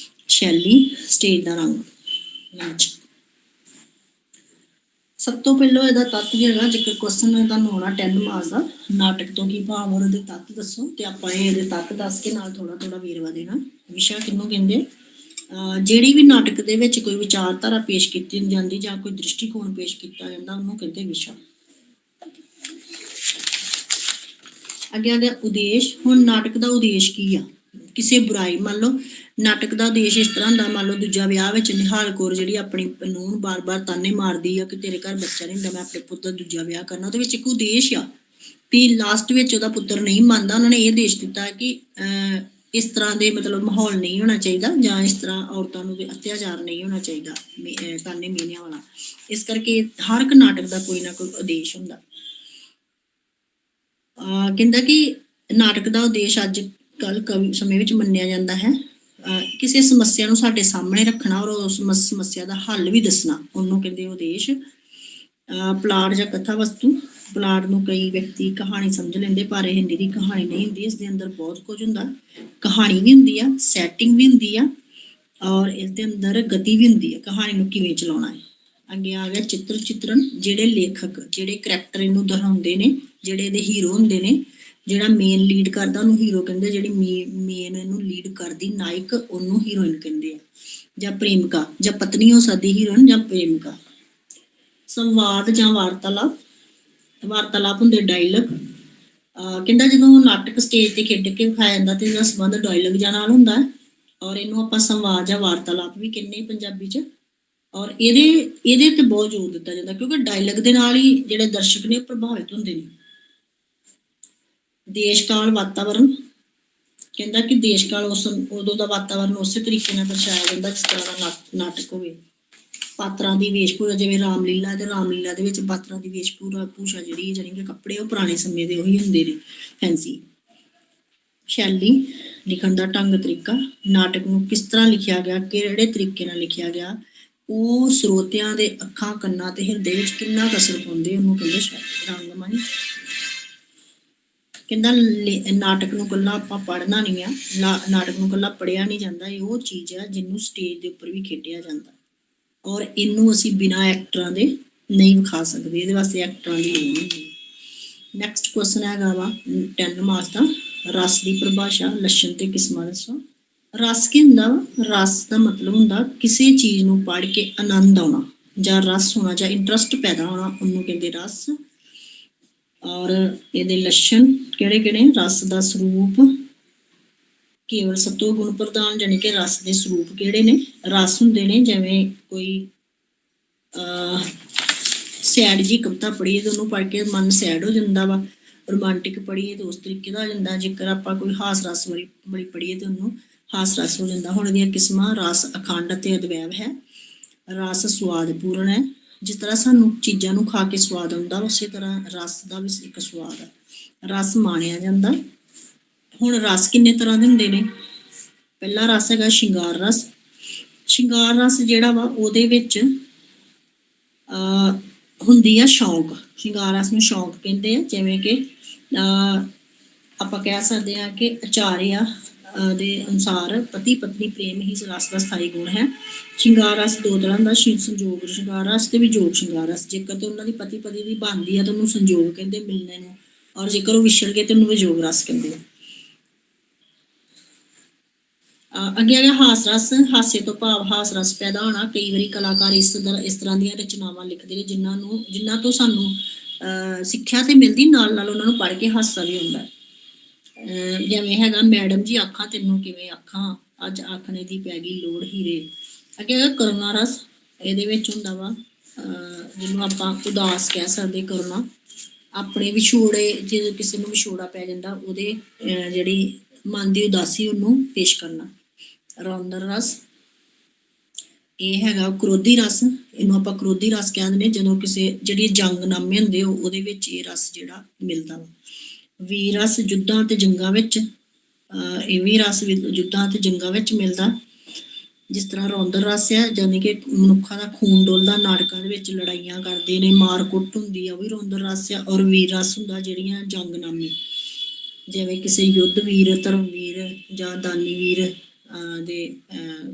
ਸ਼ੈਲੀ, ਸਟੇਜ ਦਾ ਰੰਗ, ਮੰਚ। ਸਭ ਤੋਂ ਪਹਿਲਾਂ ਇਹਦਾ ਤੱਤ ਜਿਹੜਾ ਜੇਕਰ ਕੁਐਸਚਨ ਤੁਹਾਨੂੰ ਆਉਣਾ 10 ਮਾਰਕਸ ਦਾ, ਨਾਟਕ ਤੋਂ ਕੀ ਭਾਵ ਔਰ ਉਹਦੇ ਤੱਤ ਦੱਸੋ, ਤੇ ਆਪਾਂ ਇਹਦੇ ਤੱਤ ਦੱਸ ਕੇ ਨਾਲ ਥੋੜਾ ਵੇਰਵਾ ਦੇਣਾ। ਵਿਸ਼ਾ ਕਿਹਨੂੰ ਕਹਿੰਦੇ? ਜਿਹੜੀ ਵੀ ਨਾਟਕ ਦੇ ਵਿੱਚ ਕੋਈ ਵਿਚਾਰਧਾਰਾ ਪੇਸ਼ ਕੀਤੀ ਜਾਂਦੀ ਜਾਂ ਕੋਈ ਦ੍ਰਿਸ਼ਟੀਕੋਣ ਪੇਸ਼ ਕੀਤਾ ਜਾਂਦਾ, ਉਹਨੂੰ ਕਹਿੰਦੇ ਵਿਸ਼ਾ। ਅੱਗੇ ਆ ਗਿਆ ਉਦੇਸ਼। ਹੁਣ ਨਾਟਕ ਦਾ ਉਦੇਸ਼ ਕੀ ਆ? ਕਿਸੇ ਬੁਰਾਈ, ਮੰਨ ਲਓ ਨਾਟਕ ਦਾ ਉਦੇਸ਼ ਇਸ ਤਰ੍ਹਾਂ ਹੁੰਦਾ, ਮੰਨ ਲਓ ਦੂਜਾ ਵਿਆਹ ਵਿੱਚ ਨਿਹਾਲ ਕੌਰ ਜਿਹੜੀ ਆਪਣੀ ਨੂੰਹ ਨੂੰ ਬਾਰ-ਬਾਰ ਤਾਨੇ ਮਾਰਦੀ ਆ ਕਿ ਤੇਰੇ ਘਰ ਬੱਚਾ ਨਹੀਂ ਹੁੰਦਾ, ਮੈਂ ਆਪਣੇ ਪੁੱਤ ਦਾ ਦੂਜਾ ਵਿਆਹ ਕਰਨਾ। ਉਹਦੇ ਵਿੱਚ ਇੱਕ ਉਦੇਸ਼ ਆ ਵੀ ਲਾਸਟ ਵਿੱਚ ਉਹਦਾ ਪੁੱਤਰ ਨਹੀਂ ਮੰਨਦਾ। ਉਹਨਾਂ ਨੇ ਇਹ ਉਦੇਸ਼ ਦਿੱਤਾ ਕਿ ਇਸ ਤਰ੍ਹਾਂ ਦੇ ਮਤਲਬ ਮਾਹੌਲ ਨਹੀਂ ਹੋਣਾ ਚਾਹੀਦਾ, ਜਾਂ ਇਸ ਤਰ੍ਹਾਂ ਔਰਤਾਂ ਨੂੰ ਅਤਿਆਚਾਰ ਨਹੀਂ ਹੋਣਾ ਚਾਹੀਦਾ ਤਾਨੇ ਮੀਨਿਆਂ ਵਾਲਾ। ਇਸ ਕਰਕੇ ਹਰ ਇੱਕ ਨਾਟਕ ਦਾ ਕੋਈ ਨਾ ਕੋਈ ਉਦੇਸ਼ ਹੁੰਦਾ। ਕਹਿੰਦਾ ਕਿ ਨਾਟਕ ਦਾ ਉਦੇਸ਼ ਅੱਜ ਕੱਲ੍ਹ ਸਮੇਂ ਵਿੱਚ ਮੰਨਿਆ ਜਾਂਦਾ ਹੈ ਕਿਸੇ ਸਮੱਸਿਆ ਨੂੰ ਸਾਡੇ ਸਾਹਮਣੇ ਰੱਖਣਾ ਔਰ ਉਸ ਸਮੱਸਿਆ ਦਾ ਹੱਲ ਵੀ ਦੱਸਣਾ, ਉਹਨੂੰ ਕਹਿੰਦੇ ਉਦੇਸ਼। ਪਲਾਟ ਜਾਂ ਕਥਾ ਵਸਤੂ। ਪਲਾਟ ਨੂੰ ਕਈ ਵਿਅਕਤੀ ਕਹਾਣੀ ਸਮਝ ਲੈਂਦੇ, ਪਰ ਇਹ ਨਿਰੀ ਕਹਾਣੀ ਨਹੀਂ ਹੁੰਦੀ। ਇਸ ਦੇ ਅੰਦਰ ਬਹੁਤ ਕੁਝ ਹੁੰਦਾ। ਕਹਾਣੀ ਵੀ ਹੁੰਦੀ ਆ, ਸੈਟਿੰਗ ਵੀ ਹੁੰਦੀ ਆ, ਔਰ ਇਸ ਦੇ ਅੰਦਰ ਗਤੀ ਵੀ ਹੁੰਦੀ ਆ, ਕਹਾਣੀ ਨੂੰ ਕਿਵੇਂ ਚਲਾਉਣਾ ਹੈ। ਅੱਗੇ ਆ ਗਿਆ ਚਿੱਤਰਨ। ਜਿਹੜੇ ਲੇਖਕ, ਜਿਹੜੇ ਕਰੈਕਟਰ ਇਹਨੂੰ ਦਿਖਾਉਂਦੇ ਨੇ, ਜਿਹੜੇ ਇਹਦੇ ਹੀਰੋ ਹੁੰਦੇ ਨੇ, ਜਿਹੜਾ ਮੇਨ ਲੀਡ ਕਰਦਾ ਉਹਨੂੰ ਹੀਰੋ ਕਹਿੰਦੇ, ਜਿਹੜੀ ਮੇਨ ਇਹਨੂੰ ਲੀਡ ਕਰਦੀ ਨਾਇਕ ਉਹਨੂੰ ਹੀਰੋਇਨ ਕਹਿੰਦੇ ਆ, ਜਾਂ ਪ੍ਰੇਮਿਕਾ, ਜਾਂ ਪਤਨੀ ਹੋ ਸਕਦੀ ਹੀਰੋਇਨ, ਜਾਂ ਪ੍ਰੇਮਿਕਾ। ਸੰਵਾਦ ਜਾਂ ਵਾਰਤਾਲਾਪ ਹੁੰਦੇ ਡਾਇਲੌਗ। ਕਹਿੰਦਾ ਜਦੋਂ ਨਾਟਕ ਸਟੇਜ ਤੇ ਖੇਡ ਕੇ ਵਿਖਾਇਆ ਜਾਂਦਾ ਤੇ ਇਹਦਾ ਸੰਬੰਧ ਡਾਇਲੌਗ ਜਾਂ ਨਾਲ ਹੁੰਦਾ ਹੈ, ਔਰ ਇਹਨੂੰ ਆਪਾਂ ਸੰਵਾਦ ਜਾਂ ਵਾਰਤਾਲਾਪ ਵੀ ਕਹਿੰਦੇ ਪੰਜਾਬੀ 'ਚ। ਔਰ ਇਹਦੇ ਤੇ ਬਹੁਤ ਜ਼ੋਰ ਦਿੱਤਾ ਜਾਂਦਾ, ਕਿਉਂਕਿ ਡਾਇਲੌਗ ਦੇ ਨਾਲ ਹੀ ਜਿਹੜੇ ਦਰਸ਼ਕ ਨੇ ਪ੍ਰਭਾਵਿਤ ਹੁੰਦੇ ਨੇ। ਦੇਸ਼ ਕਾਲ ਵਾਤਾਵਰਨ। ਕਹਿੰਦਾ ਕਿ ਦੇਸ਼ ਕਾਲ ਉਦੋਂ ਦਾ ਵਾਤਾਵਰਨ ਉਸੇ ਤਰੀਕੇ ਨਾਲ ਦਰਸਾਇਆ ਜਾਂਦਾ ਜਿਸ ਤਰ੍ਹਾਂ ਦਾ ਨਾਟਕ ਹੋਵੇ। ਪਾਤਰਾਂ ਦੀ ਵੇਸ਼ਭੂਸ਼ਾ, ਜਿਵੇਂ ਰਾਮਲੀਲਾ ਤੇ ਰਾਮਲੀਲਾ ਦੇ ਵਿੱਚ ਪਾਤਰਾਂ ਦੀ ਵੇਸ਼ਭੂਸ਼ਾ ਜਿਹੜੀ ਜਾਣੀ ਕਿ ਕੱਪੜੇ ਉਹ ਪੁਰਾਣੇ ਸਮੇਂ ਦੇ ਉਹੀ ਹੁੰਦੇ ਨੇ, ਫੈਂਸੀ। ਸ਼ੈਲੀ, ਲਿਖਣ ਦਾ ਢੰਗ ਤਰੀਕਾ। ਨਾਟਕ ਨੂੰ ਕਿਸ ਤਰ੍ਹਾਂ ਲਿਖਿਆ ਗਿਆ, ਕਿਹੜੇ ਤਰੀਕੇ ਨਾਲ ਲਿਖਿਆ ਗਿਆ, ਉਹ ਸਰੋਤਿਆਂ ਦੇ ਅੱਖਾਂ, ਕੰਨਾਂ ਤੇ ਹਿਰਦੇ ਵਿੱਚ ਕਿੰਨਾ ਕੁ ਅਸਰ ਪਾਉਂਦੇ, ਉਹਨੂੰ ਕਹਿੰਦੇ ਰੰਗਮੰਚ। ਕਹਿੰਦਾ ਨਾਟਕ ਨੂੰ ਇਕੱਲਾ ਆਪਾਂ ਪੜ੍ਹਨਾ ਨਹੀਂ ਆ, ਨਾਟਕ ਨੂੰ ਇਕੱਲਾ ਪੜ੍ਹਿਆ ਨਹੀਂ ਜਾਂਦਾ। ਇਹ ਉਹ ਚੀਜ਼ ਆ ਜਿਹਨੂੰ ਸਟੇਜ ਦੇ ਉੱਪਰ ਵੀ ਖੇਡਿਆ ਜਾਂਦਾ, ਔਰ ਇਹਨੂੰ ਅਸੀਂ ਬਿਨਾਂ ਐਕਟਰਾਂ ਦੇ ਨਹੀਂ ਵਿਖਾ ਸਕਦੇ, ਇਹਦੇ ਵਾਸਤੇ ਐਕਟਰਾਂ ਦੀ ਲੋੜ ਹੁੰਦੀ। ਨੈਕਸਟ ਕੁਐਸਚਨ ਹੈਗਾ ਵਾ 10 ਮਾਰਕਸ ਦਾ, ਰਸ ਦੀ ਪਰਿਭਾਸ਼ਾ, ਲੱਛਣ ਤੇ ਕਿਸਮਾਂ ਦੱਸੋ। ਰਸ ਕੀ ਹੁੰਦਾ ਵਾ? ਰਸ ਦਾ ਮਤਲਬ ਹੁੰਦਾ ਕਿਸੇ ਚੀਜ਼ ਨੂੰ ਪੜ੍ਹ ਕੇ ਆਨੰਦ ਆਉਣਾ, ਜਾਂ ਰਸ ਹੋਣਾ, ਜਾਂ ਇੰਟਰਸਟ ਪੈਦਾ ਹੋਣਾ, ਉਹਨੂੰ ਕਹਿੰਦੇ ਰਸ। ਔਰ ਇਹਦੇ ਲੱਛਣ ਕਿਹੜੇ? ਰਸ ਦਾ ਸਰੂਪ, ਕੇਵਲ ਸਤੋ ਗੁਣ ਪ੍ਰਧਾਨ, ਜਾਣੀ ਕਿ ਰਸ ਦੇ ਸਰੂਪ ਕਿਹੜੇ ਨੇ? ਰਸ ਹੁੰਦੇ ਨੇ ਜਿਵੇਂ ਕੋਈ ਸੈਡ ਜੀ ਕਵਿਤਾ ਪੜ੍ਹੀਏ ਤੇ ਉਹਨੂੰ ਪੜ੍ਹ ਕੇ ਮਨ ਸੈਡ ਹੋ ਜਾਂਦਾ ਵਾ, ਰੋਮਾਂਟਿਕ ਪੜ੍ਹੀਏ ਤੇ ਉਸ ਤਰੀਕੇ ਦਾ ਹੋ ਜਾਂਦਾ, ਜੇਕਰ ਆਪਾਂ ਕੋਈ ਹਾਸ ਰਸ ਵਾਲੀ ਪੜ੍ਹੀਏ ਤੇ ਉਹਨੂੰ ਹਾਸ ਰਸ ਹੋ ਜਾਂਦਾ। ਹੁਣ ਇਹਦੀਆਂ ਕਿਸਮਾਂ, ਰਸ ਅਖੰਡ ਅਤੇ ਅਦਵੈਬ ਹੈ। ਰਸ ਸਵਾਦ ਪੂਰਨ ਹੈ, ਜਿਸ ਤਰ੍ਹਾਂ ਸਾਨੂੰ ਚੀਜ਼ਾਂ ਨੂੰ ਖਾ ਕੇ ਸਵਾਦ ਆਉਂਦਾ, ਉਸੇ ਤਰ੍ਹਾਂ ਰਸ ਦਾ ਵੀ ਇੱਕ ਸਵਾਦ ਹੈ, ਰਸ ਮਾਣਿਆ ਜਾਂਦਾ। ਹੁਣ ਰਸ ਕਿੰਨੇ ਤਰ੍ਹਾਂ ਦੇ ਹੁੰਦੇ ਨੇ? ਪਹਿਲਾ ਰਸ ਹੈਗਾ ਸ਼ਿੰਗਾਰ ਰਸ। ਸ਼ਿੰਗਾਰ ਰਸ ਜਿਹੜਾ ਵਾ ਉਹਦੇ ਵਿੱਚ ਹੁੰਦੀ ਆ ਸ਼ੌਂਕ। ਸ਼ਿੰਗਾਰ ਰਸ ਨੂੰ ਸ਼ੌਂਕ ਕਹਿੰਦੇ ਆ। ਜਿਵੇਂ ਕਿ ਆਪਾਂ ਕਹਿ ਸਕਦੇ ਹਾਂ ਕਿ ਆਚਾਰਿਆ ਦੇ ਅਨੁਸਾਰ ਪਤੀ ਪਤਨੀ ਪ੍ਰੇਮ ਹੀ ਰਸ ਦਾ ਸਥਾਈ ਗੁਣ ਹੈ। ਸ਼ਿੰਗਾਰ ਰਸ ਦੋ ਤਰ੍ਹਾਂ ਦਾ, ਸੰਜੋਗ ਸ਼ਿੰਗਾਰ ਰਸ ਤੇ ਵਿਜੋਗ ਸ਼ਿੰਗਾਰ ਰਸ। ਜੇਕਰ ਤੇ ਉਹਨਾਂ ਦੀ ਪਤੀ ਪਤਨੀ ਦੀ ਬਣਦੀ ਆ ਤਾਂ ਉਹਨੂੰ ਸੰਜੋਗ ਕਹਿੰਦੇ ਮਿਲਣੇ ਨੂੰ, ਔਰ ਜੇਕਰ ਉਹ ਵਿਛੜ ਗਏ ਤੇ ਉਹਨੂੰ ਵਿਜੋਗ ਰਸ ਕਹਿੰਦੇ ਆ। ਅੱਗੇ ਆ ਗਿਆ ਹਾਸ ਰਸ। ਹਾਸੇ ਤੋਂ ਭਾਵ ਹਾਸ ਰਸ ਪੈਦਾ ਹੋਣਾ। ਕਈ ਵਾਰੀ ਕਲਾਕਾਰ ਇਸ ਤਰ੍ਹਾਂ ਦੀਆਂ ਰਚਨਾਵਾਂ ਲਿਖਦੇ ਨੇ ਜਿਨ੍ਹਾਂ ਤੋਂ ਸਾਨੂੰ ਸਿੱਖਿਆ ਤੇ ਮਿਲਦੀ, ਨਾਲ ਨਾਲ ਉਹਨਾਂ ਨੂੰ ਪੜ੍ਹ ਕੇ ਹਾਸਾ ਵੀ ਆਉਂਦਾ। ਜਿਵੇਂ ਹੈਗਾ ਮੈਡਮ ਜੀ ਆਖਾਂ ਤੈਨੂੰ ਕਿਵੇਂ ਆਖਾਂ, ਅੱਜ ਆਖਣੇ ਦੀ ਪੈ ਗਈ ਲੋੜ ਹੀਰੇ। ਅੱਗੇ ਹੈਗਾ ਕਰੁਣਾ ਰਸ। ਇਹਦੇ ਵਿੱਚ ਹੁੰਦਾ ਵਾ ਜਿਹਨੂੰ ਆਪਾਂ ਉਦਾਸ ਕਹਿ ਸਕਦੇ। ਕਰੁਣਾ ਆਪਣੇ ਵਿਛੋੜੇ, ਜੇ ਕਿਸੇ ਨੂੰ ਵਿਛੋੜਾ ਪੈ ਜਾਂਦਾ ਉਹਦੇ ਜਿਹੜੀ ਮਨ ਦੀ ਉਦਾਸੀ ਉਹਨੂੰ ਪੇਸ਼ ਕਰਨਾ। ਰੌਦਰ ਰਸ ਇਹ ਹੈਗਾ ਕ੍ਰੋਧੀ ਰਸ। ਇਹਨੂੰ ਆਪਾਂ ਕ੍ਰੋਧੀ ਰਸ ਕਹਿ ਦਿੰਦੇ ਜਦੋਂ ਕਿਸੇ ਜਿਹੜੀ ਜੰਗਨਾਮੇ ਹੁੰਦੇ ਉਹਦੇ ਵਿੱਚ ਇਹ ਰਸ ਜਿਹੜਾ ਮਿਲਦਾ ਵਾ। ਵੀਰ ਰਸ ਯੁੱਧਾਂ ਤੇ ਜੰਗਾਂ ਵਿੱਚ, ਇਹ ਵੀ ਰਸ ਯੁੱਧਾਂ ਤੇ ਜੰਗਾਂ ਵਿੱਚ ਮਿਲਦਾ। ਜਿਸ ਤਰ੍ਹਾਂ ਰੌਦਰ ਰਸ ਹੈ, ਯਾਨੀ ਕਿ ਮਨੁੱਖਾਂ ਦਾ ਖੂਨ ਡੋਲਦਾ, ਨਾਟਕਾਂ ਦੇ ਵਿੱਚ ਲੜਾਈਆਂ ਕਰਦੇ ਨੇ, ਮਾਰ ਕੁੱਟ ਹੁੰਦੀ ਆ, ਉਹ ਵੀ ਰੌਦਰ ਰਸ ਆ। ਔਰ ਵੀਰ ਰਸ ਹੁੰਦਾ ਜਿਹੜੀਆਂ ਜੰਗਨਾਮੇ, ਜਿਵੇਂ ਕਿਸੇ ਯੁੱਧ ਵੀਰ, ਧਰਮਵੀਰ ਜਾਂ ਦਾਨੀ ਵੀਰ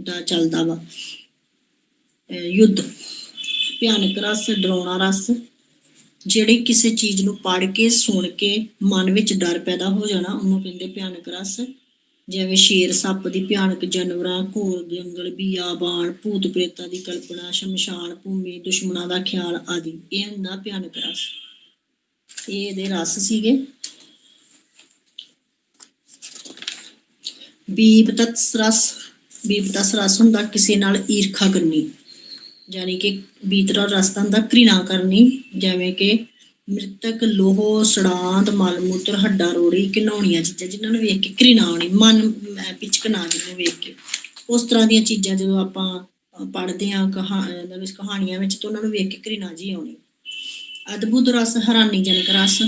ਦਾ ਚੱਲਦਾ ਵਾ ਯੁੱਧ। ਭਿਆਨਕ ਰਸ ਡਰਾਉਣਾ ਰਸ, ਜਿਹੜੀ ਕਿਸੇ ਚੀਜ਼ ਨੂੰ ਪੜ੍ਹ ਕੇ ਸੁਣ ਕੇ ਮਨ ਵਿੱਚ ਡਰ ਪੈਦਾ ਹੋ ਜਾਣਾ ਉਹਨੂੰ ਕਹਿੰਦੇ ਭਿਆਨਕ ਰਸ। ਜਿਵੇਂ ਸ਼ੇਰ ਸੱਪ ਦੀ ਭਿਆਨਕ, ਜਾਨਵਰਾਂ, ਘੋਰ ਜੰਗਲ, ਬਿਆਬਾਨ, ਭੂਤ ਪ੍ਰੇਤਾਂ ਦੀ ਕਲਪਨਾ, ਸ਼ਮਸ਼ਾਨ ਭੂਮੀ, ਦੁਸ਼ਮਣਾਂ ਦਾ ਖਿਆਲ ਆਦਿ, ਇਹ ਹੁੰਦਾ ਭਿਆਨਕ ਰਸ। ਇਹ ਇਹਦੇ ਰਸ ਸੀਗੇ। ਬੀਭਤਸ ਰਸ। ਬੀਭਤਸ ਰਸ ਹੁੰਦਾ ਕਿਸੇ ਨਾਲ ਈਰਖਾ ਕਰਨੀ, ਯਾਨੀ ਕਿ ਬੀਤਰਾ ਰਸ ਦਾ ਹੁੰਦਾ ਘ੍ਰਿਣਾ ਕਰਨੀ। ਜਿਵੇਂ ਕਿ ਮ੍ਰਿਤਕ, ਲੋਹ, ਸੜਾਂਤ, ਮਲ ਮੂਤਰ, ਹੱਡਾ ਰੋੜੀ, ਘਿਨਾਉਣੀਆਂ ਚੀਜ਼ਾਂ ਜਿਹਨਾਂ ਨੂੰ ਵੇਖ ਕੇ ਘ੍ਰਿਣਾ ਆਉਣੀ, ਮਨ ਪਿਚਕਣਾ ਜਿਹਨੂੰ ਵੇਖ ਕੇ, ਉਸ ਤਰ੍ਹਾਂ ਦੀਆਂ ਚੀਜ਼ਾਂ ਜਦੋਂ ਆਪਾਂ ਪੜ੍ਹਦੇ ਹਾਂ ਕਹਾਣੀਆਂ ਵਿੱਚ ਤਾਂ ਉਹਨਾਂ ਨੂੰ ਵੇਖ ਕੇ ਘ੍ਰਿਣਾ ਜਿਹੀ ਆਉਣੀ। ਅਦਭੁਤ ਰਸ ਹੈਰਾਨੀਜਨਕ ਰਸ,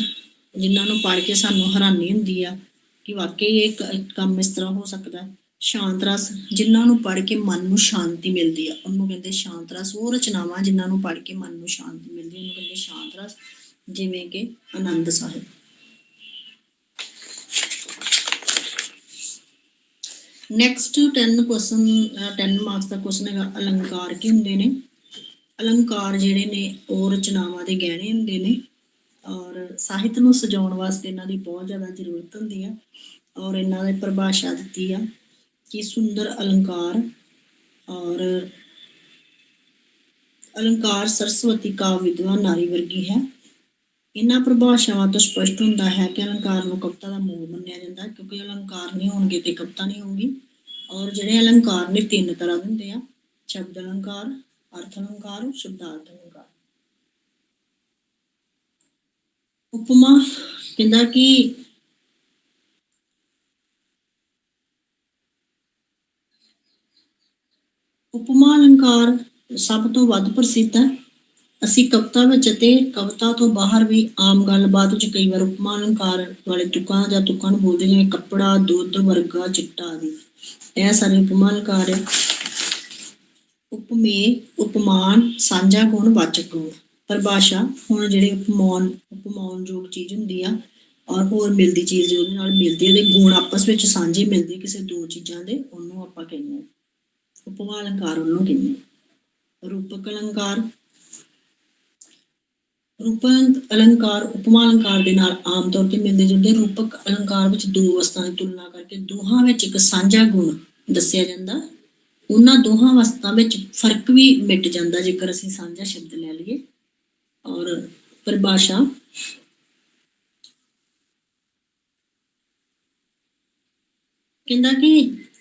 ਜਿਨ੍ਹਾਂ ਨੂੰ ਪੜ੍ਹ ਕੇ ਸਾਨੂੰ ਹੈਰਾਨੀ ਹੁੰਦੀ ਆ ਕਿ ਵਾਕਈ ਇਹ ਕੰਮ ਇਸ ਤਰ੍ਹਾਂ ਹੋ ਸਕਦਾ। ਸ਼ਾਂਤ ਰਸ, ਜਿਨ੍ਹਾਂ ਨੂੰ ਪੜ੍ਹ ਕੇ ਮਨ ਨੂੰ ਸ਼ਾਂਤੀ ਮਿਲਦੀ ਆ ਉਹਨੂੰ ਕਹਿੰਦੇ ਸ਼ਾਂਤ ਰਸ। ਉਹ ਰਚਨਾਵਾਂ ਜਿਨ੍ਹਾਂ ਨੂੰ ਪੜ੍ਹ ਕੇ ਮਨ ਨੂੰ ਸ਼ਾਂਤੀ ਮਿਲਦੀ ਉਹਨੂੰ ਕਹਿੰਦੇ ਸ਼ਾਂਤ ਰਸ। ਜਿਵੇਂ ਕਿ Anand Sahib. Next 10 question, 10 marks ਦਾ ਕੁਐਸਚਨ ਹੈਗਾ ਅਲੰਕਾਰ ਕੀ ਹੁੰਦੇ ਨੇ। ਅਲੰਕਾਰ ਜਿਹੜੇ ਨੇ ਉਹ ਰਚਨਾਵਾਂ ਦੇ ਗਹਿਣੇ ਹੁੰਦੇ ਨੇ, ਔਰ ਸਾਹਿਤ ਨੂੰ ਸਜਾਉਣ ਵਾਸਤੇ ਇਹਨਾਂ ਦੀ ਬਹੁਤ ਜ਼ਿਆਦਾ ਜ਼ਰੂਰਤ ਹੁੰਦੀ ਆ। ਔਰ ਇਹਨਾਂ ਦੀ ਪਰਿਭਾਸ਼ਾ ਦਿੱਤੀ ਆ ਕਿ ਸੁੰਦਰ ਅਲੰਕਾਰ, ਔਰ ਅਲੰਕਾਰ ਸਰਸਵਤੀ ਕਾਵਿ ਵਿਦਵਾਨ ਨਾਰੀ ਵਰਗੀ ਹੈ। ਇਹਨਾਂ ਪਰਿਭਾਸ਼ਾਵਾਂ ਤੋਂ ਸਪਸ਼ਟ ਹੁੰਦਾ ਹੈ ਕਿ ਅਲੰਕਾਰ ਨੂੰ ਕਵਿਤਾ ਦਾ ਮੂਲ ਮੰਨਿਆ ਜਾਂਦਾ, ਕਿਉਂਕਿ ਅਲੰਕਾਰ ਨਹੀਂ ਹੋਣਗੇ ਤੇ ਕਵਿਤਾ ਨਹੀਂ ਹੋਊਗੀ। ਔਰ ਜਿਹੜੇ ਅਲੰਕਾਰ ਨੇ 3 ਤਰ੍ਹਾਂ ਦੇ ਹੁੰਦੇ ਆ, ਸ਼ਬਦ ਅਲੰਕਾਰ, ਅਰਥ ਅਲੰਕਾਰ, ਸ਼ਬਦਾਰਥ ਅਲੰਕਾਰ। ਉਪਮਾ ਕਹਿੰਦਾ ਕਿ ਉਪਮਾ ਅਲੰਕਾਰ ਸਭ ਤੋਂ ਵੱਧ ਪ੍ਰਸਿੱਧ ਹੈ। ਅਸੀਂ ਕਵਿਤਾ ਵਿੱਚ ਅਤੇ ਕਵਿਤਾ ਤੋਂ ਬਾਹਰ ਵੀ ਆਮ ਗੱਲਬਾਤ ਵਿੱਚ ਕਈ ਵਾਰ ਉਪਮਾ ਅਲੰਕਾਰ ਵਾਲੇ ਤੁਕਾਂ ਜਾਂ ਤੁਕਾਂ ਨੂੰ ਬੋਲਦੇ, ਜਿਵੇਂ ਕੱਪੜਾ, ਦੁੱਧ, ਵਰਗਾ, ਚਿੱਟਾ ਆਦਿ। ਇਹ ਸਾਰੇ ਉਪਮਾ ਅਲੰਕਾਰ ਹੈ। ਉਪਮੇਯ, ਉਪਮਾਨ, ਸਾਂਝਾ ਗੁਣ, ਵਾਚਕ ਗੁਣ। ਪਰਿਭਾਸ਼ਾ, ਹੁਣ ਜਿਹੜੇ ਉਪਮਾਨਯੋਗ ਚੀਜ਼ ਹੁੰਦੀ ਆ ਔਰ ਹੋਰ ਮਿਲਦੀ ਚੀਜ਼ ਉਹਦੇ ਨਾਲ ਮਿਲਦੀ, ਉਹਦੇ ਗੁਣ ਆਪਸ ਵਿੱਚ ਸਾਂਝੇ ਮਿਲਦੇ ਕਿਸੇ ਦੋ ਚੀਜ਼ਾਂ ਦੇ, ਉਹਨੂੰ ਆਪਾਂ ਕਹਿੰਦੇ ਹਾਂ ਉਪਮਾ ਅਲੰਕਾਰ। ਉਹਨੂੰ ਕਹਿੰਦੇ ਹਾਂ ਰੂਪਕ ਅਲੰਕਾਰ। ਰੂਪਕ ਅਲੰਕਾਰ ਉਪਮਾ ਅਲੰਕਾਰ ਦੇ ਨਾਲ ਆਮ ਤੌਰ ਤੇ ਮਿਲਦੇ ਜੁਲਦੇ। ਰੂਪਕ ਅਲੰਕਾਰ ਵਿੱਚ ਦੋ ਵਸਤਾਂ ਦੀ ਤੁਲਨਾ ਕਰਕੇ ਦੋਹਾਂ ਵਿੱਚ ਇੱਕ ਸਾਂਝਾ ਗੁਣ ਦੱਸਿਆ ਜਾਂਦਾ। ਉਹਨਾਂ ਦੋਹਾਂ ਵਸਤਾਂ ਵਿੱਚ ਫਰਕ ਵੀ ਮਿਟ ਜਾਂਦਾ ਜੇਕਰ ਅਸੀਂ ਸਾਂਝਾ ਸ਼ਬਦ ਲੈ ਲਈਏ। ਔਰ ਪਰਿਭਾਸ਼ਾ, ਕਹਿੰਦਾ ਕਿ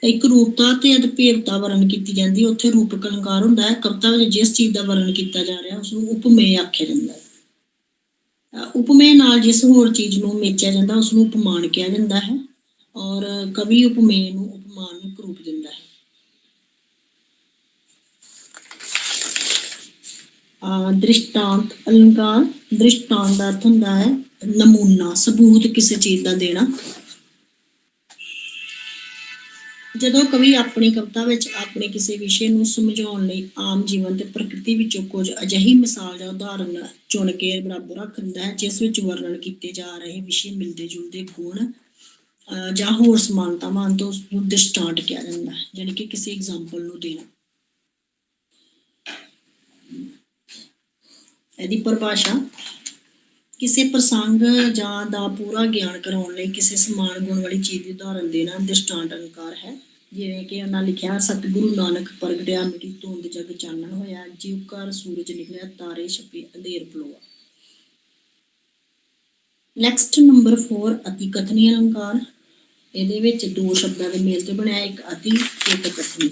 ਇੱਕ ਰੂਪਤਾ ਤੇ ਅਦਭੇਦਤਾ ਵਰਣਨ ਕੀਤੀ ਜਾਂਦੀ, ਉੱਥੇ ਰੂਪਕ ਅਲੰਕਾਰ ਹੁੰਦਾ ਹੈ। ਕਵਿਤਾ ਵਿੱਚ ਜਿਸ ਚੀਜ਼ ਦਾ ਵਰਣਨ ਕੀਤਾ ਜਾ ਰਿਹਾ ਉਸਨੂੰ ਉਪਮੇਯ ਆਖਿਆ ਜਾਂਦਾ ਹੈ। ਉਪਮੇਯ ਨਾਲ ਜਿਸ ਹੋਰ ਚੀਜ਼ ਨੂੰ ਮੇਚਿਆ ਜਾਂਦਾ ਉਸਨੂੰ ਉਪਮਾਨ ਕਿਹਾ ਜਾਂਦਾ ਹੈ। ਔਰ ਕਵੀ ਉਪਮੇਯ ਨੂੰ ਉਪਮਾਨ ਨੂੰ ਰੂਪ ਦਿੰਦਾ ਹੈ। ਦ੍ਰਿਸ਼ਟਾਂਤ ਅਲੰਕਾਰ। ਦ੍ਰਿਸ਼ਟਾਂਤ ਦਾ ਅਰਥ ਹੁੰਦਾ ਹੈ ਨਮੂਨਾ, ਸਬੂਤ ਕਿਸੇ ਚੀਜ਼ ਦਾ ਦੇਣਾ। ਜਦੋਂ ਕਵੀ ਆਪਣੀ ਕਵਿਤਾ ਵਿੱਚ ਆਪਣੇ ਕਿਸੇ ਵਿਸ਼ੇ ਨੂੰ ਸਮਝਾਉਣ ਲਈ ਆਮ ਜੀਵਨ ਤੇ ਪ੍ਰਕਿਰਤੀ ਵਿੱਚੋਂ ਕੁਝ ਅਜਿਹੀ ਮਿਸਾਲ ਜਾਂ ਉਦਾਹਰਨ ਚੁਣ ਕੇ ਬਰਾਬਰ ਰੱਖ ਦਿੰਦਾ ਹੈ ਜਿਸ ਵਿੱਚ ਵਰਣਨ ਕੀਤੇ ਜਾ ਰਹੇ ਵਿਸ਼ੇ ਮਿਲਦੇ ਜੁਲਦੇ ਗੁਣ ਜਾਂ ਹੋਰ ਸਮਾਨਤਾਵਾਂ ਹਨ ਤਾਂ ਉਸਨੂੰ ਦ੍ਰਿਸ਼ਟਾਂਤ ਕਿਹਾ ਜਾਂਦਾ ਹੈ, ਯਾਨੀ ਕਿ ਕਿਸੇ ਐਗਜ਼ਾਮਪਲ ਨੂੰ ਦੇਣਾ। ਇਹਦੀ ਪਰਿਭਾਸ਼ਾ ਕਿਸੇ ਪ੍ਰਸੰਗ ਜਾਂ ਦਾ ਪੂਰਾ ਗਿਆਨ ਕਰਾਉਣ ਲਈ ਕਿਸੇ ਸਮਾਨ ਗੁਣ ਵਾਲੀ ਚੀਜ਼ ਦੀ ਉਦਾਹਰਨ ਦੇਣਾ ਦ੍ਰਿਸ਼ਟਾਂਤ ਅਲੰਕਾਰ ਹੈ। ਜਿਵੇਂ ਕਿ ਉਹਨਾਂ ਲਿਖਿਆ, ਸਤਿਗੁਰੂ ਨਾਨਕ ਪ੍ਰਗਟਿਆ ਮਿਟੀ ਧੁੰਦ ਜਗ ਚਾਨਣ ਹੋਇਆ, ਜਿਉ ਘਰ ਸੂਰਜ ਨਿਕਲਿਆ ਤਾਰੇ ਛਪੇ ਅੰਧੇਰ ਪਲੋਆ। ਨੈਕਸਟ ਨੰਬਰ 4 ਅਤੀ ਕਥਨੀ ਅਲੰਕਾਰ। ਇਹਦੇ ਵਿੱਚ ਦੋ ਸ਼ਬਦਾਂ ਦੇ ਮੇਲ ਤੇ ਬਣਿਆ, ਇੱਕ ਅਤੀ ਇੱਕ ਕਥਨੀ,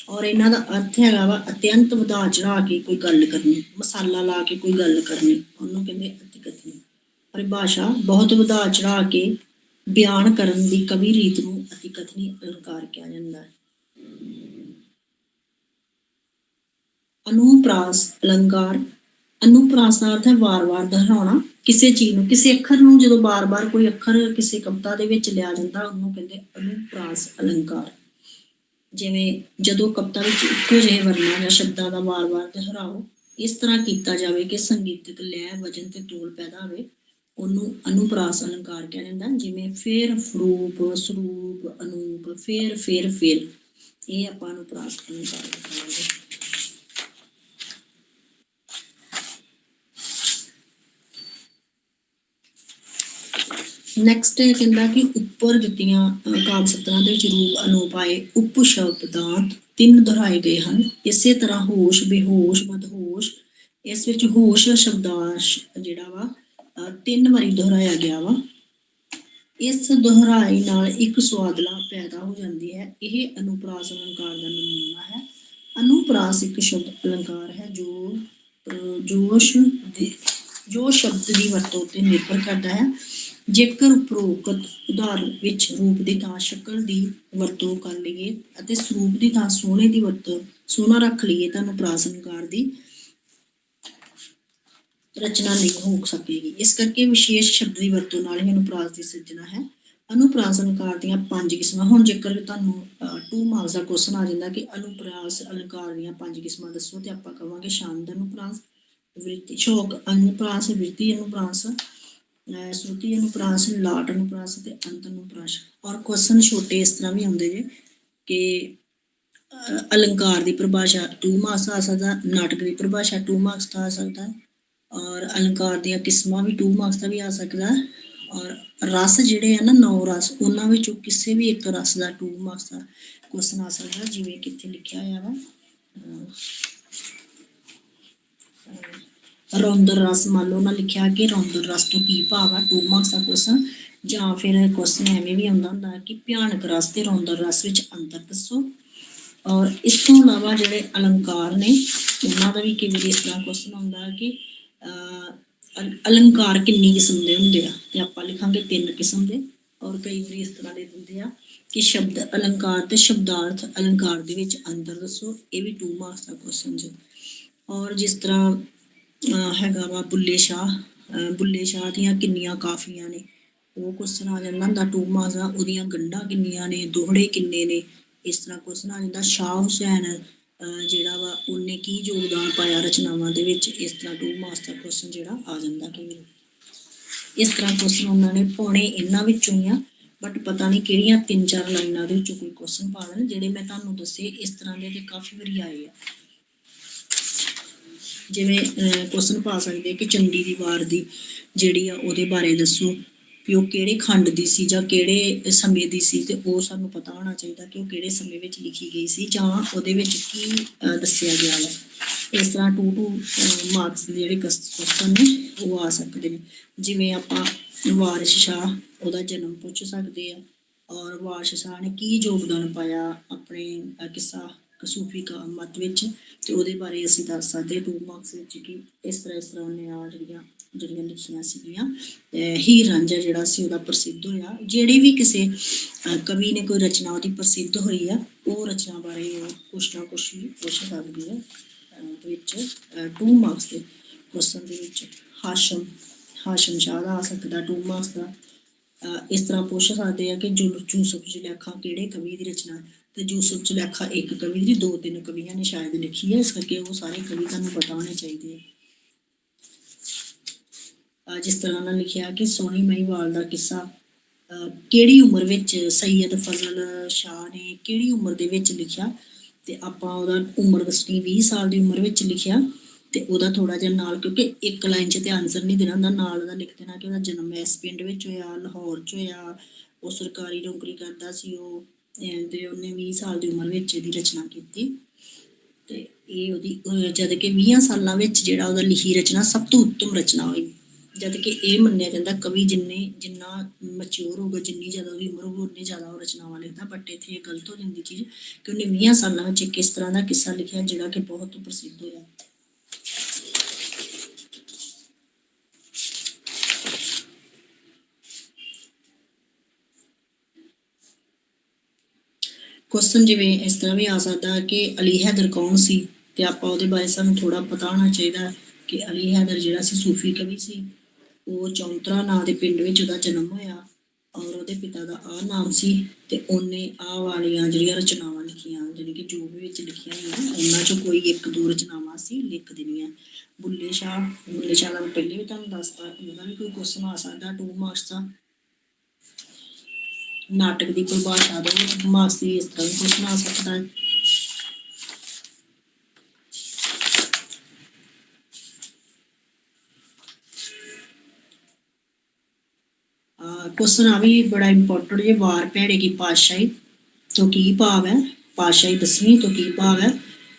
ਔਰ ਇਹਨਾਂ ਦਾ ਅਰਥ ਹੈਗਾ ਵਾ ਅਤਿਅੰਤ ਵਧਾ ਚੜਾ ਕੇ ਕੋਈ ਗੱਲ ਕਰਨੀ, ਮਸਾਲਾ ਲਾ ਕੇ ਕੋਈ ਗੱਲ ਕਰਨੀ, ਉਹਨੂੰ ਕਹਿੰਦੇ ਅਤੀ ਕਥਨੀ। ਪਰਿਭਾਸ਼ਾ ਬਹੁਤ ਵਧਾ ਚੜਾ ਕੇ ਬਿਆਨ ਕਰਨ ਦੀ ਕਵੀ ਰੀਤ ਨੂੰ ਅਤੀ ਕਥਨੀ ਅਲੰਕਾਰ ਕਿਹਾ ਜਾਂਦਾ ਹੈ। ਅਨੁਪ੍ਰਾਸ ਅਲੰਕਾਰ। ਅਨੁਪ੍ਰਾਸ ਦਾ ਅਰਥ ਹੈ ਵਾਰ-ਵਾਰ ਦੁਹਰਾਉਣਾ ਕਿਸੇ ਚੀਜ਼ ਨੂੰ, ਕਿਸੇ ਅੱਖਰ ਨੂੰ ਜਦੋਂ ਬਾਰ-ਬਾਰ ਕੋਈ ਅੱਖਰ ਕਿਸੇ ਕਵਿਤਾ ਦੇ ਵਿੱਚ ਲਿਆ ਜਾਂਦਾ ਉਹਨੂੰ ਕਹਿੰਦੇ ਅਨੁਪ੍ਰਾਸ ਅਲੰਕਾਰ। ਜਿਵੇਂ ਜਦੋਂ ਕਵਿਤਾ ਵਿੱਚ ਇੱਕੋ ਜਿਹੇ ਵਰਣਾਂ ਜਾਂ ਸ਼ਬਦਾਂ ਦਾ ਵਾਰ-ਵਾਰ ਦੁਹਰਾਓ ਇਸ ਤਰ੍ਹਾਂ ਕੀਤਾ ਜਾਵੇ ਕਿ ਸੰਗੀਤਕ ਲੈਅ, ਵਜਨ ਤੇ ਤੋਲ ਪੈਦਾ ਹੋਵੇ, ਉਹਨੂੰ ਅਨੁਪ੍ਰਾਸ ਅਲੰਕਾਰ ਕਿਹਾ ਜਾਂਦਾ। ਜਿਵੇਂ ਫੇਰ, ਫਰੂਪ, ਸਰੂਪ, ਅਨੂਪ, ਫੇਰ, ਫੇਰ, ਫੇਰ, ਇਹ ਆਪਾਂ ਅਨੁਪ੍ਰਾਸ ਅਲੰਕਾਰ ਕਹਾਂਗੇ। ਨੈਕਸਟ ਇਹ ਕਹਿੰਦਾ ਕਿ ਉੱਪਰ ਦਿੱਤੀਆਂ ਕਾਵਿ ਸਤਰਾਂ ਦੇ ਵਿੱਚ ਰੂਪ, ਅਨੂਪ ਆਏ, ਉਪ ਸ਼ਬਦਾਂਤ 3 ਦੁਹਰਾਏ ਗਏ ਹਨ। ਇਸੇ ਤਰ੍ਹਾਂ ਹੋਸ਼, ਬੇਹੋਸ਼, ਮਦਹੋਸ਼, ਇਸ ਵਿੱਚ ਹੋਸ਼ ਸ਼ਬਦਾਂਸ਼ ਜਿਹੜਾ ਵਾ 3 ਵਾਰੀ ਦੁਹਰਾਇਆ ਗਿਆ ਵਾ। ਇਸ ਦੁਹਰਾਈ ਨਾਲ ਇੱਕ ਸੁਆਦਲਾ ਪੈਦਾ ਹੋ ਜਾਂਦੀ ਹੈ। ਇਹ ਅਨੁਪ੍ਰਾਸ ਅਲੰਕਾਰ ਦਾ ਨਮੂਨਾ ਹੈ। ਅਨੁਪ੍ਰਾਸ ਇੱਕ ਸ਼ਬਦ ਅਲੰਕਾਰ ਹੈ ਜੋ ਸ਼ਬਦ ਦੀ ਵਰਤੋਂ ਉੱਤੇ ਨਿਰਭਰ ਕਰਦਾ ਹੈ। ਜੇਕਰ ਉਪਰੋਕਤ ਉਦਾਹਰਨ ਵਿੱਚ ਰੂਪ ਦੀ ਥਾਂ ਸ਼ਕਲ ਦੀ ਵਰਤੋਂ ਕਰ ਲਈਏ ਅਤੇ ਸਰੂਪ ਦੀ ਥਾਂ ਸੋਹਣੇ ਦੀ ਵਰਤੋਂ ਸੋਹਣਾ ਰੱਖ ਲਈਏ ਤਾਂ ਅਨੁਪ੍ਰਾਸ ਅਲੰਕਾਰ ਦੀ ਰਚਨਾ ਨਹੀਂ ਹੋ ਸਕੇਗੀ। ਇਸ ਕਰਕੇ ਵਿਸ਼ੇਸ਼ ਸ਼ਬਦ ਦੀ ਵਰਤੋਂ ਨਾਲ ਹੀ ਅਨੁਪ੍ਰਾਸ ਦੀ ਸਿਰਜਣਾ ਹੈ। ਅਨੁਪ੍ਰਾਸ ਅਲੰਕਾਰ ਦੀਆਂ 5 ਕਿਸਮਾਂ। ਹੁਣ ਜੇਕਰ ਤੁਹਾਨੂੰ 2 ਮਾਰਕਸ ਦਾ ਕੁਐਸਚਨ ਆ ਜਾਂਦਾ ਕਿ ਅਨੁਪ੍ਰਾਸ ਅਲੰਕਾਰ ਦੀਆਂ 5 ਕਿਸਮਾਂ ਦੱਸੋ ਤੇ ਆਪਾਂ ਕਹਾਂਗੇ ਛੰਦ ਅਨੁਪ੍ਰਾਸ, ਵ੍ਰਿਤੀ ਸ਼ੌਕ ਅਨੁਪ੍ਰਾਸ, ਵ੍ਰਿਤੀ ਅਨੁਪ੍ਰਾਸ, ਸ਼ਰੂਤੀ ਅਨੁਪ੍ਰਾਸ, ਲਾਟ ਅਨੁਪ੍ਰਾਸ ਤੇ ਅੰਤ ਅਨੁਪ੍ਰਾਸ। ਔਰ ਕੁਐਸਚਨ ਛੋਟੇ ਇਸ ਤਰ੍ਹਾਂ ਵੀ ਆਉਂਦੇ ਜੇ ਕਿ ਅਲੰਕਾਰ ਦੀ ਪਰਿਭਾਸ਼ਾ 2 ਮਾਰਕਸ ਆ ਸਕਦਾ, ਨਾਟਕ ਦੀ ਪਰਿਭਾਸ਼ਾ 2 ਮਾਰਕਸ ਦਾ ਆ ਸਕਦਾ, ਔਰ ਅਲੰਕਾਰ ਦੀਆਂ ਕਿਸਮਾਂ ਵੀ 2 ਮਾਰਕਸ ਦਾ ਵੀ ਆ ਸਕਦਾ, ਔਰ ਰਸ ਜਿਹੜੇ ਆ ਨਾ 9 ਰਸ ਉਹਨਾਂ ਵਿੱਚੋਂ ਕਿਸੇ ਵੀ ਇੱਕ ਰਸ ਦਾ 2 ਮਾਰਕਸ ਦਾ ਕੁਐਸਚਨ ਆ ਸਕਦਾ। ਜਿਵੇਂ ਕਿ ਇੱਥੇ ਲਿਖਿਆ ਹੋਇਆ ਵਾ ਰੌਂਦਰ ਰਸ, ਮੰਨ ਲਓ ਉਹਨਾਂ ਲਿਖਿਆ ਕਿ ਰੌਂਦਰ ਰਸ ਤੋਂ ਕੀ ਭਾਵ ਆ, 2 ਮਾਰਕਸ ਦਾ ਕੁਐਸਚਨ। ਜਾਂ ਫਿਰ ਕੁਐਸਚਨ ਐਵੇਂ ਵੀ ਆਉਂਦਾ ਹੁੰਦਾ ਕਿ ਭਿਆਨਕ ਰਸ ਤੇ ਰੌਂਦਰ ਰਸ ਵਿੱਚ ਅੰਤਰ ਦੱਸੋ। ਔਰ ਇਸ ਤੋਂ ਇਲਾਵਾ ਜਿਹੜੇ ਅਲੰਕਾਰ ਨੇ ਉਹਨਾਂ ਦਾ ਵੀ ਕਈ ਵਾਰੀ ਇਸ ਤਰ੍ਹਾਂ ਕੁਐਸਚਨ ਆਉਂਦਾ ਕਿ ਅਲੰਕਾਰ ਕਿੰਨੀ ਕਿਸਮ ਦੇ ਹੁੰਦੇ ਆ ਤੇ ਆਪਾਂ ਲਿਖਾਂਗੇ 3 ਕਿਸਮ ਦੇ। ਔਰ ਕਈ ਵਾਰੀ ਇਸ ਤਰ੍ਹਾਂ ਦੇ ਦਿੰਦੇ ਆ ਕਿ ਸ਼ਬਦ ਅਲੰਕਾਰ ਤੇ ਸ਼ਬਦਾਰਥ ਅਲੰਕਾਰ ਦੇ ਵਿੱਚ ਅੰਤਰ ਦੱਸੋ, ਇਹ ਵੀ 2 ਮਾਰਕਸ ਦਾ ਕੁਐਸਚਨ ਜੀ। ਔਰ ਜਿਸ ਤਰ੍ਹਾਂ ਹੈਗਾ ਵਾ ਬੁੱਲੇ ਸ਼ਾਹ ਦੀਆਂ ਕਿੰਨੀਆਂ ਕਾਫੀਆਂ ਨੇ, ਉਹ ਕੁਐਸਚਨ ਆ ਜਾਂਦਾ ਹੁੰਦਾ 2 ਮਾਰਕਸ ਦਾ। ਉਹਦੀਆਂ ਗੰਢਾਂ ਕਿੰਨੀਆਂ ਨੇ, ਦੋਹੜੇ ਕਿੰਨੇ ਨੇ, ਇਸ ਤਰ੍ਹਾਂ ਕੁਐਸਚਨ ਆ ਜਾਂਦਾ। ਸ਼ਾਹ ਹੁਸੈਨ ਜਿਹੜਾ ਵਾ ਉਹਨੇ ਕੀ ਯੋਗਦਾਨ ਪਾਇਆ ਰਚਨਾਵਾਂ ਦੇ ਵਿੱਚ, ਇਸ ਤਰ੍ਹਾਂ 2 ਮਾਰਕਸ ਦਾ ਕੁਐਸਚਨ ਜਿਹੜਾ ਆ ਜਾਂਦਾ ਕਈ ਵਾਰੀ। ਇਸ ਤਰ੍ਹਾਂ ਕੁਐਸਚਨ ਉਹਨਾਂ ਨੇ ਪਾਉਣੇ ਇਹਨਾਂ ਵਿੱਚੋਂ ਹੀ ਆ, ਬਟ ਪਤਾ ਨਹੀਂ ਕਿਹੜੀਆਂ 3-4 ਲਾਈਨਾਂ ਦੇ ਵਿੱਚੋਂ ਕੋਈ ਕੁਐਸਚਨ ਪਾ ਦੇਣ। ਜਿਹੜੇ ਮੈਂ ਤੁਹਾਨੂੰ ਦੱਸੇ ਇਸ ਤਰ੍ਹਾਂ ਦੇ ਤੇ ਕਾਫੀ ਵਾਰੀ ਆਏ ਆ। ਜਿਵੇਂ ਕੁਐਸਚਨ ਪਾ ਸਕਦੇ ਕਿ ਚੰਡੀ ਦੀ ਵਾਰ ਦੀ ਜਿਹੜੀ ਆ ਉਹਦੇ ਬਾਰੇ ਦੱਸੋ ਵੀ ਉਹ ਕਿਹੜੇ ਖੰਡ ਦੀ ਸੀ ਜਾਂ ਕਿਹੜੇ ਸਮੇਂ ਦੀ ਸੀ, ਤੇ ਉਹ ਸਾਨੂੰ ਪਤਾ ਹੋਣਾ ਚਾਹੀਦਾ ਕਿ ਉਹ ਕਿਹੜੇ ਸਮੇਂ ਵਿੱਚ ਲਿਖੀ ਗਈ ਸੀ ਜਾਂ ਉਹਦੇ ਵਿੱਚ ਕੀ ਦੱਸਿਆ ਗਿਆ ਵਾ। ਇਸ ਤਰ੍ਹਾਂ 2 ਮਾਰਕਸ ਦੇ ਜਿਹੜੇ ਕੁਐਸਚਨ ਨੇ ਉਹ ਆ ਸਕਦੇ ਨੇ। ਜਿਵੇਂ ਆਪਾਂ ਵਾਰਿਸ ਸ਼ਾਹ ਉਹਦਾ ਜਨਮ ਪੁੱਛ ਸਕਦੇ ਆ, ਔਰ ਵਾਰਿਸ ਸ਼ਾਹ ਨੇ ਕੀ ਯੋਗਦਾਨ ਪਾਇਆ ਆਪਣੇ ਕਿੱਸਾ ਸੂਫੀ ਮਤ ਵਿੱਚ, ਤੇ ਉਹਦੇ ਬਾਰੇ ਅਸੀਂ ਦੱਸ ਸਕਦੇ 2 ਮਾਰਕਸ ਵਿੱਚ ਕਿ ਇਸ ਤਰ੍ਹਾਂ ਉਹਨੇ ਆ ਜਿਹੜੀਆਂ ਲਿਖੀਆਂ ਸੀਗੀਆਂ। ਹੀਰ ਰਾਂਝਾ ਜਿਹੜਾ ਸੀ ਉਹਦਾ ਪ੍ਰਸਿੱਧ ਹੋਇਆ। ਜਿਹੜੀ ਵੀ ਕਿਸੇ ਕਵੀ ਨੇ ਕੋਈ ਰਚਨਾ ਉਹਦੀ ਪ੍ਰਸਿੱਧ ਹੋਈ ਆ ਉਹ ਰਚਨਾ ਬਾਰੇ ਉਹ ਕੁਛ ਨਾ ਕੁਛ ਵੀ ਪੁੱਛ ਸਕਦੀ ਹੈ ਵਿੱਚ 2 ਮਾਰਕਸ ਦੇ ਕੁਐਸਚਨ ਦੇ ਵਿੱਚ। ਹਾਸ਼ਮ ਸ਼ਾਹ ਦਾ ਆ ਸਕਦਾ 2 ਮਾਰਕਸ ਦਾ। ਇਸ ਤਰ੍ਹਾਂ ਪੁੱਛ ਸਕਦੇ ਆ ਕਿ ਯੂਸੁਫ ਜ਼ੁਲੈਖਾ ਕਿਹੜੇ ਕਵੀ ਦੀ ਰਚਨਾ, ਤੇ ਯੂਸੁਫ ਜ਼ੁਲੈਖਾ ਇੱਕ ਕਵੀ ਦੀ 2-3 ਕਵੀਆਂ ਨੇ ਸ਼ਾਇਦ ਲਿਖੀ ਹੈ, ਇਸ ਕਰਕੇ ਉਹ ਸਾਰੇ ਕਵੀ ਤੁਹਾਨੂੰ ਪਤਾ ਹੋਣੇ ਚਾਹੀਦੇ ਆ। ਜਿਸ ਤਰ੍ਹਾਂ ਉਹਨਾਂ ਲਿਖਿਆ ਕਿ ਸੋਹਣੀ ਮਹੀਵਾਲ ਦਾ ਕਿੱਸਾ ਕਿਹੜੀ ਉਮਰ ਵਿੱਚ ਸੈਯਦ ਫਜ਼ਲ ਸ਼ਾਹ ਨੇ ਕਿਹੜੀ ਉਮਰ ਦੇ ਵਿੱਚ ਲਿਖਿਆ, ਤੇ ਆਪਾਂ ਉਹਦਾ ਉਮਰ ਦੱਸਣੀ 20 ਸਾਲ ਦੀ ਉਮਰ ਵਿੱਚ ਲਿਖਿਆ। ਤੇ ਉਹਦਾ ਥੋੜਾ ਜਿਹਾ ਨਾਲ, ਕਿਉਂਕਿ ਇੱਕ ਲਾਈਨ 'ਚ ਤੇ ਆਨਸਰ ਨਹੀਂ ਦੇਣਾ ਹੁੰਦਾ, ਨਾਲ ਉਹਦਾ ਲਿਖ ਦੇਣਾ ਕਿ ਉਹਦਾ ਜਨਮ ਇਸ ਪਿੰਡ ਵਿੱਚ ਹੋਇਆ, ਲਾਹੌਰ 'ਚ ਹੋਇਆ, ਉਹ ਸਰਕਾਰੀ ਨੌਕਰੀ ਕਰਦਾ ਸੀ ਉਹ, ਤੇ ਉਹਨੇ 20 ਸਾਲ ਦੀ ਉਮਰ ਵਿੱਚ ਇਹਦੀ ਰਚਨਾ ਕੀਤੀ। ਤੇ ਇਹ ਉਹਦੀ ਜਦ ਕਿ 20 ਸਾਲਾਂ ਵਿੱਚ ਜਿਹੜਾ ਉਹਦਾ ਲਿਖੀ ਰਚਨਾ ਸਭ ਤੋਂ ਉੱਤਮ ਰਚਨਾ ਹੋਈ, ਜਦ ਕਿ ਇਹ ਮੰਨਿਆ ਜਾਂਦਾ ਕਵੀ ਜਿੰਨਾ ਮੈਚਿਓਰ ਹੋਊਗਾ, ਜਿੰਨੀ ਜ਼ਿਆਦਾ ਉਹਦੀ ਉਮਰ ਹੋਊਗੀ, ਉਨੀ ਜ਼ਿਆਦਾ ਉਹ ਰਚਨਾਵਾਂ ਲਿਖਦਾ। ਬਟ ਇੱਥੇ ਇਹ ਗਲਤ ਹੋ ਜਾਂਦੀ ਚੀਜ਼ ਕਿ ਉਹਨੇ 20 ਸਾਲਾਂ ਵਿੱਚ ਕਿਸ ਤਰ੍ਹਾਂ ਦਾ ਕਿੱਸਾ ਲਿਖਿਆ ਜਿਹੜਾ ਕਿ ਬਹੁਤ ਪ੍ਰਸਿੱਧ ਹੋਇਆ। ਕੁਐਸਚਨ ਜਿਵੇਂ ਇਸ ਤਰ੍ਹਾਂ ਵੀ ਆ ਸਕਦਾ ਕਿ ਅਲੀ ਹੈਦਰ ਕੌਣ ਸੀ, ਤੇ ਆਪਾਂ ਉਹਦੇ ਬਾਰੇ ਸਾਨੂੰ ਥੋੜਾ ਪਤਾ ਹੋਣਾ ਚਾਹੀਦਾ ਕਿ ਅਲੀ ਹੈਦਰ ਜਿਹੜਾ ਸੀ ਸੂਫੀ ਕਵੀ ਸੀ। ਉਹ ਚੌਂਤਰਾ ਨਾਂ ਦੇ ਪਿੰਡ ਵਿੱਚ ਉਹਦਾ ਜਨਮ ਹੋਇਆ, ਔਰ ਉਹਦੇ ਪਿਤਾ ਦਾ ਆਹ ਨਾਮ ਸੀ, ਤੇ ਉਹਨੇ ਆਹ ਵਾਲੀਆਂ ਜਿਹੜੀਆਂ ਰਚਨਾਵਾਂ ਲਿਖੀਆਂ, ਜਿਹੜੀ ਕਿ ਜੋ ਵੀ ਵਿੱਚ ਲਿਖੀਆਂ ਹੋਈਆਂ ਉਹਨਾਂ 'ਚੋਂ ਕੋਈ 1-2 ਰਚਨਾਵਾਂ ਅਸੀਂ ਲਿਖ ਦੇਣੀਆਂ। ਬੁੱਲੇ ਸ਼ਾਹ ਦਾ ਪਹਿਲੇ ਵੀ ਤੁਹਾਨੂੰ ਦੱਸਤਾ, ਉਹਦਾ ਵੀ ਕੋਈ ਕੁਐਸਚਨ ਆ ਸਕਦਾ 2 ਮਾਰਕਸ ਦਾ। ਨਾਟਕ ਦੀ ਪਰਿਭਾਸ਼ਾ ਦੋ ਮਾਰਕਸ ਦੀ, ਇਸ ਤਰ੍ਹਾਂ ਵੀ ਕੁਐਸਚਨ ਆ ਸਕਦਾ ਹੈ। ਕੁਐਸਚਨ ਆ ਵੀ ਬੜਾ ਇੰਪੋਰਟੈਂਟ ਜੇ, ਵਾਰ ਭੈੜੇ ਕੀ ਪਾਤਸ਼ਾਹੀ ਤੋਂ ਕੀ ਭਾਵ ਹੈ, ਪਾਤਸ਼ਾਹੀ 10ਵੀਂ ਤੋਂ ਕੀ ਭਾਵ ਹੈ।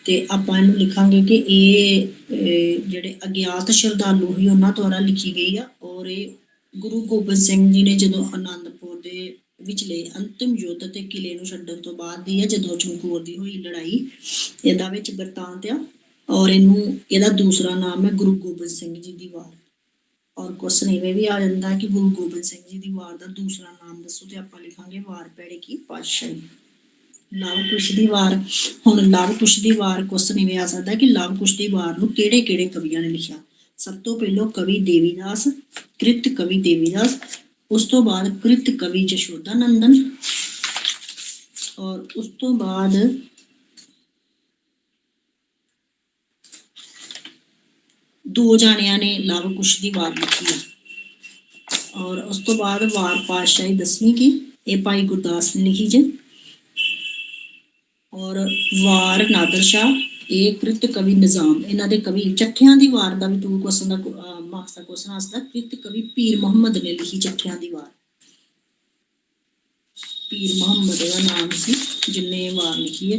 ਤੇ ਆਪਾਂ ਇਹਨੂੰ ਲਿਖਾਂਗੇ ਕਿ ਇਹ ਜਿਹੜੇ ਅਗਿਆਤ ਸ਼ਰਧਾਲੂ ਸੀ ਉਹਨਾਂ ਦੁਆਰਾ ਲਿਖੀ ਗਈ ਆ, ਔਰ ਇਹ ਗੁਰੂ ਗੋਬਿੰਦ ਸਿੰਘ ਜੀ ਨੇ ਜਦੋਂ ਆਨੰਦਪੁਰ ਦੇ ਵਿਚਲੇ ਅੰਤਿਮ ਯੁੱਧ ਤੇ ਕਿਲੇ ਨੂੰ ਛੱਡਣ ਤੋਂ ਬਾਅਦ ਦੀ ਹੈ, ਜਦੋਂ ਚਮਕੌਰ ਦੀ ਹੋਈ ਲੜਾਈ, ਇਹਦਾ ਵਿੱਚ ਬਿਰਤਾਂਤ ਆ, ਔਰ ਇਹਦਾ ਦੂਸਰਾ ਨਾਮ ਹੈ ਗੁਰੂ ਗੋਬਿੰਦ ਸਿੰਘ ਜੀ ਦੀ ਵਾਰ। ਔਰ ਕੁਐਸਚਨ ਇਵੇਂ ਵੀ ਆ ਜਾਂਦਾ ਕਿ ਗੁਰੂ ਗੋਬਿੰਦ ਸਿੰਘ ਜੀ ਦੀ ਵਾਰ ਦਾ ਦੂਸਰਾ ਨਾਮ ਦੱਸੋ, ਤੇ ਆਪਾਂ ਲਿਖਾਂਗੇ ਵਾਰ ਭੈੜੇ ਕੀ ਪਾਤਸ਼ਾਹੀ। ਲਵ ਕੁਸ਼ ਦੀ ਵਾਰ, ਹੁਣ ਲਵ ਕੁਸ਼ ਦੀ ਵਾਰ ਕੁਐਸਚਨ ਇਵੇਂ ਆ ਸਕਦਾ ਕਿ ਲਵ ਕੁਸ਼ ਦੀ ਵਾਰ ਨੂੰ ਕਿਹੜੇ ਕਵੀਆਂ ਨੇ ਲਿਖਿਆ। ਸਭ ਤੋਂ ਪਹਿਲਾਂ ਕਵੀ ਦੇਵੀਦਾਸ, ਕ੍ਰਿਤ ਕਵੀ ਦੇਵੀਦਾਸ, ਉਸ ਤੋਂ ਬਾਅਦ ਕ੍ਰਿਤ ਕਵੀ ਜਸ਼ੋਦਾ ਨੰਦਨ, ਔਰ ਉਸ ਤੋਂ ਬਾਅਦ ਦੋ ਜਾਣਿਆਂ ਨੇ ਲਵ ਕੁਸ਼ ਦੀ ਵਾਰ ਲਿਖੀ ਹੈ, ਔਰ ਉਸ ਤੋਂ ਬਾਅਦ ਵਾਰ ਪਾਤਸ਼ਾਹੀ 10ਵੀਂ ਕੀ, ਇਹ ਭਾਈ ਗੁਰਦਾਸ ਨੇ ਲਿਖੀ ਜੇ, ਔਰ ਵਾਰ ਨਾਦਰ ਸ਼ਾਹ, ਇਹ ਕ੍ਰਿਤ ਕਵੀ ਨਿਜ਼ਾਮ, ਇਹਨਾਂ ਦੇ ਕਵੀ। ਚੱਠਿਆਂ ਦੀ ਵਾਰ ਦਾ ਵੀ 2 ਕੁਐਸਚਨ ਦਾ ਮਾਰਕਸ ਦਾ ਕੁਐਸਚਨ ਆ ਸਕਦਾ। ਕ੍ਰਿਤ ਕਵੀ ਪੀਰ ਮੁਹੰਮਦ ਨੇ ਲਿਖੀ ਚੱਠਿਆਂ ਦੀ ਵਾਰ, ਪੀਰ ਮੁਹੰਮਦ ਦਾ ਨਾਮ ਸੀ ਜਿੰਨੇ ਵਾਰ ਲਿਖੀ ਹੈ।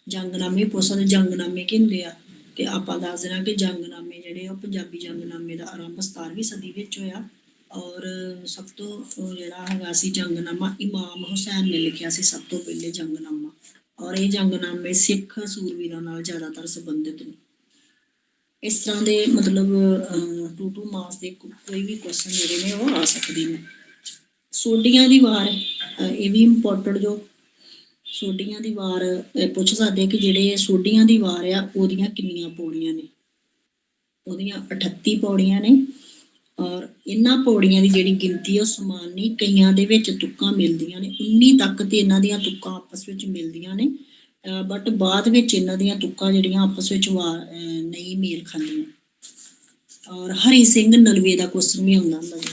ਜੰਗਨਾਮੇ ਪੁੱਛ ਸਕਦੇ, ਜੰਗਨਾਮੇ ਕੀ ਹੁੰਦੇ ਆ, ਤੇ ਆਪਾਂ ਦੱਸ ਦੇਣਾ ਕਿ ਜੰਗਨਾਮੇ ਜਿਹੜੇ ਉਹ ਪੰਜਾਬੀ ਜੰਗਨਾਮੇ ਦਾ ਆਰੰਭ 17ਵੀਂ ਸਦੀ ਵਿੱਚ ਹੋਇਆ, ਔਰ ਸਭ ਤੋਂ ਜਿਹੜਾ ਹੈਗਾ ਸੀ ਜੰਗਨਾਮਾ ਇਮਾਮ ਹੁਸੈਨ ਨੇ ਲਿਖਿਆ ਸੀ ਸਭ ਤੋਂ ਪਹਿਲੇ ਜੰਗਨਾਮਾ, ਔਰ ਇਹ ਜੰਗਨਾਮੇ ਸਿੱਖ ਸੂਰਵੀਰਾਂ ਨਾਲ ਜ਼ਿਆਦਾਤਰ ਸੰਬੰਧਿਤ ਨੇ। ਇਸ ਤਰ੍ਹਾਂ ਦੇ ਮਤਲਬ 2 ਮਾਰਕਸ ਦੇ ਕੋਈ ਵੀ ਕੁਐਸਚਨ ਜਿਹੜੇ ਨੇ ਉਹ ਆ ਸਕਦੇ ਨੇ। ਸੋਢੀਆਂ ਦੀ ਵਾਰ, ਇਹ ਵੀ ਇੰਪੋਰਟੈਂਟ ਜੋ ਸੋਢੀਆਂ ਦੀ ਵਾਰ ਪੁੱਛ ਸਕਦੇ ਕਿ ਜਿਹੜੇ ਸੋਢੀਆਂ ਦੀ ਵਾਰ ਆ ਉਹਦੀਆਂ ਕਿੰਨੀਆਂ ਪੌੜੀਆਂ ਨੇ। ਉਹਦੀਆਂ 38 ਪੌੜੀਆਂ ਨੇ, ਔਰ ਇਹਨਾਂ ਪੌੜੀਆਂ ਦੀ ਜਿਹੜੀ ਗਿਣਤੀ ਉਹ ਸਮਾਨ ਨਹੀਂ, ਕਈਆਂ ਦੇ ਵਿੱਚ ਤੁਕਾਂ ਮਿਲਦੀਆਂ ਨੇ, 19 ਤੱਕ ਤੇ ਇਹਨਾਂ ਦੀਆਂ ਤੁਕਾਂ ਆਪਸ ਵਿੱਚ ਮਿਲਦੀਆਂ ਨੇ, ਬਟ ਬਾਅਦ ਵਿੱਚ ਇਹਨਾਂ ਦੀਆਂ ਤੁਕਾਂ ਜਿਹੜੀਆਂ ਆਪਸ ਵਿੱਚ ਨਹੀਂ ਮੇਲ ਖਾਂਦੀਆਂ। ਔਰ ਹਰੀ ਸਿੰਘ ਨਲਵੇ ਦਾ ਕੁਐਸਚਨ ਵੀ ਆਉਂਦਾ ਹੁੰਦਾ ਜੀ,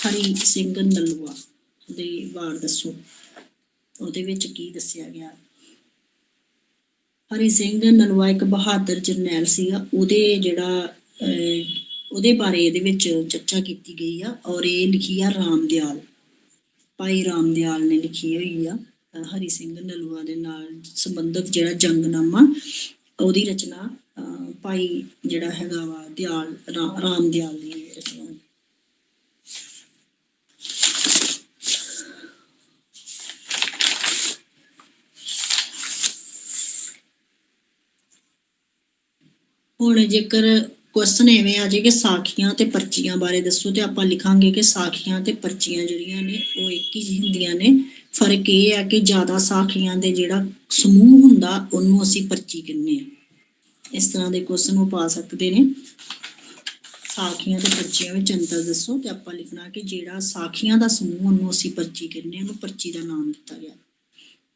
ਹਰੀ ਸਿੰਘ ਨਲਵਾ ਦੀ ਵਾਰ ਦੱਸੋ, ਉਹਦੇ ਵਿੱਚ ਕੀ ਦੱਸਿਆ ਗਿਆ। ਹਰੀ ਸਿੰਘ ਨਲਵਾ ਇੱਕ ਬਹਾਦਰ ਜਰਨੈਲ ਸੀਗਾ, ਉਹਦੇ ਬਾਰੇ ਇਹਦੇ ਵਿੱਚ ਚਰਚਾ ਕੀਤੀ ਗਈ ਆ, ਔਰ ਇਹ ਲਿਖੀ ਆ ਰਾਮਦਿਆਲ, ਭਾਈ ਰਾਮਦਿਆਲ ਨੇ ਲਿਖੀ ਹੋਈ ਆ। ਹਰੀ ਸਿੰਘ ਨਲੂਆ ਦੇ ਨਾਲ ਸੰਬੰਧਿਤ ਜਿਹੜਾ ਜੰਗਨਾਮਾ, ਉਹਦੀ ਰਚਨਾ ਭਾਈ ਜਿਹੜਾ ਹੈਗਾ ਵਾ ਰਾਮਦਿਆਲ ਦੀ ਰਚਨਾ। ਹੁਣ ਜੇਕਰ ਕੁਐਸਚਨ ਐਵੇਂ ਆ ਜੇ ਕਿ ਸਾਖੀਆਂ ਤੇ ਪਰਚੀਆਂ ਬਾਰੇ ਦੱਸੋ, ਤੇ ਆਪਾਂ ਲਿਖਾਂਗੇ ਕਿ ਸਾਖੀਆਂ ਤੇ ਪਰਚੀਆਂ ਜਿਹੜੀਆਂ ਨੇ ਉਹ ਇੱਕ ਹੀ ਹੁੰਦੀਆਂ ਨੇ। ਫਰਕ ਇਹ ਹੈ ਕਿ ਜ਼ਿਆਦਾ ਸਾਖੀਆਂ ਦੇ ਜਿਹੜਾ ਸਮੂਹ ਹੁੰਦਾ ਉਹਨੂੰ ਅਸੀਂ ਪਰਚੀ ਕਹਿੰਦੇ ਹਾਂ। ਇਸ ਤਰ੍ਹਾਂ ਦੇ ਕੁਐਸਚਨ ਉਹ ਪਾ ਸਕਦੇ ਨੇ। ਸਾਖੀਆਂ ਤੇ ਪਰਚੀਆਂ ਵਿੱਚ ਅੰਤਰ ਦੱਸੋ। ਤੇ ਆਪਾਂ ਲਿਖਣਾ ਕਿ ਜਿਹੜਾ ਸਾਖੀਆਂ ਦਾ ਸਮੂਹ ਉਹਨੂੰ ਅਸੀਂ ਪਰਚੀ ਕਹਿੰਦੇ ਹਾਂ, ਉਹਨੂੰ ਪਰਚੀ ਦਾ ਨਾਮ ਦਿੱਤਾ ਗਿਆ।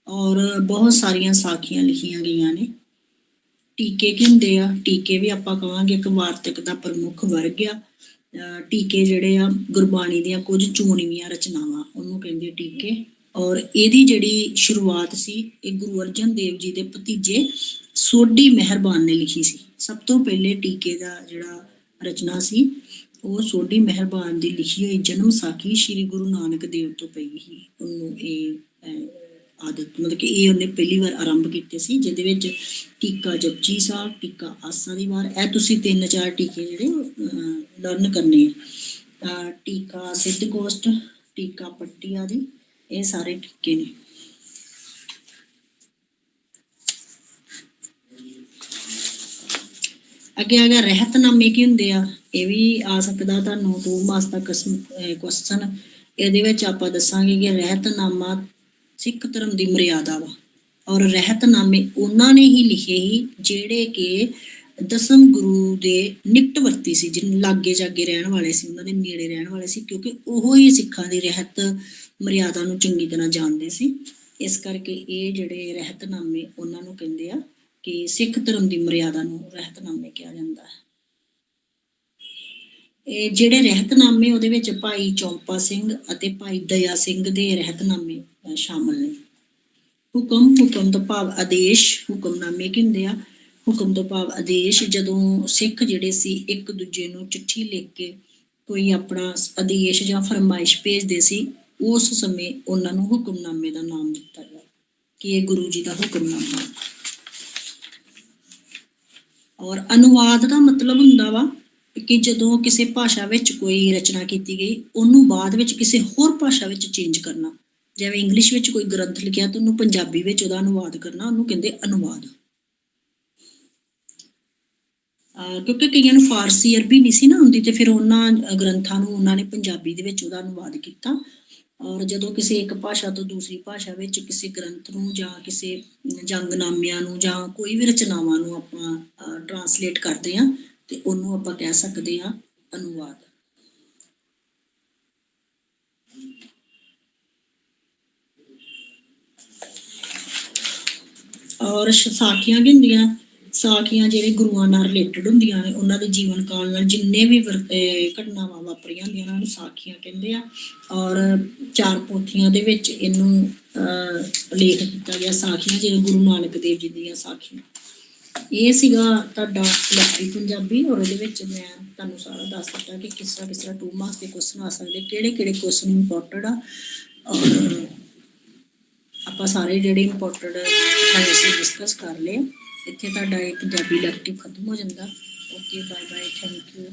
ਔਰ ਬਹੁਤ ਸਾਰੀਆਂ ਸਾਖੀਆਂ ਲਿਖੀਆਂ ਗਈਆਂ ਨੇ। ਟੀਕੇ ਕੀ ਹੁੰਦੇ ਆ? ਟੀਕੇ ਵੀ ਆਪਾਂ ਕਹਾਂਗੇ ਇੱਕ ਵਾਰਤਕ ਦਾ ਪ੍ਰਮੁੱਖ ਵਰਗ ਆ। ਟੀਕੇ ਜਿਹੜੇ ਆ ਗੁਰਬਾਣੀ ਦੀਆਂ ਕੁਝ ਚੋਣਵੀਆਂ ਰਚਨਾਵਾਂ, ਉਹਨੂੰ ਕਹਿੰਦੇ ਟੀਕੇ। ਔਰ ਇਹਦੀ ਜਿਹੜੀ ਸ਼ੁਰੂਆਤ ਸੀ ਇਹ ਗੁਰੂ ਅਰਜਨ ਦੇਵ ਜੀ ਦੇ ਭਤੀਜੇ ਸੋਢੀ ਮਿਹਰਬਾਨ ਨੇ ਲਿਖੀ ਸੀ। ਸਭ ਤੋਂ ਪਹਿਲੇ ਟੀਕੇ ਦਾ ਜਿਹੜਾ ਰਚਨਾ ਸੀ ਉਹ ਸੋਢੀ ਮਿਹਰਬਾਨ ਦੀ ਲਿਖੀ ਹੋਈ ਜਨਮ ਸਾਖੀ ਸ਼੍ਰੀ ਗੁਰੂ ਨਾਨਕ ਦੇਵ ਤੋਂ ਪਈ ਸੀ। ਉਹਨੂੰ ਇਹ ਆਦਤ ਮਤਲਬ ਕਿ ਇਹ ਉਹਨੇ ਪਹਿਲੀ ਵਾਰ ਆਰੰਭ ਕੀਤੇ ਸੀ, ਜਿਹਦੇ ਵਿੱਚ ਟੀਕਾ ਜਪਜੀ ਸਾਹਿਬ, ਟੀਕਾ ਆਸਾ ਦੀ ਵਾਰ, ਇਹ ਤੁਸੀਂ 3-4 ਟੀਕੇ ਜਿਹੜੇ ਲਰਨ ਕਰਨੇ ਆ। ਟੀਕਾ ਸਿੱਧ ਗੋਸ਼ਟ, ਟੀਕਾ ਪੱਟੀ ਆਦਿ, ਇਹ ਸਾਰੇ ਟੀਕੇ ਨੇ। ਅੱਗੇ ਆ ਗਿਆ ਰਹਿਤਨਾਮੇ ਕੀ ਹੁੰਦੇ ਆ। ਇਹ ਵੀ ਆ ਸਕਦਾ ਤੁਹਾਨੂੰ 2 ਮਾਸ ਦਾ ਕੁਐਸਚਨ। ਇਹਦੇ ਵਿੱਚ ਆਪਾਂ ਦੱਸਾਂਗੇ ਕਿ ਰਹਿਤਨਾਮਾ ਸਿੱਖ ਧਰਮ ਦੀ ਮਰਿਆਦਾ ਵਾ। ਔਰ ਰਹਿਤਨਾਮੇ ਉਹਨਾਂ ਨੇ ਹੀ ਲਿਖੇ ਸੀ ਜਿਹੜੇ ਕਿ ਦਸਮ ਗੁਰੂ ਦੇ ਨਿਕਟਵਰਤੀ ਸੀ, ਜਿਹਨੂੰ ਲਾਗੇ ਜਾਗੇ ਰਹਿਣ ਵਾਲੇ ਸੀ, ਉਹਨਾਂ ਦੇ ਨੇੜੇ ਰਹਿਣ ਵਾਲੇ ਸੀ, ਕਿਉਂਕਿ ਉਹ ਹੀ ਸਿੱਖਾਂ ਦੀ ਰਹਿਤ ਮਰਿਆਦਾ ਨੂੰ ਚੰਗੀ ਤਰ੍ਹਾਂ ਜਾਣਦੇ ਸੀ। ਇਸ ਕਰਕੇ ਇਹ ਜਿਹੜੇ ਰਹਿਤਨਾਮੇ ਉਹਨਾਂ ਨੂੰ ਕਹਿੰਦੇ ਆ ਕਿ ਸਿੱਖ ਧਰਮ ਦੀ ਮਰਿਆਦਾ ਨੂੰ ਰਹਿਤਨਾਮੇ ਕਿਹਾ ਜਾਂਦਾ ਹੈ। ਇਹ ਜਿਹੜੇ ਰਹਿਤਨਾਮੇ ਉਹਦੇ ਵਿੱਚ ਭਾਈ ਚੌਂਪਾ ਸਿੰਘ ਅਤੇ ਭਾਈ ਦਇਆ ਸਿੰਘ ਦੇ ਰਹਿਤਨਾਮੇ ਸ਼ਾਮਲ ਨੇ। ਹੁਕਮ ਤੋਂ ਭਾਵ ਆਦੇਸ਼। ਹੁਕਮਨਾਮੇ ਕੀ ਹੁੰਦੇ ਆ? ਹੁਕਮ ਤੋਂ ਭਾਵ ਆਦੇਸ਼। ਜਦੋਂ ਸਿੱਖ ਜਿਹੜੇ ਸੀ ਇੱਕ ਦੂਜੇ ਨੂੰ ਚਿੱਠੀ ਲਿਖ ਕੇ ਕੋਈ ਆਪਣਾ ਆਦੇਸ਼ ਜਾਂ ਫਰਮਾਇਸ਼ ਭੇਜਦੇ ਸੀ, ਉਸ ਸਮੇਂ ਉਹਨਾਂ ਨੂੰ ਹੁਕਮਨਾਮੇ ਦਾ ਨਾਮ ਦਿੱਤਾ ਗਿਆ ਕਿ ਇਹ ਗੁਰੂ ਜੀ ਦਾ ਹੁਕਮਨਾਮਾ। ਔਰ ਅਨੁਵਾਦ ਦਾ ਮਤਲਬ ਹੁੰਦਾ ਵਾ ਕਿ ਜਦੋਂ ਕਿਸੇ ਭਾਸ਼ਾ ਵਿੱਚ ਕੋਈ ਰਚਨਾ ਕੀਤੀ ਗਈ ਉਹਨੂੰ ਬਾਅਦ ਵਿੱਚ ਕਿਸੇ ਹੋਰ ਭਾਸ਼ਾ ਵਿੱਚ ਚੇਂਜ ਕਰਨਾ। ਜਿਵੇਂ ਇੰਗਲਿਸ਼ ਵਿੱਚ ਕੋਈ ਗ੍ਰੰਥ ਲਿਖਿਆ ਤਾਂ ਉਹਨੂੰ ਪੰਜਾਬੀ ਵਿੱਚ ਉਹਦਾ ਅਨੁਵਾਦ ਕਰਨਾ, ਉਹਨੂੰ ਕਹਿੰਦੇ ਅਨੁਵਾਦ। ਕਿਉਂਕਿ ਕਈਆਂ ਨੂੰ ਫਾਰਸੀ ਅਰਬੀ ਨਹੀਂ ਸੀ ਨਾ ਹੁੰਦੀ, ਤੇ ਫਿਰ ਉਹਨਾਂ ਗ੍ਰੰਥਾਂ ਨੂੰ ਉਹਨਾਂ ਨੇ ਪੰਜਾਬੀ ਦੇ ਵਿੱਚ ਉਹਦਾ ਅਨੁਵਾਦ ਕੀਤਾ। ਔਰ ਜਦੋਂ ਕਿਸੇ ਇੱਕ ਭਾਸ਼ਾ ਤੋਂ ਦੂਸਰੀ ਭਾਸ਼ਾ ਵਿੱਚ ਕਿਸੇ ਗ੍ਰੰਥ ਨੂੰ ਜਾਂ ਕਿਸੇ ਜੰਗਨਾਮਿਆਂ ਨੂੰ ਜਾਂ ਕੋਈ ਵੀ ਰਚਨਾਵਾਂ ਨੂੰ ਆਪਾਂ ਟਰਾਂਸਲੇਟ ਕਰਦੇ ਹਾਂ ਤੇ ਉਹਨੂੰ ਆਪਾਂ ਕਹਿ ਸਕਦੇ ਹਾਂ ਅਨੁਵਾਦ। ਔਰ ਸਾਖੀਆਂ ਕੀ ਹੁੰਦੀਆਂ? ਸਾਖੀਆਂ ਜਿਹੜੇ ਗੁਰੂਆਂ ਨਾਲ ਰਿਲੇਟਡ ਹੁੰਦੀਆਂ ਨੇ, ਉਹਨਾਂ ਦੇ ਜੀਵਨ ਕਾਲ ਨਾਲ ਜਿੰਨੇ ਵੀ ਘਟਨਾਵਾਂ ਵਾਪਰੀਆਂ ਹੁੰਦੀਆਂ ਉਹਨਾਂ ਨੂੰ ਸਾਖੀਆਂ ਕਹਿੰਦੇ ਆ। ਔਰ 4 ਪੋਥੀਆਂ ਦੇ ਵਿੱਚ ਇਹਨੂੰ ਲੇਖ ਕੀਤਾ ਗਿਆ ਸਾਖੀਆਂ, ਜਿਵੇਂ ਗੁਰੂ ਨਾਨਕ ਦੇਵ ਜੀ ਦੀਆਂ ਸਾਖੀਆਂ। ਇਹ ਸੀਗਾ ਤੁਹਾਡਾ ਇਲੈਕਟ੍ਰਿਕ ਪੰਜਾਬੀ। ਔਰ ਉਹਦੇ ਵਿੱਚ ਮੈਂ ਤੁਹਾਨੂੰ ਸਾਰਾ ਦੱਸ ਦਿੱਤਾ ਕਿ ਕਿਸ ਤਰ੍ਹਾਂ 2 ਮਾਰਕਸ ਦੇ ਕੁਐਸਚਨ ਆ ਸਕਦੇ, ਕਿਹੜੇ ਕੁਐਸਚਨ ਇੰਪੋਰਟੈਂਟ ਆ। ਔਰ ਆਪਾਂ ਸਾਰੇ ਜਿਹੜੇ ਇੰਪੋਰਟੈਂਟ ਅਸੀਂ ਡਿਸਕਸ ਕਰ ਲਏ। ਇੱਥੇ ਤੁਹਾਡਾ ਇਹ ਪੰਜਾਬੀ ਇਲੈਕਟਿਵ ਖਤਮ ਹੋ ਜਾਂਦਾ। Okay, bye bye, thank you.